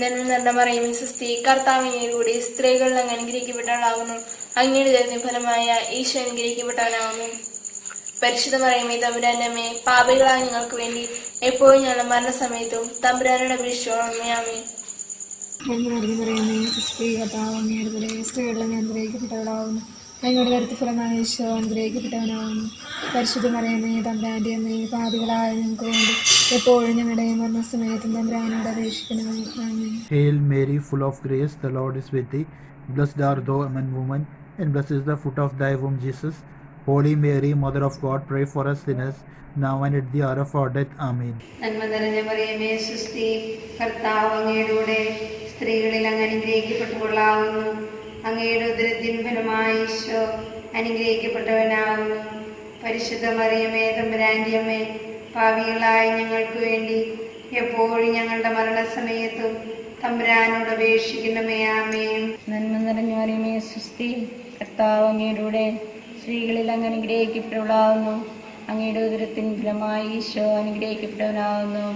നന്മ നിറഞ്ഞ മറിയമേ സ്വസ്തി, കർത്താവ് അങ്ങയുടെ കൂടെ സ്ത്രീകളിൽ അങ്ങ് അനുഗ്രഹിക്കപ്പെട്ടവളാകുന്നു. അങ്ങയുടെ ഉദരത്തിൻ ഫലമായ ഈശോ അനുഗ്രഹിക്കപ്പെട്ടവനാകുന്നു. പരിശുദ്ധ മറിയമേ തമ്പുരാന്റെ അമ്മേ, പാപികളായ ഞങ്ങൾക്ക് വേണ്ടി എപ്പോഴും ഞങ്ങളുടെ മരണസമയത്തും തമ്പുരാനോട് അപേക്ഷിച്ചുകൊള്ളണമേ. ആമേൻ. നന്മ നിറഞ്ഞ മറിയമേ സ്വസ്തി, കർത്താവ് അങ്ങയുടെ കൂടെ സ്ത്രീകളിൽ അങ്ങ് അനുഗ്രഹിക്കപ്പെട്ടവളാകുന്നു. അങ്ങയുടെ ഉദരത്തിൻ ഫലമായ ഈശോ അനുഗ്രഹിക്കപ്പെട്ടവനാകുന്നു. പരിശുദ്ധ മറിയമേ തമ്പുരാന്റെ അമ്മേ, പാപികളായ ഞങ്ങൾക്ക് വേണ്ടി എപ്പോഴും ഞങ്ങളുടെ മരണസമയത്തും തമ്പുരാനോട് അപേക്ഷിക്കണമേ. ആമേൻ. Hail Mary, full of grace, the Lord is with thee. Blessed art thou among women, and blessed is the fruit of thy womb, Jesus. Holy Mary, Mother of God, pray for us sinners, now and at the hour of our death. Amen. നന്മ നിറഞ്ഞ മറിയമേ സ്വസ്തി, കർത്താവ് അങ്ങയുടെ കൂടെ സ്ത്രീകളിൽ അങ്ങ് അനുഗ്രഹിക്കപ്പെട്ടവളാകുന്നു. അങ്ങയുടെ ഉദരത്തിൻ ഫലമായി ഈശോ അനുഗ്രഹിക്കപ്പെട്ടവനാകുന്നു. പരിശുദ്ധ മറിയമേ തമ്പുരാന്റെ അമ്മേ, പാപികളായ ഞങ്ങൾക്ക് വേണ്ടി എപ്പോഴും ഞങ്ങളുടെ മരണസമയത്തും തമ്പുരാനോട് അപേക്ഷിക്കണമേ. ആമേൻ. നന്മ നിറഞ്ഞ മറിയമേ സ്വസ്തി, കർത്താവ് അങ്ങയുടെ സ്ത്രീകളിൽ അങ്ങ് അനുഗ്രഹിക്കപ്പെട്ടവളാവുന്നു. അങ്ങയുടെ ഉദരത്തിൻ ഫലമായി ഈശോ അനുഗ്രഹിക്കപ്പെട്ടവനാവുന്നു.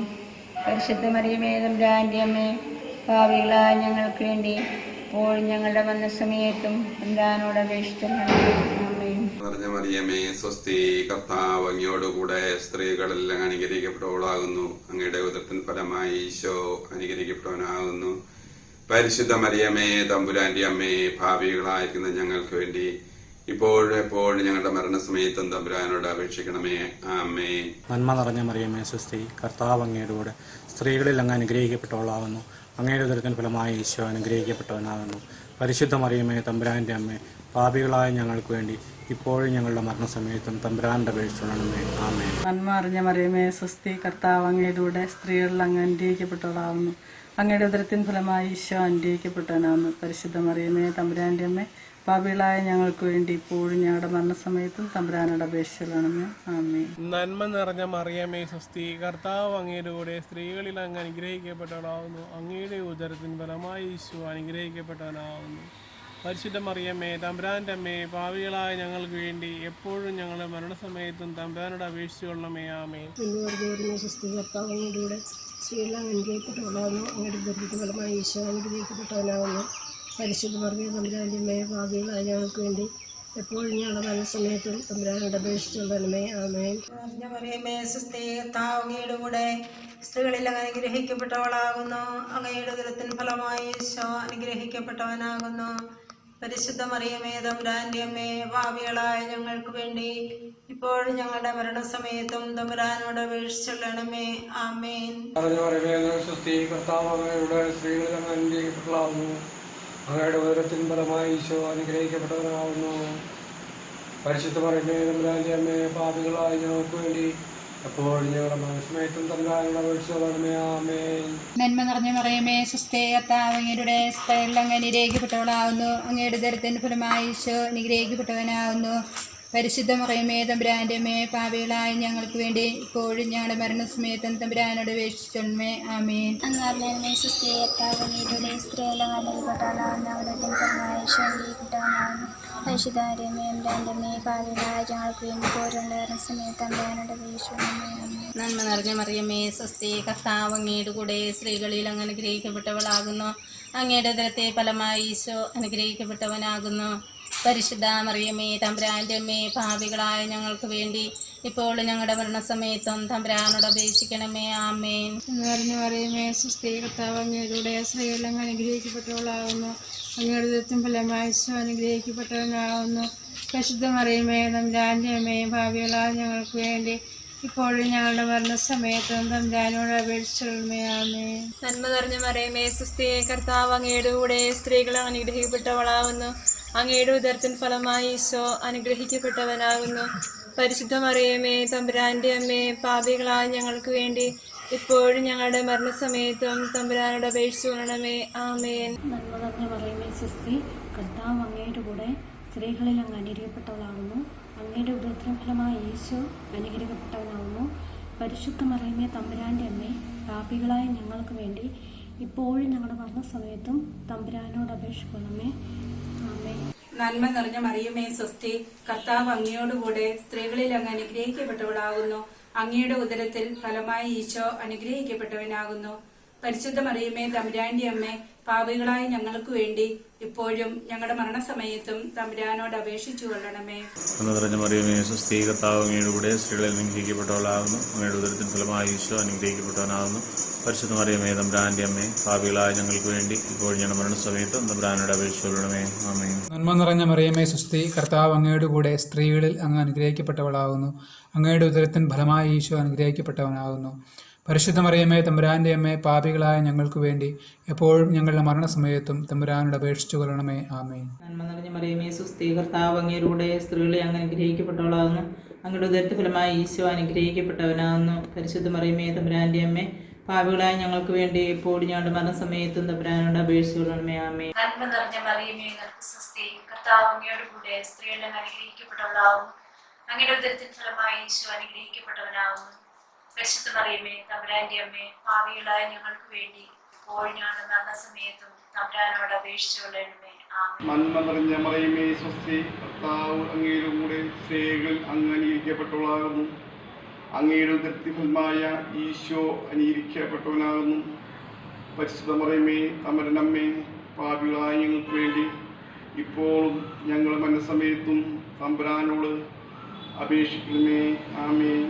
പരിശുദ്ധ മറിയമേ തമ്പുരാന്റെ അമ്മേ, പാപികളായ ഞങ്ങൾക്ക് വേണ്ടി ഇപ്പോഴും ഞങ്ങളുടെ മരണസമയത്തും തമ്പുരാനോട് അപേക്ഷിക്കണമേ. ആമേൻ. നിറഞ്ഞ മറിയമേ സ്വസ്തി, കർത്താവ് അങ്ങയോടുകൂടെ സ്ത്രീകളെല്ലാം അനുഗ്രഹിക്കപ്പെട്ടവളാകുന്നു. അങ്ങയുടെ ഉദരത്തിൻ ഫലമായി ഈശോ അനുഗ്രഹിക്കപ്പെട്ടവനാകുന്നു. പരിശുദ്ധ മറിയമേ തമ്പുരാന്റെ അമ്മേ, ഭാവികളായിരിക്കുന്ന ഞങ്ങൾക്ക് വേണ്ടി ഇപ്പോഴും എപ്പോഴും ഞങ്ങളുടെ മരണസമയത്തും തമ്പുരാനോട് അപേക്ഷിക്കണമേ. ആമേൻ. നന്മ നിറഞ്ഞ മറിയമേ സ്വസ്തി, കർത്താവ് അങ്ങയുടെ കൂടെ സ്ത്രീകളിൽ അങ്ങ് അനുഗ്രഹിക്കപ്പെട്ടവളാകുന്നു. അങ്ങയുടെ ഉദരത്തിൻ ഫലമായി ഈശോ അനുഗ്രഹിക്കപ്പെട്ടവനാകുന്നു. പരിശുദ്ധ മറിയമേ തമ്പുരാന്റെ അമ്മേ, പാപികളായ ഞങ്ങൾക്ക് വേണ്ടി ഇപ്പോഴും ഞങ്ങളുടെ മരണസമയത്തും തമ്പുരാന്റെ അപേക്ഷിക്കണമേ. ആമേൻ. നന്മ അറിഞ്ഞ മറിയമേ സ്വസ്തി, കർത്താവ് അങ്ങയുടെ കൂടെ സ്ത്രീകളിൽ അങ്ങ് അനുഗ്രഹിക്കപ്പെട്ടവളാവുന്നു. അങ്ങയുടെ ഉദരത്തിൻ ഫലമായി ഈശോ അനുഗ്രഹിക്കപ്പെട്ടവനാകുന്നു. പരിശുദ്ധ മറിയമേ തമ്പുരാന്റെ അമ്മേ, പാപികളായ ഞങ്ങൾക്ക് വേണ്ടി ഇപ്പോഴും ഞങ്ങളുടെ മരണസമയത്തും തമ്പുരാനോട് അപേക്ഷിക്കണമേ. ആമേൻ. നന്മ നിറഞ്ഞ മറിയമേ സ്വസ്തി, കർത്താവ് അങ്ങയുടെ കൂടെ സ്ത്രീകളിൽ അങ്ങ് അനുഗ്രഹിക്കപ്പെട്ടവളാവുന്നു. അങ്ങയുടെ ഉദരത്തിൻ ഫലമായി ഈശോ അനുഗ്രഹിക്കപ്പെട്ടവനാവുന്നു. പരിശുദ്ധ മറിയമേ തമ്പുരാന്റെ അമ്മേ, പാപികളായ ഞങ്ങൾക്ക് വേണ്ടി എപ്പോഴും ഞങ്ങളുടെ മരണസമയത്തും തമ്പുരാനോട് അപേക്ഷിച്ചു കൊള്ളണമേ. ആമേൻ. സ്വസ്തി, കർത്താവ് അങ്ങയുടെ കൂടെ സ്ത്രീകൾ അനുഗ്രഹിക്കപ്പെട്ടവളാവുന്നു. അങ്ങയുടെ ഉദരത്തിൻ ഫലമായി ഈശോ അനുഗ്രഹിക്കപ്പെട്ടവനാവുന്നു. പരിശുദ്ധ മറിയമേ തമ്പുരാന്റെ അമ്മേ, പാപികളായ ഞങ്ങൾക്ക് വേണ്ടി എപ്പോഴും ഞങ്ങളുടെ മരണസമയത്തും തമ്പുരാനോട് അപേക്ഷിച്ചുകൊള്ളണമേ. ആമേൻ. മറിയമേ സ്വസ്തി, കർത്താവ് അങ്ങയുടെ കൂടെ സ്ത്രീകളിൽ അങ്ങ് അനുഗ്രഹിക്കപ്പെട്ടവളാകുന്നു. അങ്ങയുടെ ഉദരത്തിൻ ഫലമായി ഈശോ അനുഗ്രഹിക്കപ്പെട്ടവനാകുന്നു. പരിശുദ്ധ മറിയമേ തമ്പുരാന്റെ അമ്മേ, പാപികളായ ഞങ്ങൾക്ക് വേണ്ടി ഇപ്പോഴും ഞങ്ങളുടെ മരണസമയത്തും തമ്പുരാനോട് അപേക്ഷിച്ചുകൊള്ളണമേ. ആമേൻ. സ്വസ്തി, കർത്താവ് അങ്ങയുടെ സ്ത്രീകളിൽ അങ്ങ് അനുഗ്രഹിക്കപ്പെട്ടവളാകുന്നു. അങ്ങയുടെ ഉദരത്തിൻ ഫലമായി ഈശോ അനുഗ്രഹിക്കപ്പെട്ടവനാകുന്നു. പരിശുദ്ധ മറിയമേ തമ്പുരാന്റെ അമ്മേ, പാപികളായ ഞങ്ങൾക്ക് വേണ്ടി എപ്പോഴും ഞങ്ങളുടെ മരണസമയത്തും തമ്പുരാനോട് അപേക്ഷിച്ചുകൊള്ളണമേ. ആമേൻ. നന്മ നിറഞ്ഞ മറിയമേ സ്വസ്തി, കർത്താവ് അങ്ങയുടെ സ്ത്രീകളിൽ അങ്ങ് അനുഗ്രഹിക്കപ്പെട്ടവളാവുന്നു. അങ്ങയുടെ ഉദരത്തിൻ ഫലമായി ഈശോ അനുഗ്രഹിക്കപ്പെട്ടവനാകുന്നു. പരിശുദ്ധ മറിയമേ തമ്പുരാന്റെ അമ്മേ, പാപികളായ ഞങ്ങൾക്ക് വേണ്ടി ഇപ്പോഴും ഞങ്ങളുടെ മരണസമയത്തും തമ്പുരാനോട് അപേക്ഷിച്ചുകൊള്ളണമേ. ആമേൻ. അങ്ങേ സ്വസ്തി, കർത്താവ് അങ്ങയുടെ സ്ത്രീയെല്ലാം അനുഗ്രഹിക്കപ്പെട്ടവളാവുന്നു. അങ്ങയുടെ ഫലമായി ഈശോ അനുഗ്രഹിക്കപ്പെട്ടവനാകുന്നു. പരിശുദ്ധ മറിയമേ തമ്പുരാന്റെ അമ്മേ, പാപികളായ ഞങ്ങൾക്ക് വേണ്ടി ഇപ്പോഴും മരണസമയത്ത് തമ്പുരാനോട് അപേക്ഷിച്ചുകൊള്ളണമേ. ആമേൻ. നന്മ നിറഞ്ഞ മറിയമേ സ്വസ്തി, കർത്താവ് അങ്ങയുടെ കൂടെ സ്ത്രീകളിൽ അങ്ങ് അനുഗ്രഹിക്കപ്പെട്ടവളാകുന്നു. അങ്ങയുടെ ഉദരത്തെ ഫലമായി ഈശോ അനുഗ്രഹിക്കപ്പെട്ടവനാകുന്നു. പരിശുദ്ധ മറിയമേ തമ്പുരാന്റെ അമ്മേ, പാപികളായ ഞങ്ങൾക്ക് വേണ്ടി ഇപ്പോൾ ഞങ്ങളുടെ മരണസമയത്തും തമ്പുരാനോട് അപേക്ഷിക്കണമേ. ആമേൻ. നിറഞ്ഞ മറിയമേ സ്വസ്തി, കർത്താവ് അങ്ങയുടെ കൂടെ സ്ത്രീകളിൽ അങ്ങ് അനുഗ്രഹിക്കപ്പെട്ടവളാകുന്നു. അങ്ങയുടെ ഉദരത്തിൻ ഫലമായി ഈശോ അനുഗ്രഹിക്കപ്പെട്ടവനാകുന്നു. പരിശുദ്ധ മറിയമേ തമ്പുരാന്റെ അമ്മേ, പാപികളായ ഞങ്ങൾക്ക് വേണ്ടി ഇപ്പോഴും ഞങ്ങളുടെ മരണസമയത്തും തമ്പുരാനോട് അപേക്ഷിച്ചുകൊള്ളണമേ. ആമേൻ. നന്മ നിറഞ്ഞ മറിയമേ സ്വസ്തി, കർത്താവ് അങ്ങയുടെ കൂടെ സ്ത്രീകൾ അനുഗ്രഹിക്കപ്പെട്ടവളാകുന്നു. അങ്ങയുടെ ഉദരത്തിൻ ഫലമായി ഈശോ അനുഗ്രഹിക്കപ്പെട്ടവനാകുന്നു. പരിശുദ്ധ മറിയമേ തമ്പുരാന്റെ അമ്മേ, പാപികളായ ഞങ്ങൾക്ക് വേണ്ടി ഇപ്പോഴും ഞങ്ങളുടെ മരണസമയത്തും തമ്പുരാനോട് അപേക്ഷിച്ചുകൊള്ളണമേ. ആമേൻ. നന്മ നിറഞ്ഞ മറിയമേ സ്വസ്തി, കർത്താവ് അങ്ങയുടെ കൂടെ സ്ത്രീകളിൽ അങ്ങ് അനുഗ്രഹിക്കപ്പെട്ടവളാകുന്നു. അങ്ങയുടെ ഉദരത്തിൻ ഫലമായി ഈശോ അനുഗ്രഹിക്കപ്പെട്ടവനാകുന്നു. പരിശുദ്ധ മറിയമേ തമ്പുരാന്റെ അമ്മേ, പാപികളായ ഞങ്ങൾക്ക് വേണ്ടി ഇപ്പോഴും ഞങ്ങളുടെ മരണസമയത്തും തമ്പുരാനോട് അപേക്ഷിക്കണമേ. ആമേൻ. നന്മ നിറഞ്ഞ മറിയമേ സ്വസ്തി, കർത്താവ് അങ്ങയോടുകൂടെ സ്ത്രീകളിൽ അങ്ങ് അനുഗ്രഹിക്കപ്പെട്ടവളാകുന്നു. അങ്ങയുടെ ഉദരത്തിൽ ഫലമായി ഈശോ അനുഗ്രഹിക്കപ്പെട്ടവനാകുന്നു. പരിശുദ്ധ മറിയമേ തമ്പുരാന്റെ അമ്മേ, പാപികളായ ഞങ്ങൾക്ക് വേണ്ടി ഇപ്പോഴും ഞങ്ങളുടെ മരണസമയത്തും തമ്പുരാനോട് അപേക്ഷിച്ചു കൊള്ളണമേ. നിറഞ്ഞ മറിയമേ സ്വസ്തി, കർത്താവ് അങ്ങയുടെ കൂടെ സ്ത്രീകളിൽ അനുഗ്രഹിക്കപ്പെട്ടവളാകുന്നു. അങ്ങയുടെ ഉദരത്തിൻ ഫലമായി ഈശോ അനുഗ്രഹിക്കപ്പെട്ടവനാകുന്നു. പരിശുദ്ധ മറിയമേ തമ്പുരാന്റെ അമ്മേ, പാപികളായ ഞങ്ങൾക്ക് വേണ്ടി ഇപ്പോഴും ഞങ്ങളുടെ മരണസമയത്തും തമ്പുരാനോട് അപേക്ഷിച്ചു കൊള്ളണമേ. ആമേൻ. നന്മ നിറഞ്ഞ മറിയമേ സ്വസ്തി, കർത്താവ് അങ്ങയുടെ കൂടെ സ്ത്രീകളിൽ അങ്ങ് അനുഗ്രഹിക്കപ്പെട്ടവളാകുന്നു. അങ്ങയുടെ ഉദരത്തിൻ ഫലമായി ഈശോ അനുഗ്രഹിക്കപ്പെട്ടവനാകുന്നു. പരിശുദ്ധ മറിയമേ തമ്പുരാന്റെ അമ്മേ, പാപികളായ ഞങ്ങൾക്ക് വേണ്ടി എപ്പോഴും ഞങ്ങളുടെ മരണസമയത്തും തമ്പുരാനോട് അപേക്ഷിച്ചു കൊള്ളണമേ. ആമേൻ. നന്മ നിറഞ്ഞ മറിയമേ സ്വസ്തി, കർത്താവ് അങ്ങയുടെ കൂടെ സ്ത്രീകളെ അങ്ങ് അനുഗ്രഹിക്കപ്പെട്ടവളാകുന്നു. അങ്ങയുടെ ഉദരത്തിൻ ഫലമായി ഈശോ അനുഗ്രഹിക്കപ്പെട്ടവനാകുന്നു. പരിശുദ്ധ മറിയമേ തമ്പുരാന്റെ അമ്മേ, പാപികളായ ഞങ്ങൾക്ക് വേണ്ടി എപ്പോഴും ഞങ്ങളുടെ മരണസമയത്തും തമ്പുരാനോട് അപേക്ഷിച്ചു കൊള്ളണമേ. ആമേൻ. നന്മ നിറഞ്ഞ മറിയമേ സ്വസ്തി, കർത്താവ് അങ്ങയുടെ കൂടെ സ്ത്രീകളിൽ അങ്ങ് അനുഗ്രഹിക്കപ്പെട്ടവളാകുന്നു. അങ്ങയുടെ ഉദരത്തിൻ ഫലമായി ഈശോ അനുഗ്രഹിക്കപ്പെട്ടവനാകുന്നു. പരിശുദ്ധ മറിയമേ തമ്പുരാന്റെ അമ്മേ, പാപികളായ ഞങ്ങൾക്ക് വേണ്ടി ഇപ്പോൾ ഞങ്ങളുടെ മരണസമയത്തും തമ്പുരാനോട് അപേക്ഷിച്ചുകൊള്ളണമേ. ആമേൻ. നന്മ നിറഞ്ഞ മറിയമേ സ്വസ്തി, കർത്താവ് അങ്ങയുടെ കൂടെ സ്ത്രീകളിൽ അങ്ങ് അനുഗ്രഹിക്കപ്പെട്ടവളാകുന്നു. അങ്ങയുടെ ഉദരത്തിഫലമായ ഈശോ അനുഗ്രഹിക്കപ്പെട്ടവനാകുന്നു. പരിശുദ്ധ മറിയമേ തമ്പുരാനമ്മേ, പാപികളായ ഞങ്ങൾക്ക് വേണ്ടി ഇപ്പോഴും ഞങ്ങളുടെ മരണസമയത്തും തമ്പുരാനോട് അപേക്ഷിക്കണമേ. ആമേൻ.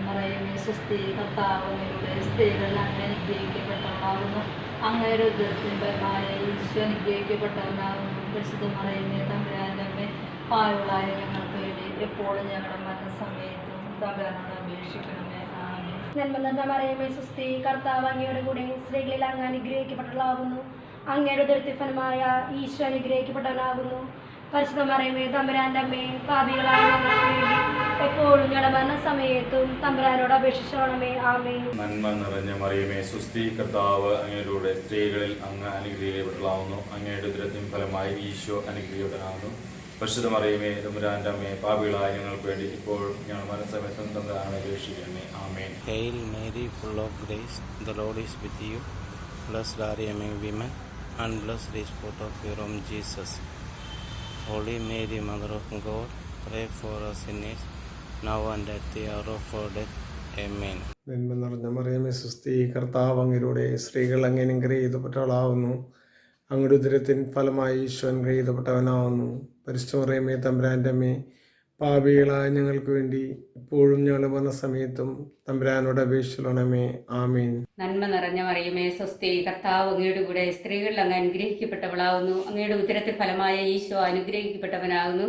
മറിയമേ സ്വസ്തി, കർത്താവ് അങ്ങയുടെ സ്ത്രീകളിൽ അങ്ങ് അനുഗ്രഹിക്കപ്പെട്ടവളാകുന്നു. അങ്ങയുടെ ഉദരത്തിൻ ഫലമായ ഈശോ അനുഗ്രഹിക്കപ്പെട്ടവനാകുന്നു. പരിശുദ്ധ മറിയമേ തമ്പുരാന്റെ അമ്മേ, പാപികളായ ഞങ്ങൾക്ക് വേണ്ടി എപ്പോഴും ഞങ്ങളുടെ മരണസമയത്തും തമ്പുരാനോട് അപേക്ഷിക്കണമേ. ആമേൻ. നന്മ നിറഞ്ഞ മറിയമേ സ്വസ്തി, കർത്താവ് അങ്ങയുടെ കൂടെ സ്ത്രീകളിൽ അങ്ങ് അനുഗ്രഹിക്കപ്പെട്ടവളാകുന്നു. അങ്ങയുടെ ഉദരത്തിൻ ഫലമായ ഈശോ അനുഗ്രഹിക്കപ്പെട്ടവനാകുന്നു. പരിശുദ്ധ മറിയമേ തമ്പുരാന്റെ അമ്മേ, പാപികളായ ഞങ്ങൾക്ക് വേണ്ടി എപ്പോഴും ഞങ്ങളുടെ മരണസമയത്തും തമ്പുരാനോട് അപേക്ഷിച്ചോണമേ. ആമേൻ. നന്മ നിറഞ്ഞ മറിയമേ സ്വസ്തി, കർത്താവ് അങ്ങയുടെ കൂടെ സ്ത്രീകളിൽ അങ്ങ് അനുഗ്രഹിക്കപ്പെട്ടവളാവുന്നു. അങ്ങയുടെ ഉദരത്തിൻ ഫലമായി ഈശോ അനുഗ്രഹിക്കപ്പെട്ടവനാകുന്നു. പരിശുദ്ധ മറിയമേ തമ്പുരാന്റെ അമ്മേ, പാപികളായ ഞങ്ങൾക്ക് വേണ്ടി ഇപ്പോഴും ഞങ്ങൾ മരണസമയത്തും തമ്പുരാനോട് അപേക്ഷിക്കണമേ. ആമേൻ. Hail Mary, full of grace, the Lord is with you. Blessed are you among women, and blessed is the fruit of your womb, Jesus. Holy Mary, Mother of God, pray for us sinners, now and at the hour of our death. Amen. നന്മ നിറഞ്ഞ മറിയമേ സ്വസ്തി, കർത്താവ് അങ്ങയിലൂടെ സ്ത്രീകൾ അങ്ങ് അനുഗ്രഹിക്കപ്പെട്ടവളാവുന്നു. അങ്ങയുടെ ഉദരത്തിൻ ഫലമായി ഈശോ അനുഗ്രഹിക്കപ്പെട്ടവനാവുന്നു. പരിശുദ്ധ മറിയമേ തമ്പുരാന്റെ അമ്മേ, പാപികളായ ഞങ്ങൾക്ക് വേണ്ടി ഇപ്പോഴും ഞങ്ങളുടെ മരണസമയത്തും തമ്പുരാനോട് അപേക്ഷിച്ചോണമേ. ആമേൻ. നന്മ നിറഞ്ഞ മറിയമേ സ്വസ്തി, കർത്താവ് അങ്ങയുടെ കൂടെ സ്ത്രീകളിൽ അങ്ങ് അനുഗ്രഹിക്കപ്പെട്ടവളാവുന്നു. അങ്ങയുടെ ഉദരത്തിൽ ഫലമായ ഈശോ അനുഗ്രഹിക്കപ്പെട്ടവനാകുന്നു.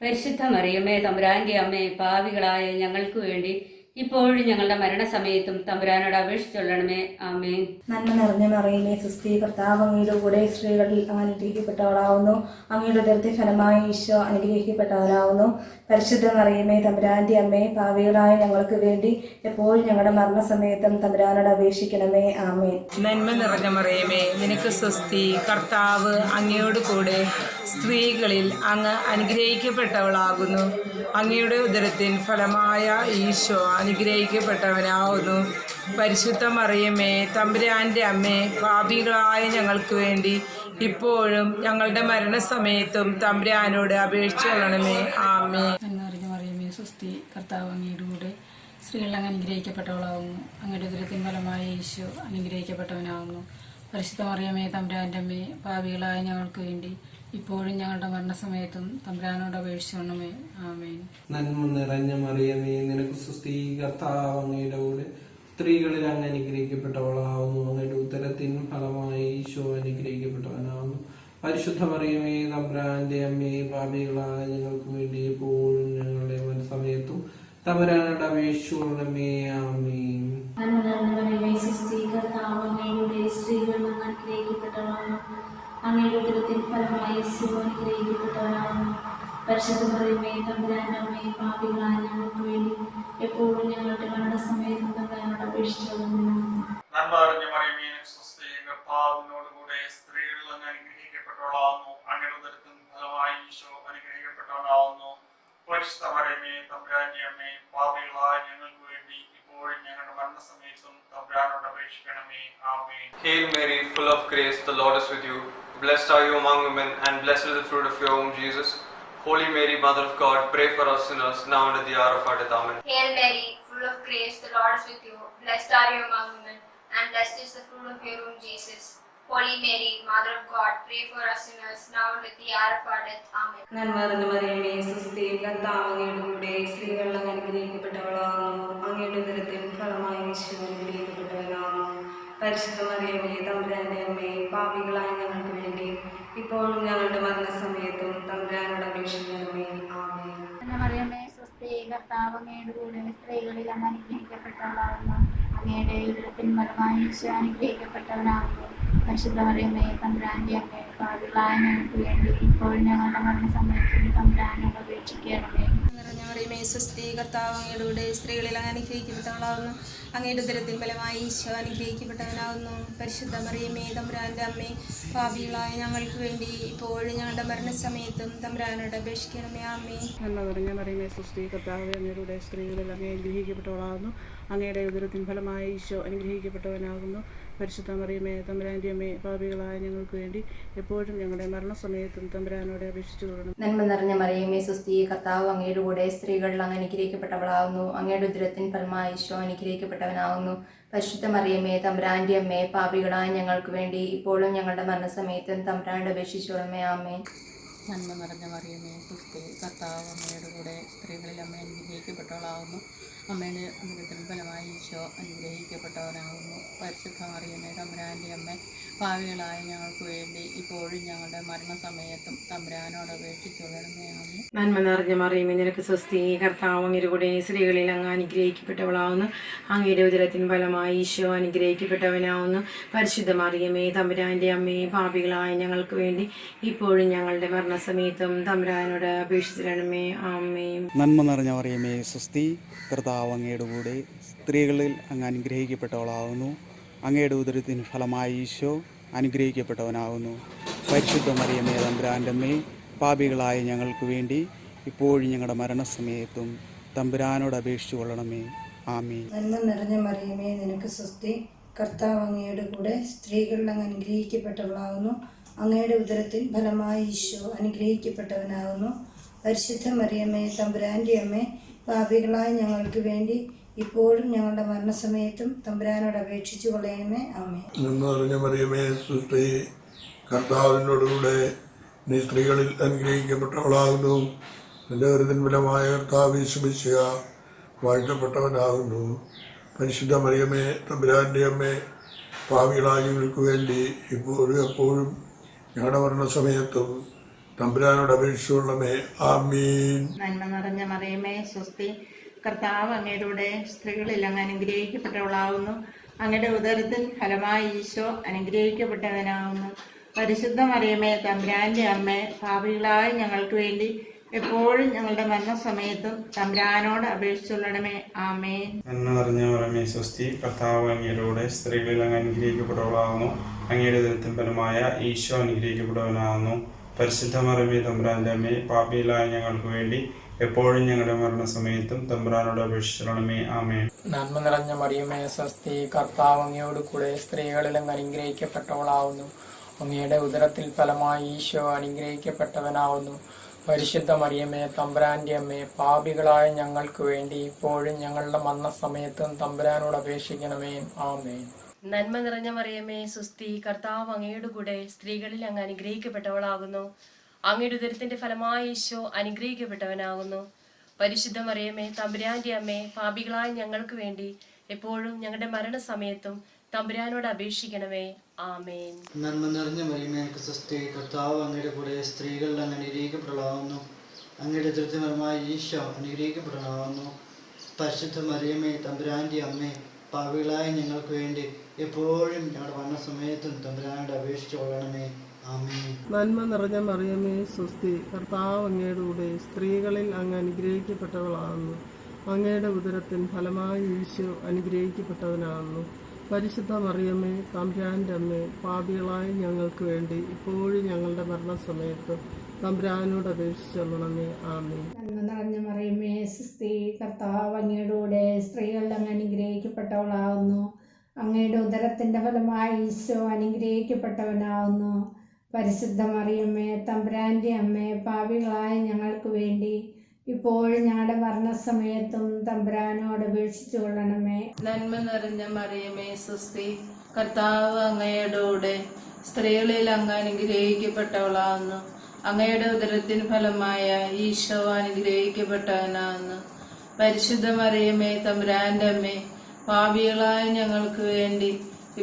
പരിശുദ്ധ മറിയമേ തമ്പുരാന്റെ അമ്മേ, പാപികളായ ഞങ്ങൾക്ക് വേണ്ടി ഇപ്പോഴും ഞങ്ങളുടെ മരണസമയത്തും തമ്പുരാനോട് അപേക്ഷിച്ചൊള്ളണമേ. ആമേൻ. നന്മ നിറഞ്ഞ മറിയമേ സ്വസ്തി, കർത്താവ് അങ്ങയുടെ കൂടെ സ്ത്രീകളിൽ അങ്ങ് അനുഗ്രഹിക്കപ്പെട്ടവളാവുന്നു. അങ്ങയുടെ ഉദരത്തിൽ ഫലമായ ഈശോ അനുഗ്രഹിക്കപ്പെട്ടവരാകുന്നു. പരിശുദ്ധ മറിയമേ തമ്പുരാന്റെ അമ്മേ, പാപികളായ ഞങ്ങൾക്ക് വേണ്ടി എപ്പോഴും ഞങ്ങളുടെ മരണസമയത്തും തമ്പുരാനോട് അപേക്ഷിക്കണമേ. ആമേൻ. നന്മ നിറഞ്ഞ മറിയമേ നിനക്ക് സ്വസ്തി, കർത്താവ് അങ്ങയോട് കൂടെ സ്ത്രീകളിൽ അങ്ങ് അനുഗ്രഹിക്കപ്പെട്ടവളാകുന്നു. അങ്ങയുടെ ഉദരത്തിൻ ഫലമായ ഈശോ അനുഗ്രഹിക്കപ്പെട്ടവനാവുന്നു. പരിശുദ്ധ മറിയമേ തമ്പുരാന്റെ അമ്മേ, പാപികളായ ഞങ്ങൾക്ക് വേണ്ടി ഇപ്പോഴും ഞങ്ങളുടെ മരണസമയത്തും തമ്പുരാനോട് അപേക്ഷിച്ചുകൊള്ളണമേ. ആമേൻ. എന്നറിഞ്ഞ മറിയമേ സ്വസ്തി, കർത്താവ് അങ്ങയുടെ കൂടെ സ്ത്രീകൾ അങ്ങ് അനുഗ്രഹിക്കപ്പെട്ടവളാകുന്നു. അങ്ങയുടെ ഉദരത്തിൻ ഫലമായ ഈശോ അനുഗ്രഹിക്കപ്പെട്ടവനാകുന്നു. പരിശുദ്ധ മറിയമേ തമ്പുരാന്റെ അമ്മേ, പാപികളായ ഞങ്ങൾക്ക് വേണ്ടി ഇപ്പോഴും ഞങ്ങളുടെ മരണസമയത്തും തമ്പുരാനോട് അപേക്ഷിച്ചോണമേ. ആമേൻ. നന്മ നിറഞ്ഞ മറിയമേ നിനക്ക് സ്വസ്തി, കർത്താവ് അങ്ങയുടെ കൂടെ സ്ത്രീകളിൽ അങ്ങ് അനുഗ്രഹിക്കപ്പെട്ടവളാവുന്നു. അങ്ങയുടെ ഉദരത്തിൻ ഫലമായി ഈശോ അനുഗ്രഹിക്കപ്പെട്ടവനാവുന്നു. പരിശുദ്ധ മറിയമേ തമ്പുരാന്റെ അമ്മേ, പാപികളായ ഞങ്ങൾക്ക് വേണ്ടി എപ്പോഴും ഞങ്ങളുടെ സമയത്തും തമ്പുരാനോട് അപേക്ഷിച്ചോണമേ. ആമേൻ. അങ്ങയുടെ ഉദരത്തിൻ ഫലമായി ഈശോ അനുഗ്രഹിക്കപ്പെട്ടവനാകുന്നു. പരിശുദ്ധ മറിയമേ തമ്പുരാന്റെ അമ്മേ, പാപികളായ ഞങ്ങൾക്ക് വേണ്ടി എപ്പോഴും ഞങ്ങളുടെ മരണസമയത്തും തമ്പുരാനോട് അപേക്ഷിച്ചോളണമേ. നന്മ നിറഞ്ഞ മറിയമേ സ്വസ്തി, കർത്താവിനോടുകൂടെ സ്ത്രീകളിൽ അങ്ങ് അനുഗ്രഹിക്കപ്പെട്ടവളാവുന്നു. അങ്ങയുടെ ഉദരത്തിൻ ഫലമായി ഈശോ അനുഗ്രഹിക്കപ്പെട്ടവനാവുന്നു. പരിശുദ്ധ മറിയമേ തമ്പുരാന്റെ അമ്മേ, പാപികളായ ഞങ്ങൾക്ക് വേണ്ടി ഇപ്പോഴും ഞങ്ങളുടെ മരണസമയത്തും തമ്പുരാനോട് അപേക്ഷിക്കണമേ. ആമേൻ. Hail Mary, full of grace, the Lord is with you. Blessed are you among women, and blessed is the fruit of your womb, Jesus. Holy Mary, Mother of God, pray for us sinners, now and at the hour of our death. Amen. Hail Mary, full of grace, the Lord is with you. Blessed are you among women, and blessed is the fruit of your womb, Jesus. Holy Mary, Mother of God, pray for us sinners, now and at the hour of our death. Amen. നന്മ നിറഞ്ഞ മറിയമേ സ്വസ്തി, കർത്താവ് അങ്ങയുടെ കൂടെ സ്ത്രീകളിൽ അങ്ങ് അനുഗ്രഹിക്കപ്പെട്ടവളാകുന്നു. അങ്ങയുടെ ഉദരത്തിൻ ഫലമായി ഈശോ അനുഗ്രഹിക്കപ്പെട്ടവനാകുന്നു. പരിശുദ്ധ മറിയമേ തമ്പുരാന്റെ അമ്മേ, പാപികളായ ഞങ്ങൾക്ക് വേണ്ടി ഇപ്പോഴും ഞങ്ങളുടെ മരണസമയത്തും തമ്പുരാനോട് അപേക്ഷിക്കണമേ. ആമേൻ. മറിയമേ സ്വസ്തി, കർത്താവ് അങ്ങയുടെ കൂടെ സ്ത്രീകളിൽ അങ്ങ് അനുഗ്രഹിക്കപ്പെട്ടവളാകുന്നു. അങ്ങയുടെ ഉദരത്തിൻ ഫലമായി ഈശോ അനുഗ്രഹിക്കപ്പെട്ടവനാകുന്നു. പരിശുദ്ധ മറിയമേ തമ്പുരാന്റെ അമ്മേ, പാപികളായ ഞങ്ങൾക്ക് വേണ്ടി ഇപ്പോഴും ഞങ്ങളുടെ മരണസമയത്തും തമ്പുരാനോട് അപേക്ഷിക്കണമേ. നിറഞ്ഞ മറിയമേ സ്വസ്തി, കർത്താവ് അങ്ങയുടെ കൂടെ സ്ത്രീകളിൽ അങ്ങ് അനുഗ്രഹിക്കപ്പെട്ടവളാകുന്നു. അങ്ങയുടെ ഉദരത്തിൻ ഫലമായി ഈശോ അനുഗ്രഹിക്കപ്പെട്ടവനാകുന്നു. പരിശുദ്ധ മറിയമേ തമ്പുരാന്റെ അമ്മേ, പാപികളായ ഞങ്ങൾക്ക് വേണ്ടി ഇപ്പോഴും ഞങ്ങളുടെ മരണസമയത്തും തമ്പുരാനോട് അപേക്ഷിക്കണമേ. ആമേൻ. നന്മ നിറഞ്ഞ മറിയമേ സ്വസ്തി, കർത്താവ് അങ്ങയുടെ സ്ത്രീകളിൽ അങ്ങ് അനുഗ്രഹിക്കപ്പെട്ടവളാകുന്നു. അങ്ങയുടെ ഉദരത്തിൻ ഫലമായ ഈശോ അനുഗ്രഹിക്കപ്പെട്ടവനാകുന്നു. പരിശുദ്ധ മറിയമേ തമ്പുരാൻ്റെ അമ്മേ പാപികളായ ഞങ്ങൾക്ക് വേണ്ടി എപ്പോഴും ഞങ്ങളുടെ മരണസമയത്തും തമ്പുരാനോട് അപേക്ഷിച്ചു കൊള്ളണം. നന്മ നിറഞ്ഞ മറിയമേ സുസ്ഥി, കർത്താവ് അങ്ങയുടെ കൂടെ സ്ത്രീകളിൽ അങ്ങ് അനുഗ്രഹിക്കപ്പെട്ടവളാകുന്നു. അങ്ങയുടെ ഉദരത്തിൻ ഫലമായി ഈശോ അനുഗ്രഹിക്കപ്പെട്ടവനാകുന്നു. പരിശുദ്ധ മറിയമേ തമ്പുരാൻ്റെ അമ്മേ പാപികളായ ഞങ്ങൾക്ക് വേണ്ടി ഇപ്പോഴും ഞങ്ങളുടെ മരണസമയത്തും തമ്പുരാനോട് അപേക്ഷിച്ചുകൊള്ളണമേ. ആമേൻ. നന്മ നിറഞ്ഞ മറിയമേ സുസ്ഥി, കർത്താവ് അങ്ങയുടെ കൂടെ സ്ത്രീകളിൽ അമ്മ അനുഗ്രഹിക്കപ്പെട്ടവളാകുന്നു. അമ്മയുടെ ഉദരത്തിൻ ഫലമായി ഈശോ അനുഗ്രഹിക്കപ്പെട്ടവനാകുന്നു. പരിശുദ്ധ മറിയമേ തമ്പുരാൻ്റെ അമ്മ പാപികളായ ഞങ്ങൾക്ക് വേണ്ടി ഇപ്പോഴും ഞങ്ങളുടെ മരണസമയത്തും തമ്പുരാനോട് അപേക്ഷിച്ചുകൊള്ളണമേ. ആമേൻ. നന്മ നിറഞ്ഞ മറിയമേ നിനക്ക് സ്വസ്തി, കർത്താവ് അങ്ങയുടെ കൂടെ സ്ത്രീകളിൽ അങ്ങ് അനുഗ്രഹിക്കപ്പെട്ടവളാവുന്നു. അങ്ങയുടെ ഉദരത്തിൻ ഫലമായി ഈശോ അനുഗ്രഹിക്കപ്പെട്ടവനാവുന്നു. പരിശുദ്ധ മറിയമേ തമ്പുരാൻ്റെ അമ്മേ പാപികളായ ഞങ്ങൾക്ക് വേണ്ടി ഇപ്പോഴും ഞങ്ങളുടെ മരണസമയത്തും തമ്പുരാനോട് അപേക്ഷിച്ചിരണമേ. ആമേൻ. നന്മ നിറഞ്ഞ മറിയമേ സ്വസ്തി, കർത്താവ് അങ്ങയുടെ കൂടെ സ്ത്രീകളിൽ അങ്ങ് അനുഗ്രഹിക്കപ്പെട്ടവളാവുന്നു. അങ്ങയുടെ ഉദരത്തിൻ ഫലമായി ഈശോ അനുഗ്രഹിക്കപ്പെട്ടവനാകുന്നു. പരിശുദ്ധ മറിയമേ തമ്പുരാൻ്റെ അമ്മേ പാപികളായ ഞങ്ങൾക്ക് വേണ്ടി ഇപ്പോഴും ഞങ്ങളുടെ മരണസമയത്തും തമ്പുരാനോട് അപേക്ഷിച്ചു കൊള്ളണമേ. ആമേൻ. നന്മ നിറഞ്ഞ മറിയമേ നിനക്ക് സ്വസ്തി, കർത്താവ് അങ്ങയുടെ കൂടെ സ്ത്രീകളിൽ അങ്ങ് അനുഗ്രഹിക്കപ്പെട്ടവളാകുന്നു. അങ്ങയുടെ ഉദരത്തിൻ ഫലമായി ഈശോ അനുഗ്രഹിക്കപ്പെട്ടവനാകുന്നു. പരിശുദ്ധ മറിയമേ തമ്പുരാൻ്റെ അമ്മേ പാപികളായ ഞങ്ങൾക്ക് വേണ്ടി ഇപ്പോഴും ഞങ്ങളുടെ മരണസമയത്തും തമ്പുരാനോട് അപേക്ഷിച്ചു കൊള്ളണമേ. ആമേൻ. നന്മ നിറഞ്ഞ മറിയമേ സുസ്ഥി, കർത്താവിനോടുകൂടെ നീ സ്ത്രീകളിൽ അനുഗ്രഹിക്കപ്പെട്ടവളാകുന്നു. നിന്റെ ഉദരത്തിൻ ഫലമായ കർത്താവ് യേശുമിശിഹ വാഴ്ത്തപ്പെട്ടവനാകുന്നു. പരിശുദ്ധ മറിയമേ തമ്പുരാൻ്റെ അമ്മേ പാപികളായ ഞങ്ങൾക്ക് വേണ്ടി ഇപ്പോഴും എപ്പോഴും ഞങ്ങളുടെ മരണസമയത്തും തമ്പുരാനോട് അപേക്ഷിച്ചുകൊള്ളണമേ. ആമീൻ. നന്മ നിറഞ്ഞ മറിയമേ സ്വസ്തി, കർത്താവ് അങ്ങയുടെ കൂടെ സ്ത്രീകളിൽ അങ്ങ് അനുഗ്രഹിക്കപ്പെട്ടവളാകുന്നു. അങ്ങയുടെ ഉദരത്തിൻ ഫലമായി ഈശോ അനുഗ്രഹിക്കപ്പെട്ടവനാകുന്നു. പരിശുദ്ധ മറിയമേ തമ്പുരാൻ്റെ അമ്മേ പാപികളായ ഞങ്ങൾക്ക് വേണ്ടി എപ്പോഴും ഞങ്ങളുടെ മരണസമയത്തും തമ്പുരാനോട് അപേക്ഷിച്ചുകൊള്ളണമേ. ആമേൻ. നന്മ നിറഞ്ഞ മറിയമേ സ്വസ്തി, കർത്താവ് അങ്ങയുടെ കൂടെ സ്ത്രീകളിൽ അങ്ങ് അനുഗ്രഹിക്കപ്പെട്ടവളാകുന്നു. അങ്ങയുടെ ഉദരത്തിൻ ഫലമായ ഈശോ അനുഗ്രഹിക്കപ്പെട്ടവനാകുന്നു. പരിശുദ്ധ മറിയമേ തമ്പുരാൻ്റെ അമ്മേ പാപികളായ ഞങ്ങൾക്ക് വേണ്ടി എപ്പോഴും ഞങ്ങളുടെ മരണസമയത്തും തമ്പുരാനോട് അപേക്ഷിച്ചോളണമേ. ആമേൻ. നന്മ നിറഞ്ഞ മറിയമേ സ്വസ്തി, കർത്താവ് അങ്ങയോട് കൂടെ സ്ത്രീകളിൽ അങ്ങ് അനുഗ്രഹിക്കപ്പെട്ടവളാവുന്നു. അങ്ങയുടെ ഉദരത്തിൽ ഫലമായി ഈശോ അനുഗ്രഹിക്കപ്പെട്ടവനാവുന്നു. പരിശുദ്ധ മറിയമേ തമ്പുരാൻ്റെ അമ്മേ പാപികളായ ഞങ്ങൾക്ക് വേണ്ടി ഇപ്പോഴും ഞങ്ങളുടെ മരണസമയത്തും തമ്പുരാനോട് അപേക്ഷിക്കണമേ. ആമേൻ. നന്മ നിറഞ്ഞ മറിയമേ സുസ്തി, കർത്താവ് അങ്ങയുടെ കൂടെ സ്ത്രീകളിൽ അങ്ങ് അനുഗ്രഹിക്കപ്പെട്ടവളാകുന്നു. അങ്ങയുടെ ഉദരത്തിന്റെ ഫലമായ ഈശോ അനുഗ്രഹിക്കപ്പെട്ടവനാകുന്നു. പരിശുദ്ധ മറിയമേ തമ്പുരാന്റെ അമ്മേ പാപികളായ ഞങ്ങൾക്ക് വേണ്ടി എപ്പോഴും ഞങ്ങളുടെ മരണസമയത്തും തമ്പുരാനോട് അപേക്ഷിക്കണമേ. ആമേൻ. നന്മ നിറഞ്ഞ മറിയമേ സുസ്തി, കർത്താവ് അങ്ങയുടെ കൂടെ സ്ത്രീകളിൽ അങ്ങ് അനുഗ്രഹിക്കപ്പെട്ടവളാകുന്നു. അങ്ങയുടെ ഉദരത്തിന്റെ ഫലമായ ഈശോ അനുഗ്രഹിക്കപ്പെട്ടവനാകുന്നു. പരിശുദ്ധ മറിയമേ തമ്പുരാന്റെ അമ്മേ പാപികളായ ഞങ്ങൾക്ക് വേണ്ടി എപ്പോഴും ഞങ്ങളുടെ മരണസമയത്തും തമ്പുരാനോട് അപേക്ഷിച്ചു കൊള്ളണമേ. ആമേൻ. നന്മ നിറഞ്ഞ മറിയമേ സ്വസ്തി, കർത്താവ് അങ്ങയുടെ കൂടെ സ്ത്രീകളിൽ അങ്ങ് അനുഗ്രഹിക്കപ്പെട്ടവളാകുന്നു. അങ്ങയുടെ ഉദരത്തിൻ ഫലമായി ഈശോ അനുഗ്രഹിക്കപ്പെട്ടവനാകുന്നു. പരിശുദ്ധ മറിയമേ തമ്പുരാൻ്റെ അമ്മേ പാപികളായ ഞങ്ങൾക്ക് വേണ്ടി ഇപ്പോഴും ഞങ്ങളുടെ മരണസമയത്ത് തമ്പുരാനോട് അപേക്ഷിച്ചൊള്ളണമേ. ആമേൻ. നന്മ നിറഞ്ഞ മറിയമേ സുസ്തി, കർത്താവ് അങ്ങയുടെ കൂടെ സ്ത്രീകളിൽ അങ്ങ് അനുഗ്രഹിക്കപ്പെട്ടവളാകുന്നു. അങ്ങയുടെ ഉദരത്തിന്റെ ഫലമായി ഈശോ അനുഗ്രഹിക്കപ്പെട്ടവനാകുന്നു. പരിശുദ്ധ മറിയമ്മേ തമ്പുരാന്റെ അമ്മേ പാപികളായ ഞങ്ങൾക്ക് വേണ്ടി ഇപ്പോഴും ഞങ്ങളുടെ മരണസമയത്തും തമ്പുരാനോട് അപേക്ഷിച്ചു കൊള്ളണമേ. നന്മ നിറഞ്ഞ മറിയമേ സുസ്തി, കർത്താവ് അങ്ങയുടെ കൂടെ സ്ത്രീകളിൽ അങ്ങ് അനുഗ്രഹിക്കപ്പെട്ടവളാകുന്നു. അങ്ങയുടെ ഉദരത്തിന് ഫലമായ ഈശോ അനുഗ്രഹിക്കപ്പെട്ടവനാകുന്നു. പരിശുദ്ധ മറിയമേ തമ്പുരാന്റെ അമ്മേ പാപികളായ ഞങ്ങൾക്ക് വേണ്ടി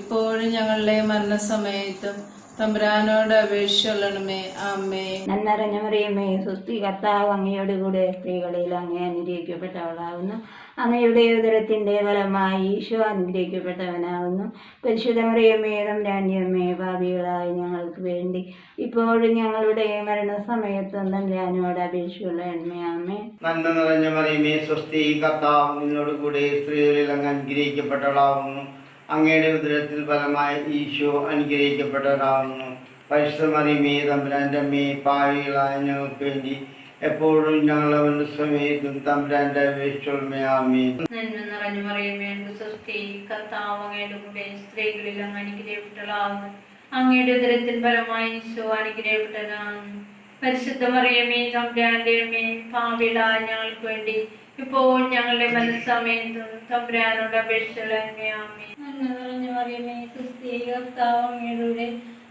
ഇപ്പോഴും ഞങ്ങളുടെ മരണസമയത്തും തമ്പുരാനോട് അപേക്ഷിച്ചൊള്ളണമേ. ആമേ. നന്മറിഞ്ഞ മറിയമേ സുസ്തി, കർത്താവ് അങ്ങയുടെ കൂടെ സ്ത്രീകളിൽ അങ്ങ് അനുഗ്രഹിക്കപ്പെട്ടവളാകുന്നു. അങ്ങയുടെ ഉദരത്തിന്റെ ഫലമായി ഈശോ അനുഗ്രഹിക്കപ്പെട്ടവനാകുന്നു. പരിശുദ്ധ മറിയമേ തമ്പുരാന്റെ അമ്മേ പാപികളായ ഞങ്ങൾക്ക് വേണ്ടി ഇപ്പോഴും ഞങ്ങളുടെ മരണസമയത്തും തമ്പുരാനോട് അപേക്ഷിച്ചുകൊള്ളണമേ. ആമേ. നന്മ നിറഞ്ഞ മറിയമേ സ്വസ്തി, കർത്താവ് നിന്നോട് കൂടെ സ്ത്രീകളിൽ അങ്ങ് അനുഗ്രഹിക്കപ്പെട്ടവളാകുന്നു. അങ്ങയുടെ ഉദരത്തിൽ ഫലമായ ഈശോ അനുഗ്രഹിക്കപ്പെട്ടവരാകുന്നു. പരിശുദ്ധ മറിയമേ തമ്പുരാന്റെ അമ്മേ പാപികളായ ഞങ്ങൾക്ക് വേണ്ടി എപ്പോഴും ഞങ്ങളുടെ സമയത്തും തമ്പുരാന്റെ അപേക്ഷിച്ചുകൊള്ളണമേ. ആമേൻ. നന്മ നിറഞ്ഞു മറിയമേ സ്വസ്തി, കർത്താവ് അങ്ങയുടെ കൂടെ സ്ത്രീകളിൽ അങ്ങ് അനുഗ്രഹിക്കപ്പെട്ടവളാകുന്നു. അങ്ങയുടെ ഉദരത്തിൻ ഫലമായി ഈശോ അനുഗ്രഹിക്കപ്പെട്ടവനാകുന്നു. പരിശുദ്ധ മറിയമേ തമ്പുരാന്റെ അമ്മേ, പാപികളായ ഞങ്ങൾക്ക് വേണ്ടി ഇപ്പോൾ ഞങ്ങളുടെ മനസ്സമയത്തും തമ്പുരാനോട് അപേക്ഷിച്ചുകൊള്ളണമേ. ആമേൻ. നന്മ നിറഞ്ഞു മറിയമേ സ്വസ്തി, കർത്താവ് അങ്ങയുടെ കൂടെ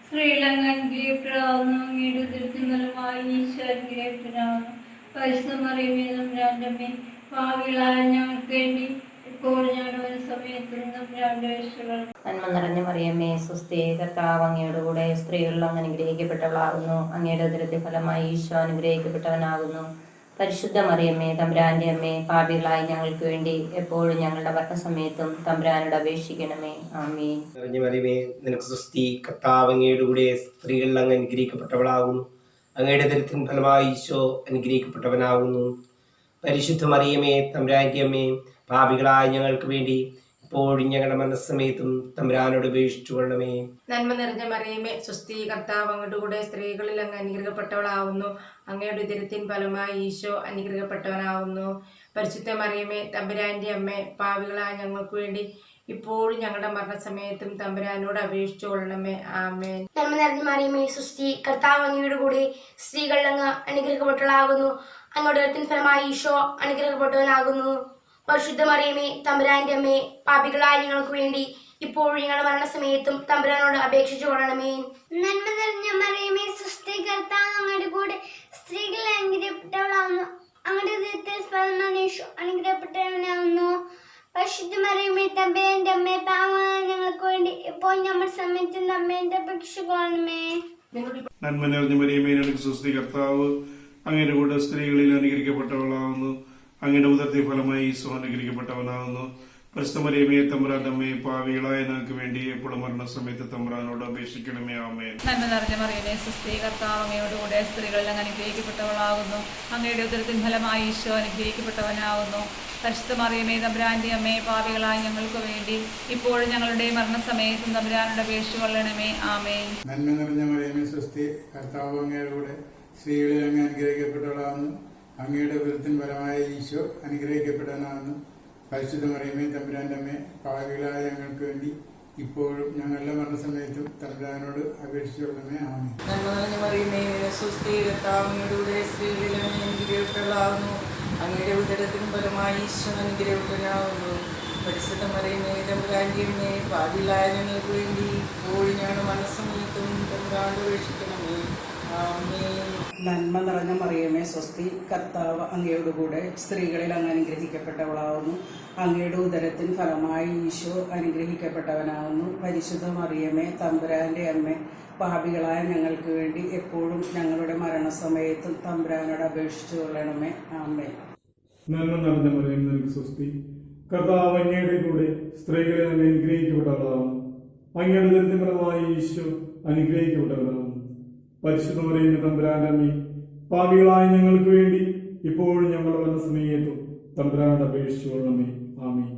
സ്ത്രീകൾ അങ്ങ് അനുഗ്രഹിക്കപ്പെട്ടവളാകുന്നു. അങ്ങയുടെ ഉദരത്തിൻ ഫലമായി ഈശോ അനുഗ്രഹിക്കപ്പെട്ടവനാകുന്നു. പരിശുദ്ധ മറിയമേ തമ്പുരാന്റെ അമ്മേ, പാപികളായ ഞങ്ങൾക്ക് വേണ്ടി ഇപ്പോൾ ഞങ്ങളുടെ സമയത്തും തമ്പുരാന്റെ അപേക്ഷിച്ചുകൊള്ളണമേ. നന്മ നിറഞ്ഞ മറിയമേ സ്വസ്തി, കർത്താവ് അങ്ങയുടെ കൂടെ സ്ത്രീകളിൽ അങ്ങ് അനുഗ്രഹിക്കപ്പെട്ടവളാകുന്നു. അങ്ങയുടെ ഉദരത്തിൻ ഫലമായി ഈശോ അനുഗ്രഹിക്കപ്പെട്ടവനാകുന്നു. പരിശുദ്ധ മറിയമ്മേ തമ്പുരാന്റെ അമ്മേ, പാപികളായ ഞങ്ങൾക്ക് വേണ്ടി എപ്പോഴും ഞങ്ങളുടെ മരണസമയത്തും തമ്പുരാനോട് അപേക്ഷിക്കണമേ. ആമേൻ. നിറഞ്ഞ മറിയമേ നിനക്ക് സ്വസ്തി, കർത്താവ് അങ്ങയുടെ കൂടെ സ്ത്രീകളിൽ അങ്ങ് അനുഗ്രഹിക്കപ്പെട്ടവളാകുന്നു. അങ്ങയുടെ ഉദരത്തിൻ ഫലമായി ഈശോ അനുഗ്രഹിക്കപ്പെട്ടവനാകുന്നു. പരിശുദ്ധ മറിയമേ തമ്പുരാന്റെ അമ്മേ, പാപികളായ ഞങ്ങൾക്ക് വേണ്ടി ഇപ്പോഴും ഞങ്ങളുടെ മനസ്സമയത്തും തമ്പുരാനോട് അപേക്ഷിച്ചുകൊള്ളണമേ. നന്മ നിറഞ്ഞ മറിയമേ സ്വസ്തി, കർത്താവ് അങ്ങയുടെ കൂടെ സ്ത്രീകളിൽ അങ്ങ് അനുഗ്രഹിക്കപ്പെട്ടവളാവുന്നു. അങ്ങയുടെ ഉദരത്തിൻ ഫലമായി ഈശോ അനുഗ്രഹിക്കപ്പെട്ടവനാവുന്നു. പരിശുദ്ധ മറിയമേ തമ്പുരാന്റെ അമ്മേ, പാപികളായ ഞങ്ങൾക്ക് വേണ്ടി ഇപ്പോഴും ഞങ്ങളുടെ മരണസമയത്തും തമ്പുരാനോട് അപേക്ഷിച്ചു കൊള്ളണമേ. ആമേൻ. നന്മ നിറഞ്ഞ മറിയമേ സ്വസ്തി, കർത്താവ് അങ്ങയുടെ കൂടെ സ്ത്രീകളിൽ അങ്ങ് അനുഗ്രഹിക്കപ്പെട്ടവളാകുന്നു. അങ്ങയുടെ ഉദരത്തിൻ ഫലമായി ഈശോ അനുഗ്രഹിക്കപ്പെട്ടവനാകുന്നു. പരിശുദ്ധ മറിയമേ തമ്പുരാന്റെ അമ്മേ, പാപികളായ ഞങ്ങൾക്ക് വേണ്ടി ഇപ്പോഴും ഞങ്ങളുടെ മരണസമയത്തും തമ്പുരാനോട് അപേക്ഷിച്ചു കൊള്ളണമേ. നന്മ നിറഞ്ഞ മറിയമേ സ്വസ്തി, കർത്താവ് അങ്ങയുടെ കൂടെ സ്ത്രീകളിൽ അനുഗ്രഹിക്കപ്പെട്ടവളാകുന്നു. അങ്ങയുടെ ഉദരത്തിൻ ഫലമായി ഈശോ അനുഗ്രഹിക്കപ്പെട്ടവനാകുന്നു. പരിശുദ്ധ മറിയമേ തമ്പുരാന്റെ അമ്മേ, പാപികളായ ഞങ്ങൾക്ക് വേണ്ടി ഇപ്പോൾ നമ്മുടെ സമയത്തും തമ്പുരാനോട് അപേക്ഷിച്ചു കൊള്ളണമേ. നന്മ നിറഞ്ഞ മറിയമേ നിനക്ക് സ്വസ്തി, കർത്താവ് അങ്ങയുടെ കൂടെ സ്ത്രീകളിൽ അനുഗ്രഹിക്കപ്പെട്ടവളാകുന്നു. അങ്ങയുടെ ഉദരത്തിൻ ഫലമായി ഈശോ അനുഗ്രഹിക്കപ്പെട്ടവനാകുന്നു. പരിശുദ്ധ മറിയമേ തമ്പുരാന്റെ അമ്മേ, പാപികളായ ഞങ്ങൾക്ക് വേണ്ടി എപ്പോഴും മരണസമയത്ത് തമ്പുരാനോട് അപേക്ഷിക്കണമേ. ആമേൻ. നന്മ നിറഞ്ഞ മറിയമേ സ്വസ്തി, കർത്താവ് അങ്ങയോട് കൂടെ സ്ത്രീകളിൽ അങ്ങ് അനുഗ്രഹിക്കപ്പെട്ടവളാകുന്നു. അങ്ങയുടെ ഉദരത്തിൻ ഫലമായി ഈശോ അനുഗ്രഹിക്കപ്പെട്ടവനാകുന്നു. പരിശുദ്ധ മറിയമേ തമ്പുരാന്റെ അമ്മേ, പാപികളായ ഞങ്ങൾക്ക് വേണ്ടി ഇപ്പോഴും ഞങ്ങളുടെ മരണസമയത്തും തമ്പുരാനോട് അപേക്ഷിച്ചു കൊള്ളണമേ. ആമേൻ. നന്മ നിറഞ്ഞ മറിയമേ സ്വസ്തി, കർത്താവ് അങ്ങയുടെ കൂടെ സ്ത്രീകളിൽ അങ്ങ് അനുഗ്രഹിക്കപ്പെട്ടവളാകുന്നു. അങ്ങയുടെ ഉദരത്തിൻ ഫലമായ ഈശോ അനുഗ്രഹിക്കപ്പെട്ടവനാകുന്നു. പരിശുദ്ധ മറിയമേ തമ്പുരാന്റെ അമ്മേ, പാപികളായ ഞങ്ങൾക്ക് വേണ്ടി ഇപ്പോഴും ഞങ്ങളുടെ മരണസമയത്തും തമ്പുരാനോട് അപേക്ഷിച്ചുകൊള്ളണമേ. ആമേൻ. നന്മ നിറഞ്ഞ മറിയമേ സ്വസ്തി, കർത്താവ് അങ്ങയുടെ കൂടെ സ്ത്രീകളിൽ അങ്ങ് അനുഗ്രഹിക്കപ്പെട്ടവളാകുന്നു. അങ്ങയുടെ ഉദരത്തിൻ ഫലമായി ഈശോ അനുഗ്രഹിക്കപ്പെട്ടവനാകുന്നു. പരിശുദ്ധ മറിയമേ തമ്പുരാന്റെ അമ്മേ, പാപികളായ ഞങ്ങൾക്ക് വേണ്ടി ഇപ്പോഴും ഞങ്ങളുടെ മരണസമയത്തും തമ്പുരാനോട് അപേക്ഷിക്കണമേ. ആമേൻ. നന്മ നിറഞ്ഞ മറിയമേ സ്വസ്തി, കർത്താവ് അങ്ങയുടെ കൂടെ സ്ത്രീകളിൽ അങ്ങ് അനുഗ്രഹിക്കപ്പെട്ടവളാവുന്നു. അങ്ങയുടെ ഉദരത്തിൻ ഫലമായി ഈശോ അനുഗ്രഹിക്കപ്പെട്ടവനാവുന്നു. പരിശുദ്ധ മറിയമേ തമ്പുരാന്റെ അമ്മേ, പാപികളായ ഞങ്ങൾക്ക് വേണ്ടി എപ്പോഴും ഞങ്ങളുടെ മരണസമയത്തും തമ്പുരാനോട് അപേക്ഷിച്ചു കൊള്ളണമേ. ആമേൻ. നന്മ നിറഞ്ഞ മറിയമേ നിനക്ക് സ്വസ്തി, കർത്താവ് അങ്ങയുടെ കൂടെ സ്ത്രീകളിൽ അങ്ങ് അനുഗ്രഹിക്കപ്പെട്ടവളാകുന്നു. അങ്ങയുടെ ഉദരത്തിൻ ഫലമായി ഈശോ അനുഗ്രഹിക്കപ്പെട്ടവനാകുന്നു. പരിശുദ്ധ മറിയമേ തമ്പുരാന്റെ അമ്മേ, പാപികളായ ഞങ്ങൾക്ക് വേണ്ടി ഇപ്പോഴും ഞങ്ങളുടെ മരണസമയത്തും തമ്പുരാനോട് അപേക്ഷിച്ചു കൊള്ളണമേ. ആമേൻ.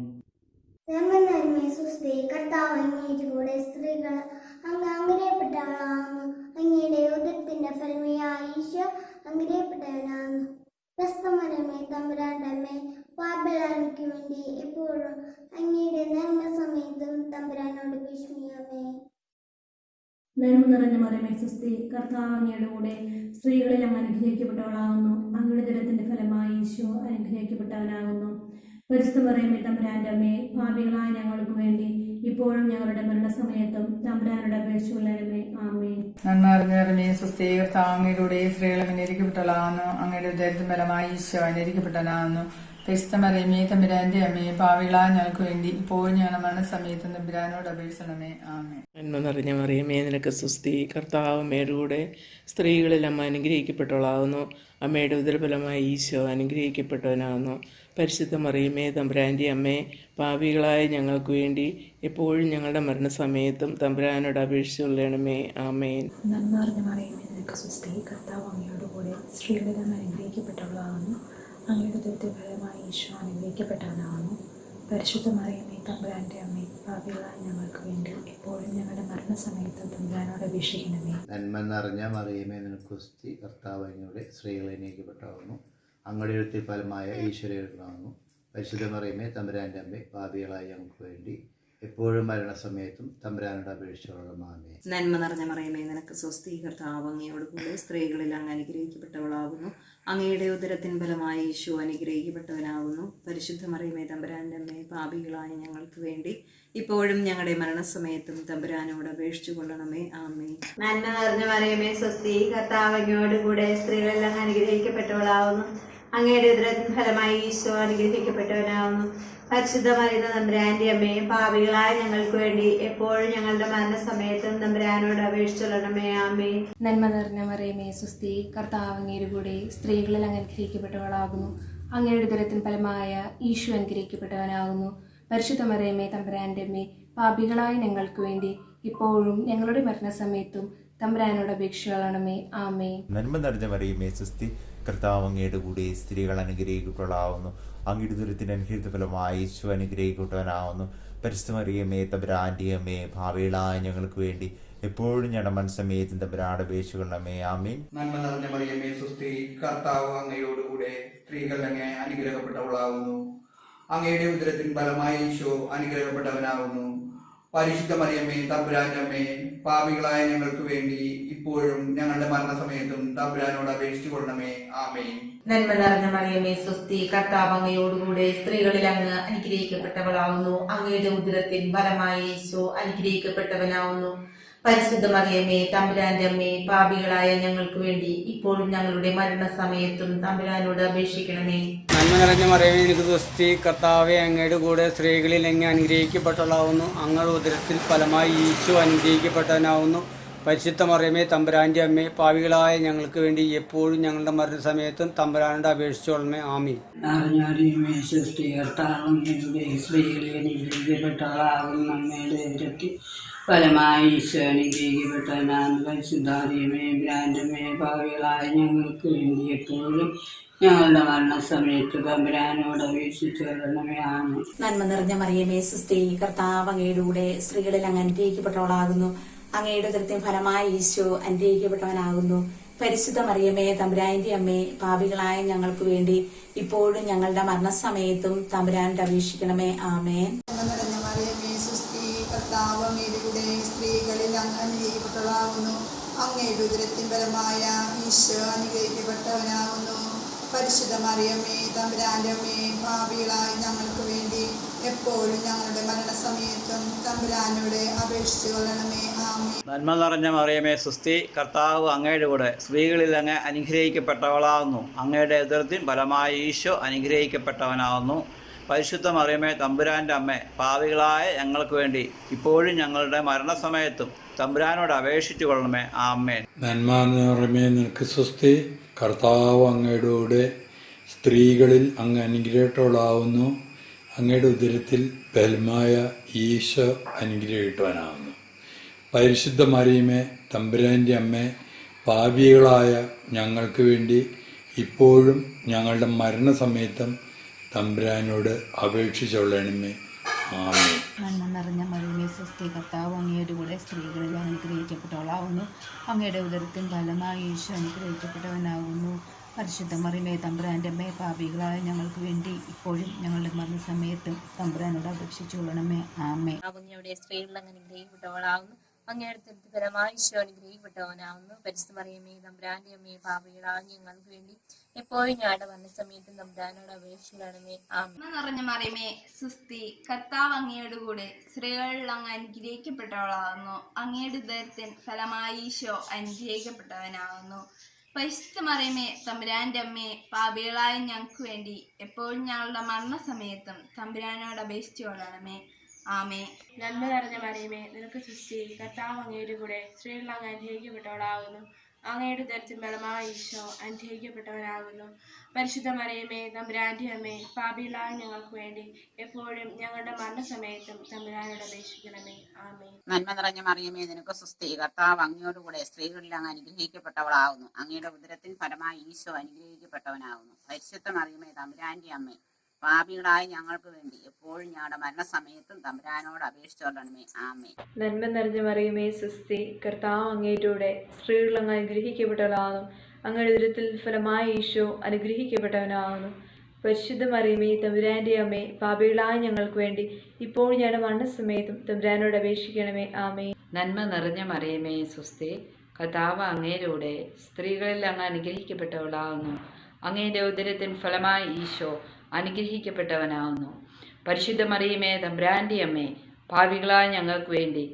നന്മ നിറഞ്ഞ സ്വസ്തി, കർത്താവ് അങ്ങയുടെ കൂടെ സ്ത്രീകൾ അങ്ങ് അനുഗ്രഹിക്കപ്പെട്ടവളാകുന്നു. അങ്ങയുടെ ഉദരത്തിന്റെ ഫലമായി ഈശോ അനുഗ്രഹിക്കപ്പെട്ടവനാകുന്നു. പരിശുദ്ധ മറിയമേ തമ്പുരാന്റെ അമ്മേ, പാപികളായ ഞങ്ങൾക്ക് വേണ്ടി ഇപ്പോഴും അങ്ങയുടെ മരണസമയത്തും തമ്പുരാനോട് അപേക്ഷിക്കണമേ. നന്മ നിറഞ്ഞ മറിയമേ സ്വസ്തി, കർത്താവ് അങ്ങയുടെ കൂടെ സ്ത്രീകളിൽ അങ്ങ് അനുഗ്രഹിക്കപ്പെട്ടവളാകുന്നു. അങ്ങയുടെ ഉദരത്തിന്റെ ഫലമായി ഈശോ അനുഗ്രഹിക്കപ്പെട്ടവനാകുന്നു. പരിശുദ്ധ മറിയമേ തമ്പുരാന്റെ അമ്മേ, പാപികളായ ഞങ്ങൾക്ക് വേണ്ടി ഇപ്പോഴും ഞങ്ങളുടെ മരണസമയത്തും തമ്പുരാനോട് അപേക്ഷിച്ചു കൊള്ളണമേ. ആമേൻ. നന്മ നിറഞ്ഞ മറിയമേ സ്വസ്തി, കർത്താവ് അങ്ങയുടെ കൂടെ സ്ത്രീകൾ അനുഗ്രഹിക്കപ്പെട്ടവളാകുന്നു. അങ്ങയുടെ ഉദരത്തിൻ ഫലമായി ഈശോ അനുഗ്രഹിക്കപ്പെട്ടവനാകുന്നു. പരിശുദ്ധ മറിയമേ തമ്പുരാന്റെ അമ്മേ, പാപികളായ ഞങ്ങൾക്ക് വേണ്ടി ഇപ്പോഴും ഞങ്ങളുടെ മരണസമയത്തും തമ്പുരാനോട് അപേക്ഷിക്കണമേ. ആമേൻ. നന്മ നിറഞ്ഞ മറിയമേ നിനക്ക് സ്വസ്തി, കർത്താവ് അമ്മയുടെ കൂടെ സ്ത്രീകളിൽ അമ്മ അനുഗ്രഹിക്കപ്പെട്ടവളാകുന്നു. അമ്മയുടെ ഉദരഫലമായി ഈശോ അനുഗ്രഹിക്കപ്പെട്ടവനാകുന്നു. പരിശുദ്ധ മറിയമേ തമ്പുരാന്റെ അമ്മേ, പാപികളായ ഞങ്ങൾക്ക് വേണ്ടി എപ്പോഴും ഞങ്ങളുടെ മരണസമയത്തും തമ്പുരാനോട് അപേക്ഷിച്ചു കൊള്ളണമേ. ആമേൻ. നന്മ നിറഞ്ഞ മറിയമേ നിനക്ക് സ്വസ്തി, കർത്താവ് അങ്ങയുടെ കൂടെ സ്ത്രീകളിൽ അങ്ങ് അനുഗ്രഹിക്കപ്പെട്ടവളാകുന്നു. അങ്ങയുടെ ഉദരത്തിൻ ഫലമായി ഈശോ അനുഗ്രഹിക്കപ്പെട്ടവനാകുന്നു. പരിശുദ്ധ മറിയമേ തമ്പുരാന്റെ അമ്മേ, പാപികളായ ഞങ്ങൾക്ക് വേണ്ടി എപ്പോഴും ഞങ്ങളുടെ മരണസമയത്തും തമ്പുരാനോട് അപേക്ഷിക്കണമേ. നന്മ നിറഞ്ഞ മറിയമേ നിനക്ക് സ്തുതി. കർത്താവ് അങ്ങയുടെ സ്ത്രീകളെ നീക്കപ്പെട്ടാവുന്നു. അങ്ങയുടെ എഴുത്തിൽ ഫലമായ ഈശ്വരനാവുന്നു. പരിശുദ്ധ മറിയമേ തമ്പുരാൻ്റെ അമ്മേ, പാപികളായ ഞങ്ങൾക്ക് വേണ്ടി എപ്പോഴും മരണസമയത്തും തമ്പുരാനോട് അപേക്ഷിച്ചുകൊള്ളണമേ. നന്മ നിറഞ്ഞ മറിയമേ നിനക്ക് സ്വസ്തി. കർത്താവ് അങ്ങയോട് കൂടെ സ്ത്രീകളിൽ അങ്ങ് അനുഗ്രഹിക്കപ്പെട്ടവളാകുന്നു. അങ്ങയുടെ ഉദരത്തിൻ ഫലമായി ഈശോ അനുഗ്രഹിക്കപ്പെട്ടവനാകുന്നു. പരിശുദ്ധ മറിയമേ തമ്പുരാൻ്റെ അമ്മേ, പാപികളായ ഞങ്ങൾക്ക് വേണ്ടി ഇപ്പോഴും ഞങ്ങളുടെ മരണസമയത്തും തമ്പുരാനോട് അപേക്ഷിച്ചു കൊള്ളണമേ. ആമേ. നന്മ നിറഞ്ഞ മറിയമേ സ്വസ്തി. കർത്താവ് അങ്ങയോട് കൂടെ സ്ത്രീകളെല്ലാം അനുഗ്രഹിക്കപ്പെട്ടവളാവുന്നു. അങ്ങയുടെ ഉദരത്തിൻ ഫലമായി ഈശോ അനുഗ്രഹിക്കപ്പെട്ടവനാവുന്നു. പരിശുദ്ധ മറിയ തമ്പുരാന്റെ അമ്മേ, പാപികളായ ഞങ്ങൾക്ക് വേണ്ടി എപ്പോഴും ഞങ്ങളുടെ മരണസമയത്തും തമ്പുരാനോട് അപേക്ഷിച്ചുകൊള്ളണമേ. ആമേ. നന്മ നിറഞ്ഞ മറിയമേ സ്വസ്തി. കർത്താവ് അങ്ങയുടെ കൂടെ സ്ത്രീകളിൽ അങ്ങ് അനുഗ്രഹിക്കപ്പെട്ടവളാകുന്നു. അങ്ങയുടെ ഉദരത്തിൻ ഫലമായ ഈശോ അനുഗ്രഹിക്കപ്പെട്ടവനാകുന്നു. പരിശുദ്ധ മറിയമേ തമ്പുരാന്റെ അമ്മേ, പാപികളായ ഞങ്ങൾക്ക് വേണ്ടി ഇപ്പോഴും ഞങ്ങളുടെ മരണസമയത്തും തമ്പുരാനോട് അപേക്ഷിച്ചുകൊള്ളണമേ. ആമേ. നന്മ നിറഞ്ഞ മറിയമേ സ്വസ്തി. കർത്താവ് അങ്ങയുടെ കൂടെ സ്ത്രീകൾ അനുഗ്രഹിക്കപ്പെട്ടവളാവുന്നു. അങ്ങയുടെ ദുരിതത്തിന് അനുഗ്രഹിച്ച ഫലമായി ഈശോ അനുഗ്രഹിക്കപ്പെട്ടവനാവുന്നു. പരിശുദ്ധ മറിയമേ തമ്പുരാന്റെ അമ്മേ, ഭാവികളായ ഞങ്ങൾക്ക് വേണ്ടി എപ്പോഴും ഞങ്ങളുടെ മനസ്സമയത്തും തമ്പുരാനോട് അപേക്ഷിച്ചുകൊള്ളണമേ. ആമേൻ. നന്മ നിറഞ്ഞ മറിയമേ സ്വസ്തി. കർത്താവ് അങ്ങയോടുകൂടെ സ്ത്രീകൾ അങ്ങ് അനുഗ്രഹിക്കപ്പെട്ടവളാവുന്നു. അങ്ങയുടെ ഉദരത്തിൻ ഫലമായി ഈശോ അനുഗ്രഹിക്കപ്പെട്ടവനാവുന്നു. പരിശുദ്ധ മറിയമേ തമ്പുരാന്റെ അമ്മേ, പാപികളായ ഞങ്ങൾക്ക് വേണ്ടി ഇപ്പോഴും ഞങ്ങളുടെ മരണസമയത്തും തമ്പുരാനോട് അപേക്ഷിച്ചു കൊള്ളണമേ. ആമേൻ. നന്മ നിറഞ്ഞ മറിയമേ സ്വസ്തി. കർത്താവ് അങ്ങയോടുകൂടെ സ്ത്രീകളിൽ അങ്ങ് അനുഗ്രഹിക്കപ്പെട്ടവളാവുന്നു. അങ്ങയുടെ ഉദരത്തിൻ ഫലമായി ഈശോ അനുഗ്രഹിക്കപ്പെട്ടവനാവുന്നു. പരിശുദ്ധ മറിയമേ തമ്പുരാന്റെ അമ്മേ, പാപികളായ ഞങ്ങൾക്ക് വേണ്ടി ഇപ്പോഴും ഞങ്ങളുടെ മരണസമയത്തും തമ്പുരാനോട് അപേക്ഷിക്കണമേ. നന്മ നിറഞ്ഞ മറിയമേ നിനക്ക് സ്വസ്തി. കർത്താവെ അങ്ങയുടെ കൂടെ സ്ത്രീകളിൽ അങ്ങ് അനുഗ്രഹിക്കപ്പെട്ടവളാവുന്നു. അങ്ങയുടെ ഉദരത്തിൽ ഫലമായി ഈശോ അനുഗ്രഹിക്കപ്പെട്ടവനാവുന്നു. പരിശുദ്ധ മറിയമേ തമ്പുരാന്റെ അമ്മേ, പാപികളായ ഞങ്ങൾക്ക് വേണ്ടി എപ്പോഴും ഞങ്ങളുടെ മരണസമയത്തും തമ്പുരാനോട് അപേക്ഷിച്ചോളമേ. ആമീൻ. അറിഞ്ഞറിയുമേ സൃഷ്ടി. കർത്താവ് സ്ത്രീകളിൽ അനുഗ്രഹിക്കപ്പെട്ടവളാകുന്നു. അമ്മയുടെ ഉദരത്തിൽ ഫലമായി ഈശോ അനുഗ്രഹിക്കപ്പെട്ടവനാണ്. പരിശുദ്ധാരിയമേ ബ്രാൻഡമേ, പാപികളായ ഞങ്ങൾക്ക് വേണ്ടി എപ്പോഴും ഞങ്ങളുടെ മരണസമയത്ത് തമ്പുരാനോട് അപേക്ഷിച്ചു കൊള്ളണമേ. ആമേൻ. നന്മ നിറഞ്ഞ മറിയമേ സ്വസ്തി. കർത്താവ് അങ്ങയുടെ കൂടെ സ്ത്രീകളിൽ അങ്ങ് അനുഗ്രഹിക്കപ്പെട്ടവളാകുന്നു. അങ്ങയുടെ ഉദരത്തിൻ ഫലമായി ഈശോ അനുഗ്രഹിക്കപ്പെട്ടവനാകുന്നു. പരിശുദ്ധ മറിയമേ തമ്പുരാന്റെ അമ്മേ, പാപികളായ ഞങ്ങൾക്ക് വേണ്ടി ഇപ്പോഴും ഞങ്ങളുടെ മരണസമയത്തും തമ്പുരാനോട് അപേക്ഷിക്കണമേ. ആമേൻ. കർത്താവ് അങ്ങയുടെ കൂടെ സ്ത്രീകളിൽ അങ്ങ് അനുഗ്രഹിക്കപ്പെട്ടവളാകുന്നു. അങ്ങയുടെ ഉദരത്തിൻ ഫലമായ ഈശോ അനുഗ്രഹിക്കപ്പെട്ടവനാകുന്നു. പരിശുദ്ധ മറിയമേ തമ്പുരാന്റെ അമ്മേ, പാപികളായ ഞങ്ങൾക്ക് വേണ്ടി എപ്പോഴും ഞങ്ങളുടെ മരണസമയത്തും തമ്പുരാനോട് അപേക്ഷിച്ചു കൊള്ളണമേ. ആമേൻ. നന്മ നിറഞ്ഞ മറിയമേ സ്വസ്തി. കർത്താവ് അങ്ങയുടെ കൂടെ സ്ത്രീകളിൽ അങ്ങ് അനുഗ്രഹിക്കപ്പെട്ടവളാകുന്നു. അങ്ങയുടെ ഉദരത്തിൻ ഫലമായ ഈശോ അനുഗ്രഹിക്കപ്പെട്ടവനാകുന്നു. പരിശുദ്ധ മറിയമേ തമ്പുരാൻ്റെ അമ്മ, പാപികളായ ഞങ്ങൾക്ക് വേണ്ടി ഇപ്പോഴും ഞങ്ങളുടെ മരണസമയത്തും തമ്പുരാനോട് അപേക്ഷിച്ചു കൊള്ളണമേ. ആമേൻ. നന്മ നിറമേ നിനക്ക് സ്വസ്തി. കർത്താവ് അങ്ങയുടെ കൂടെ സ്ത്രീകളിൽ അങ്ങ് അനുഗ്രഹിക്കപ്പെട്ടവളാവുന്നു. അങ്ങയുടെ ഉദരത്തിൽ ഫലമായ ഈശോ അനുഗ്രഹിക്കപ്പെട്ടവനാവുന്നു. പരിശുദ്ധ മറിയമേ തമ്പുരാൻ്റെ അമ്മ, പാപികളായ ഞങ്ങൾക്ക് വേണ്ടി ഇപ്പോഴും ഞങ്ങളുടെ മരണസമയത്തും തമ്പുരാനോട് അപേക്ഷിച്ചുകൊള്ളണമേ. ആമേൻ. നന്മ നിറഞ്ഞ മറിയമേ സ്വസ്തി. കർത്താവ് അങ്ങയുടെ കൂടെ സ്ത്രീകളിൽ അനുഗ്രഹിക്കപ്പെട്ടവളാവുന്നു. അങ്ങയുടെ ഉദരത്തിൻ ഫലമായി ഈശോ അനുഗ്രഹിക്കപ്പെട്ടവനാകുന്നു. പരിശുദ്ധ മറിയമേ തമ്പുരാന്റെ അമ്മേ, പാപികളായ ഞങ്ങൾക്ക് വേണ്ടി ഇപ്പോഴും ഞങ്ങളുടെ മരണസമയത്തും തമ്പുരാനോട് അപേക്ഷിച്ചു കൊള്ളണമേ. ആമേൻ. അങ്ങയുടെ സ്ത്രീകളിൽ അങ്ങ് അനുഗ്രഹിക്കപ്പെട്ടവളാവുന്നു. അങ്ങയുടെ ഉദരത്തിൻ ഫലമായി ഈശോ അനുഗ്രഹിക്കപ്പെട്ടവനാവുന്നു. പരിശുദ്ധ മറിയമേ തമ്പുരാന്റെ അമ്മേ, പാപികളായ ഞങ്ങൾക്ക് വേണ്ടി എപ്പോഴും ഞങ്ങളുടെ മരണസമയത്തും തമ്പുരാനോട് അപേക്ഷിക്കണമേ. ആമേൻ. നിറഞ്ഞ മറിയമേ സുസ്തി. കർത്താവ് അങ്ങയുടെ കൂടെ സ്ത്രീകളിൽ അങ്ങ് അനുഗ്രഹിക്കപ്പെട്ടവളാകുന്നു. അങ്ങയുടെ ഉദരത്തിൻ ഫലമായി ഈശോ അനുഗ്രഹിക്കപ്പെട്ടവനാകുന്നു. പരിശുദ്ധ മറിയമേ തമ്പുരാന്റെ അമ്മേ, പാപികളായ ഞങ്ങൾക്ക് വേണ്ടി എപ്പോഴും ഞങ്ങളുടെ മരണസമയത്തും തമ്പുരാനോട് അപേക്ഷിച്ചു കൊള്ളണമേ. ആമേ. നന്മ നിറഞ്ഞ മറിയമേ നിനക്ക് സുസ്തി. കർത്താവ് അങ്ങയുടെ കൂടെ സ്ത്രീകളിൽ അങ്ങ് അനുഗ്രഹിക്കപ്പെട്ടവളാകുന്നു. അങ്ങയുടെ ഉദരത്തിൻ ഫലമായ ഈശോ അനുഗ്രഹിക്കപ്പെട്ടവനാകുന്നു. പരിശുദ്ധ മറിയമേ തമ്പുരാന്റെ അമ്മേ, പാപികളായ ഞങ്ങൾക്ക് വേണ്ടി എപ്പോഴും ഞങ്ങളുടെ മരണസമയത്തും തമ്പുരാനോട് അപേക്ഷിക്കണമേ. ആമേൻ. നന്മ നിറഞ്ഞ മറിയമേ നിനക്ക് സുസ്തി. കർത്താവ് അങ്ങയോടുകൂടെ സ്ത്രീകളിൽ അങ്ങ് അനുഗ്രഹിക്കപ്പെട്ടവളാകുന്നു. അങ്ങയുടെ ഉദരത്തിൻ ഫലമായി ഈശോ അനുഗ്രഹിക്കപ്പെട്ടവനാകുന്നു. പരിശുദ്ധ മറിയമേ തമ്പുരാന്റെ അമ്മേ, പാപികളായ ഞങ്ങൾക്ക് വേണ്ടി എപ്പോഴും ഞങ്ങളുടെ മരണസമയത്തും തമ്പുരാനോട് അപേക്ഷിച്ചോളണമേ. ആമേൻ. നന്മ നിറഞ്ഞ മറിയമേ സുസ്തി, കർത്താവ് അങ്ങേറ്റൂടെ സ്ത്രീകൾ അങ്ങ് അനുഗ്രഹിക്കപ്പെട്ടവളാകുന്നു. അങ്ങയുടെ ഉദരത്തിൽ ഫലമായ ഈശോ അനുഗ്രഹിക്കപ്പെട്ടവനാകുന്നു. പരിശുദ്ധ മറിയമേ തമ്പുരാന്റെ അമ്മേ, പാപികളായ ഞങ്ങൾക്ക് വേണ്ടി ഇപ്പോൾ ഞങ്ങളുടെ മരണസമയത്തും തമ്പുരാനോട് അപേക്ഷിക്കണമേ. ആമേൻ. നന്മ നിറഞ്ഞ മറിയമേ സുസ്തി, കർത്താവ് അങ്ങേരൂടെ സ്ത്രീകളിൽ അങ്ങ് അനുഗ്രഹിക്കപ്പെട്ടവളാകുന്നു. അങ്ങയുടെ ഉദരത്തിൻ ഫലമായി ഈശോ അനുഗ്രഹിക്കപ്പെട്ടവനാകുന്നു. പരിശുദ്ധ മറിയമേ തമ്പുരാന്റെ അമ്മേ, പാപികളായ ഞങ്ങൾക്ക് വേണ്ടി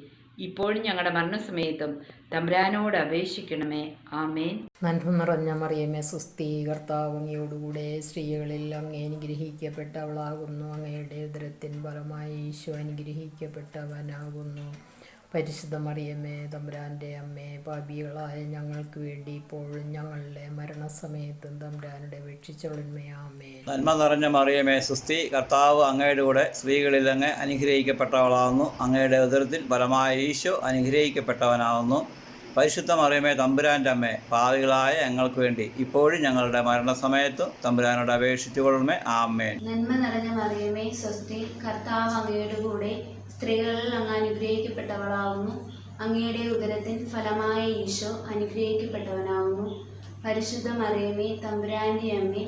ഇപ്പോഴും ഞങ്ങളുടെ മരണസമയത്തും തമ്പുരാനോട് അപേക്ഷിക്കണമേ. ആമേൻ. നന്മ നിറഞ്ഞ മറിയമേ സുസ്തി, കർത്താവ് അങ്ങയോടുകൂടെ സ്ത്രീകളിൽ അങ്ങ് അനുഗ്രഹിക്കപ്പെട്ടവളാകുന്നു. അങ്ങയുടെ ഉദരത്തിൻ ഫലമായി ഈശോ അനുഗ്രഹിക്കപ്പെട്ടവനാകുന്നു. പരിശുദ്ധ മറിയമേ തമ്പുരാന്റെ അമ്മേ, പാപികളായ ഞങ്ങൾക്ക് വേണ്ടി ഇപ്പോഴും ഞങ്ങളുടെ മരണസമയത്തും തമ്പുരാനോട് അപേക്ഷിച്ചോളണമേ. ആമേൻ. നന്മ നിറഞ്ഞ മറിയമേ സുസ്തി, കർത്താവ് അങ്ങയുടെ കൂടെ സ്ത്രീകളിൽ അങ്ങ് അനുഗ്രഹിക്കപ്പെട്ടവളാകുന്നു. അങ്ങയുടെ ഉദരത്തിൽ ഫലമായ ഈശോ അനുഗ്രഹിക്കപ്പെട്ടവനാകുന്നു. പരിശുദ്ധ മറിയമേ തമ്പുരാൻ്റെ അമ്മേ, പാപികളായ ഞങ്ങൾക്ക് വേണ്ടി ഇപ്പോഴും ഞങ്ങളുടെ മരണസമയത്തും തമ്പുരാനോട് അപേക്ഷിച്ചുകൊള്ളണമേ. ആമേൻ. നന്മ നിറഞ്ഞ മറിയമേ സ്വസ്തി, കർത്താവ് അങ്ങയുടെ കൂടെ സ്ത്രീകളിൽ അങ്ങ് അനുഗ്രഹിക്കപ്പെട്ടവളാവുന്നു. അങ്ങയുടെ ഉദരത്തിൻ ഫലമായ ഈശോ അനുഗ്രഹിക്കപ്പെട്ടവനാവുന്നു. പരിശുദ്ധ മറിയമേ തമ്പുരാന്റെ അമ്മേ,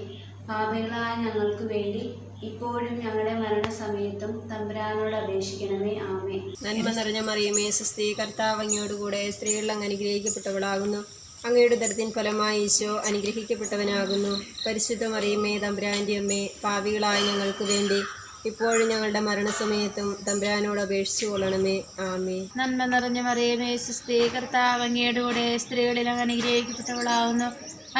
പാപികളായ ഞങ്ങൾക്ക് വേണ്ടി ഇപ്പോഴും ഞങ്ങളുടെ മരണസമയത്തും തമ്പുരാനോട് അപേക്ഷിക്കണമേ. ആമേൻ. നന്മ നിറഞ്ഞ മറിയമേ സുസ്തി, കർത്താവ് അങ്ങയോടുകൂടെ സ്ത്രീകളിൽ അങ്ങ് അനുഗ്രഹിക്കപ്പെട്ടവളാകുന്നു. അങ്ങയുടെ ഉദരത്തിൻ ഫലമായി ഈശോ അനുഗ്രഹിക്കപ്പെട്ടവനാകുന്നു. പരിശുദ്ധ മറിയമേ തമ്പുരാന്റെ അമ്മേ, പാപികളായ ഞങ്ങൾക്ക് വേണ്ടി ഇപ്പോഴും ഞങ്ങളുടെ മരണസമയത്തും തമ്പുരാനോട് അപേക്ഷിച്ചു കൊള്ളണമേ. ആമേൻ. നന്മ നിറഞ്ഞ മറിയമേ സുസ്തി, കർത്താവ് അങ്ങയുടെ കൂടെ സ്ത്രീകളിൽ അങ്ങ് അനുഗ്രഹിക്കപ്പെട്ടവളാകുന്നു.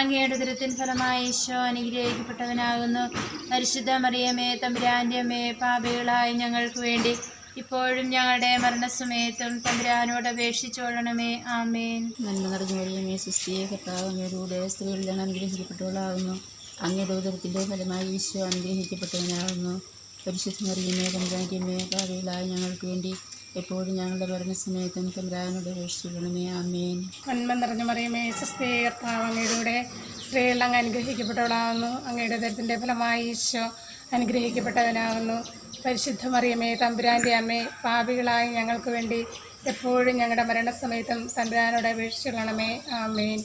അങ്ങയുടെ ഉദരത്തിൻ ഫലമായി ഈശോ അനുഗ്രഹിക്കപ്പെട്ടവനാകുന്നു. പരിശുദ്ധ മറിയമേ തമ്പുരാന്റെ അമ്മേ, പാപികളായ ഞങ്ങൾക്ക് വേണ്ടി ഇപ്പോഴും ഞങ്ങളുടെ മരണസമയത്തും തമ്പുരാനോട് അപേക്ഷിച്ചോളണമേ. ആമേൻ. നന്മ നിറഞ്ഞ മറിയമേ സുസ്തി, കർത്താവ് അങ്ങയുടെ കൂടെ സ്ത്രീകളിൽ അങ്ങ് അനുഗ്രഹിക്കപ്പെട്ടവളാകുന്നു. അങ്ങയുടെ ഉദരത്തിൻ്റെ ഫലമായി ഈശോ അനുഗ്രഹിക്കപ്പെട്ടവനാകുന്നു. പരിശുദ്ധ മറിയമേ തമ്പുരാന്റെ അമ്മേ, പാപികളായ ഞങ്ങൾക്ക് വേണ്ടി എപ്പോഴും ഞങ്ങളുടെ മരണസമയത്തും തമ്പുരാനോട് അപേക്ഷിക്കണമേ. ആമേൻ. നന്മ നിറഞ്ഞ മറിയമേ സുസ്തി, കർത്താവ് അങ്ങയുടെ കൂടെ സ്ത്രീകളിൽ അങ്ങ് അനുഗ്രഹിക്കപ്പെട്ടവളാകുന്നു. അങ്ങയുടെ ഉദരത്തിൻ്റെ ഫലമായി ഈശോ അനുഗ്രഹിക്കപ്പെട്ടവനാകുന്നു. പരിശുദ്ധ മറിയമേ തമ്പുരാന്റെ അമ്മേ, പാപികളായ ഞങ്ങൾക്ക് വേണ്ടി എപ്പോഴും ഞങ്ങളുടെ മരണസമയത്തും തമ്പുരാനോട് അപേക്ഷിക്കണമേ. ആമേൻ.